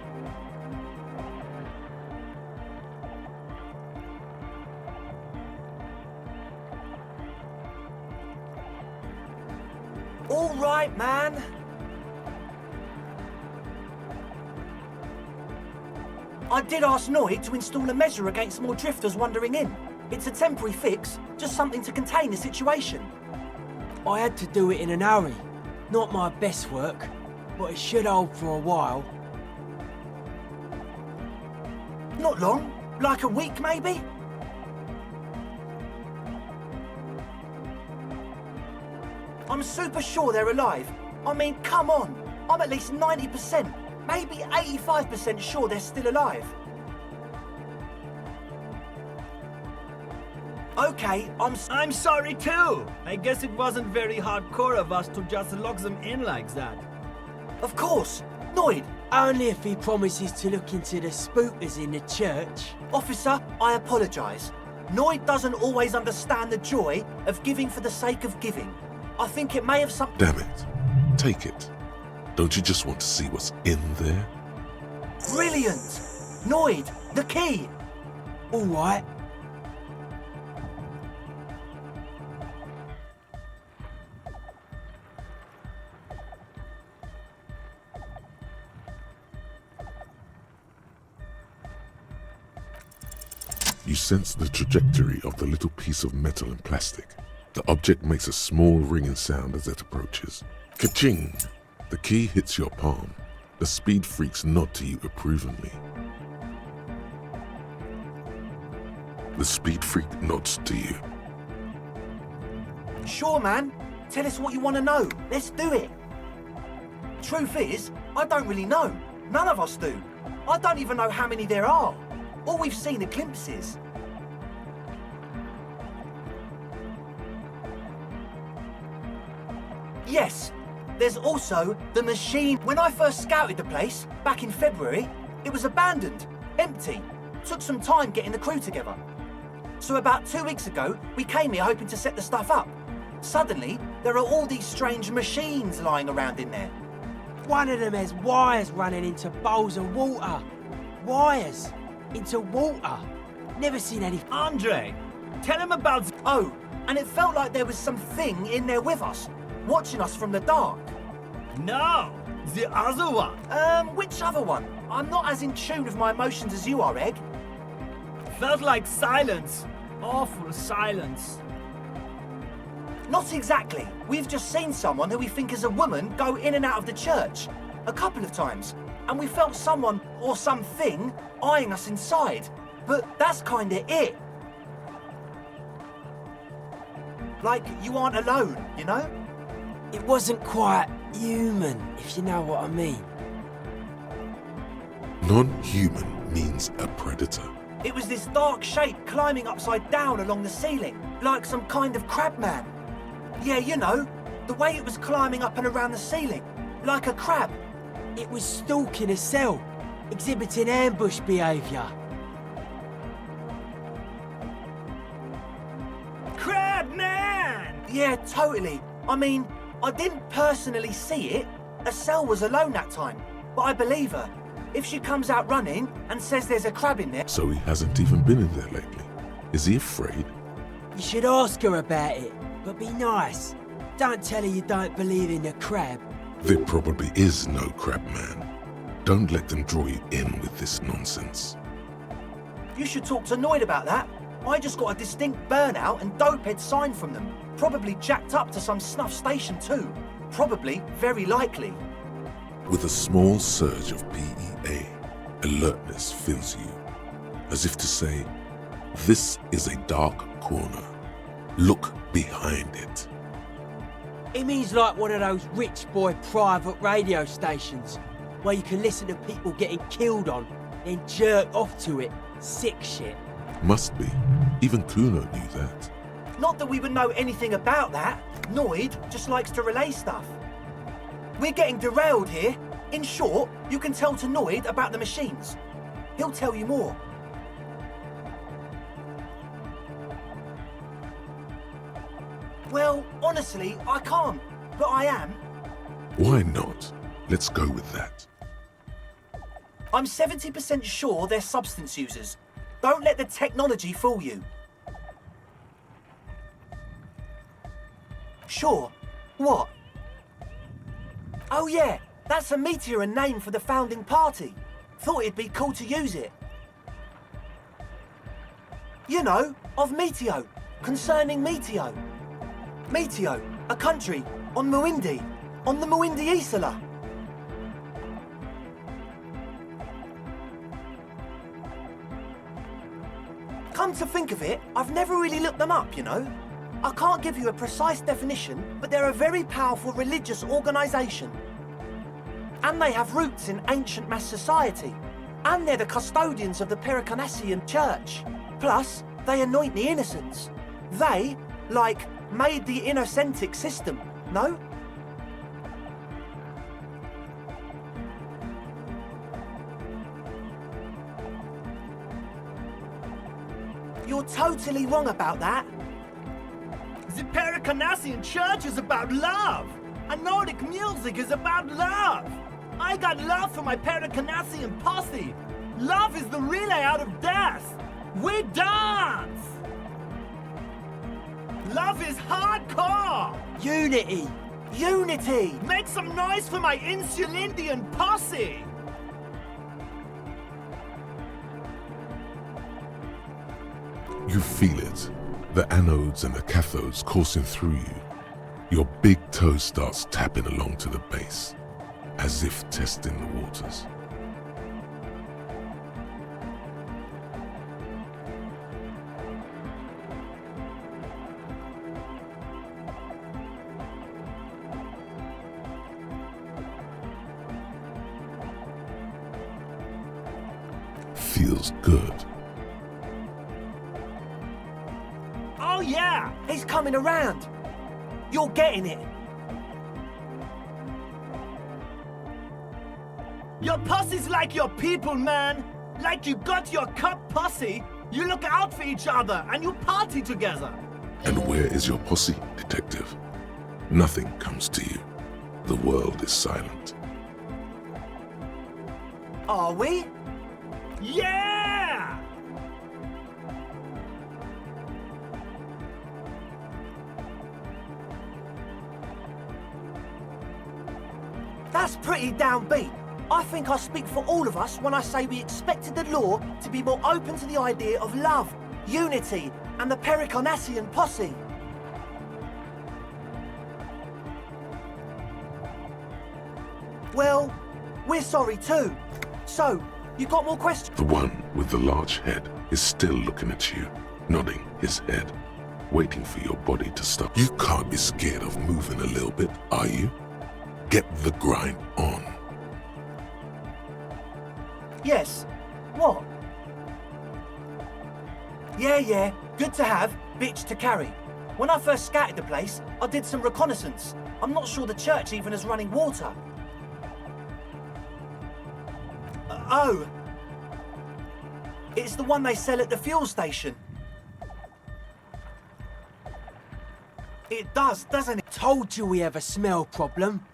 All right, man. I did ask Noid to install a measure against more drifters wandering in. It's a temporary fix, just something to contain the situation. I had to do it in an hurry. Not my best work, but it should hold for a while. Not long, like a week maybe? I'm super sure they're alive. I mean, come on. I'm at least 90%, maybe 85% sure they're still alive. Okay, I'm sorry too. I guess it wasn't very hardcore of us to just lock them in like that. Of course. Noid, only if he promises to look into the spookers in the church. Officer, I apologise. Noid doesn't always understand the joy of giving for the sake of giving. I think it may have some... Damn it. Take it. Don't you just want to see what's in there? Brilliant! Noid, the key! All right. You sense the trajectory of the little piece of metal and plastic. The object makes a small ringing sound as it approaches. Ka-ching! The key hits your palm. The speed freaks nod to you approvingly. The speed freak nods to you. Sure, man. Tell us what you want to know. Let's do it. Truth is, I don't really know. None of us do. I don't even know how many there are. All we've seen are glimpses. Yes, there's also the machine. When I first scouted the place, back in February, it was abandoned, empty. Took some time getting the crew together. So about 2 weeks ago, we came here hoping to set the stuff up. Suddenly, there are all these strange machines lying around in there. One of them has wires running into bowls of water. Wires into water. Never seen any. Andre, tell him about. Oh, and it felt like there was something in there with us, watching us from the dark. No, the other one. Which other one? I'm not as in tune with my emotions as you are, Egg. Felt like silence. Awful silence. Not exactly. We've just seen someone who we think is a woman go in and out of the church a couple of times, and we felt someone or something eyeing us inside. But that's kinda it. Like you aren't alone, you know? It wasn't quite human, if you know what I mean. Non-human means a predator. It was this dark shape climbing upside down along the ceiling, like some kind of crab man. Yeah, you know, the way it was climbing up and around the ceiling, like a crab. It was stalking a cell, exhibiting ambush behaviour. Crab man! Yeah, totally. I mean, I didn't personally see it. Estelle was alone that time, but I believe her. If she comes out running and says there's a crab in there... So he hasn't even been in there lately. Is he afraid? You should ask her about it, but be nice. Don't tell her you don't believe in the crab. There probably is no crab man. Don't let them draw you in with this nonsense. You should talk to Noid about that. I just got a distinct burnout and dopehead sign from them. Probably jacked up to some snuff station too. Probably, very likely. With a small surge of PEA, alertness fills you, as if to say, this is a dark corner. Look behind it. It means like one of those rich boy private radio stations, where you can listen to people getting killed on, then jerk off to it. Sick shit. Must be. Even Kuno knew that. Not that we would know anything about that. Noid just likes to relay stuff. We're getting derailed here. In short, you can tell to Noid about the machines. He'll tell you more. Well, honestly, I can't, but I am. Why not? Let's go with that. I'm 70% sure they're substance users. Don't let the technology fool you. Sure. What? Oh yeah, that's a meteor and name for the founding party. Thought it'd be cool to use it. You know, of Meteo, concerning Meteo. Meteo, a country, on Muindi, on the Muindi Isla. Come to think of it, I've never really looked them up, you know. I can't give you a precise definition, but they're a very powerful religious organisation. And they have roots in ancient mass society. And they're the custodians of the Pericarnassian Church. Plus, they anoint the innocents. They, like, made the innocentic system, no? You're totally wrong about that. The Pericarnassian Church is about love. And Nordic music is about love. I got love for my Pericarnassian posse. Love is the relay out of death. We dance. Love is hardcore. Unity. Unity. Make some noise for my Insulindian posse. You feel it, the anodes and the cathodes coursing through you. Your big toe starts tapping along to the base, as if testing the waters. Feels good. Oh yeah, he's coming around. You're getting it. Your posse's like your people, man. Like you got your cup posse. You look out for each other and you party together. And where is your posse, detective? Nothing comes to you. The world is silent. Are we? Yeah! That's pretty downbeat. I think I speak for all of us when I say we expected the law to be more open to the idea of love, unity, and the Pericarnassian posse. Well, we're sorry too. So, you got more questions? The one with the large head is still looking at you, nodding his head, waiting for your body to stop. You can't be scared of moving a little bit, are you? Get the grind on. Yes. What? Yeah, good to have, bitch to carry. When I first scouted the place, I did some reconnaissance. I'm not sure the church even has running water. Oh. It's the one they sell at the fuel station. It does, doesn't it? Told you we have a smell problem.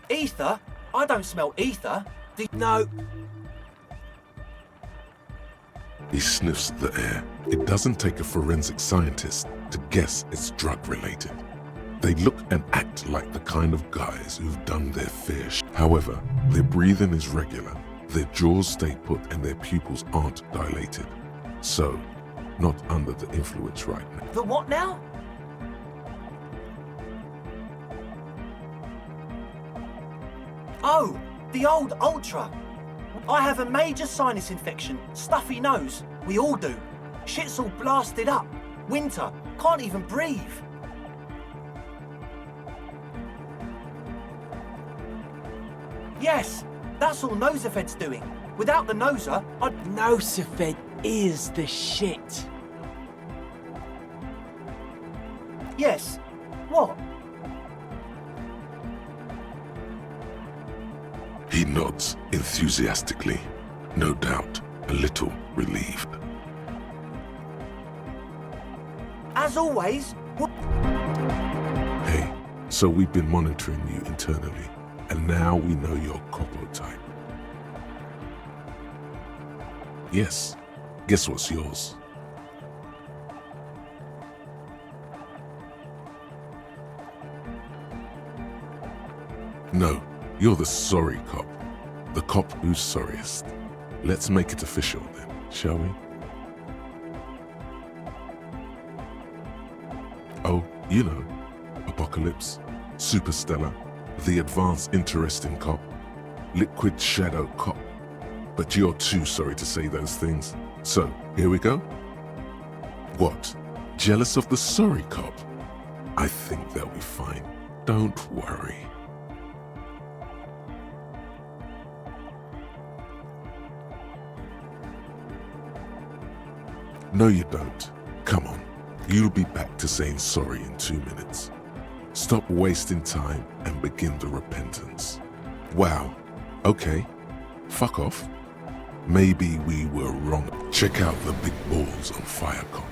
Ether? I don't smell ether. No. He sniffs the air. It doesn't take a forensic scientist to guess it's drug-related. They look and act like the kind of guys who've done their fair share. However, their breathing is regular, their jaws stay put and their pupils aren't dilated. So, not under the influence right now. The what now? Oh, the old Ultra. I have a major sinus infection, stuffy nose. We all do. Shit's all blasted up. Winter, can't even breathe. Yes, that's all Nosafed's doing. Without the Noser, I'd... Nosafed is the shit. Yes. What? He nods enthusiastically, no doubt a little relieved. As always... Hey, so we've been monitoring you internally, and now we know your copo type. Yes, guess what's yours? No, you're the sorry cop. The cop who's sorriest. Let's make it official then, shall we? Oh, you know, Apocalypse, Superstellar, the advanced interesting cop, liquid shadow cop. But you're too sorry to say those things. So, here we go? What? Jealous of the sorry cop? I think they'll be fine. Don't worry. No, you don't. Come on. You'll be back to saying sorry in 2 minutes. Stop wasting time and begin the repentance. Wow. Okay. Fuck off. Maybe we were wrong. Check out the big balls on Firecon.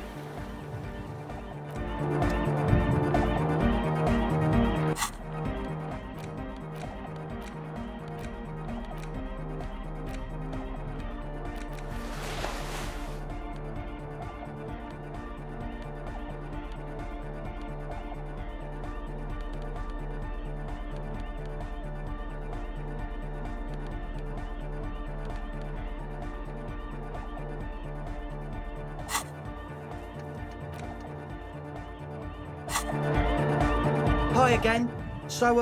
boy again. So,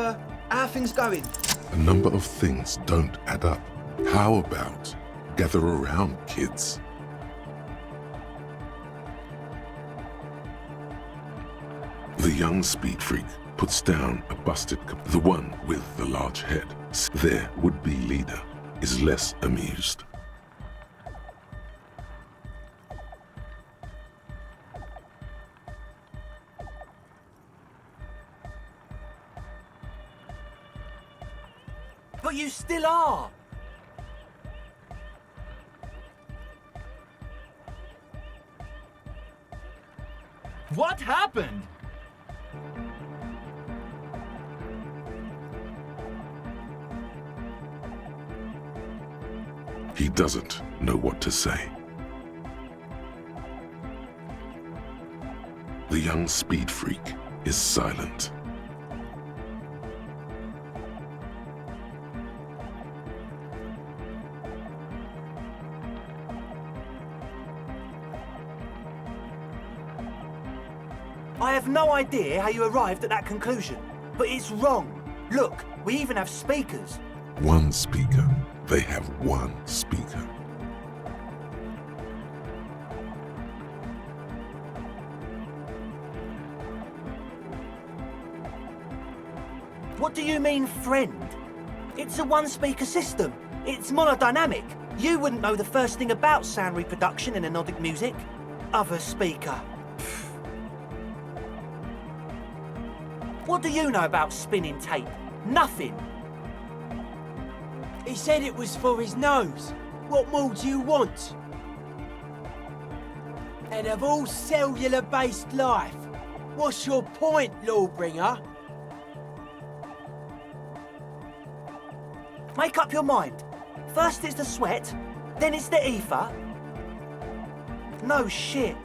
how are things going? A number of things don't add up. How about gather around, kids? The young speed freak puts down a busted the one with the large head. Their would-be leader is less amused. But you still are! What happened? He doesn't know what to say. The young speed freak is silent. I have no idea how you arrived at that conclusion, but it's wrong. Look, we even have speakers. One speaker. They have one speaker. What do you mean, friend? It's a one-speaker system. It's monodynamic. You wouldn't know the first thing about sound reproduction in anodic music. Other speaker. What do you know about spinning tape? Nothing. He said it was for his nose. What more do you want? And of all cellular-based life, what's your point, Lawbringer? Make up your mind. First it's the sweat, then it's the ether. No shit.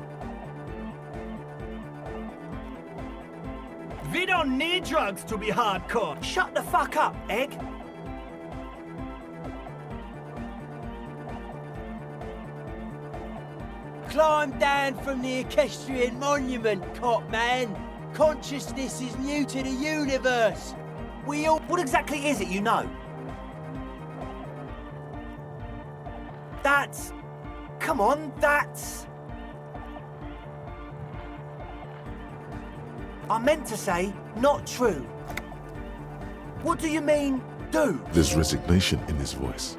We don't need drugs to be hardcore. Shut the fuck up, Egg. Climb down from the equestrian monument, cop man. Consciousness is new to the universe. We all... What exactly is it you know? That's... Come on, that's... I meant to say, not true. What do you mean, do? There's resignation in his voice.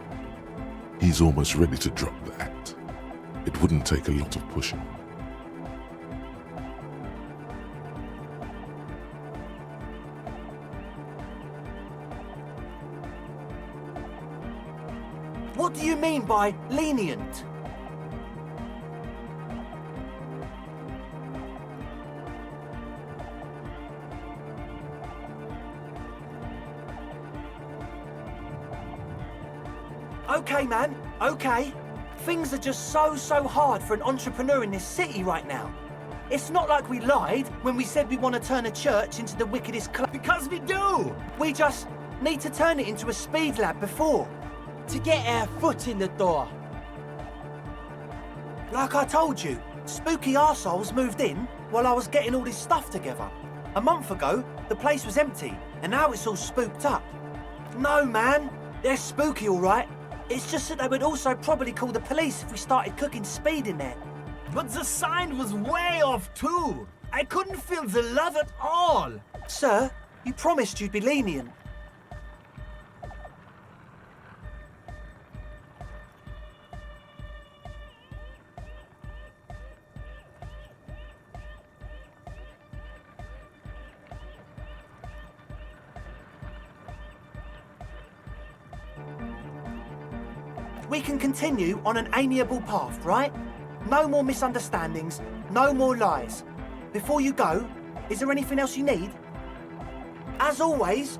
He's almost ready to drop the act. It wouldn't take a lot of pushing. What do you mean by lenient? Okay, man, okay. Things are just so hard for an entrepreneur in this city right now. It's not like we lied when we said we want to turn a church into the wickedest club. Because we do! We just need to turn it into a speed lab before. To get our foot in the door. Like I told you, spooky arseholes moved in while I was getting all this stuff together. A month ago, the place was empty, and now it's all spooked up. No, man, they're spooky all right. It's just that they would also probably call the police if we started cooking speed in there. But the sign was way off too. I couldn't feel the love at all. Sir, you promised you'd be lenient. We can continue on an amiable path, right? No more misunderstandings, no more lies. Before you go, is there anything else you need? As always,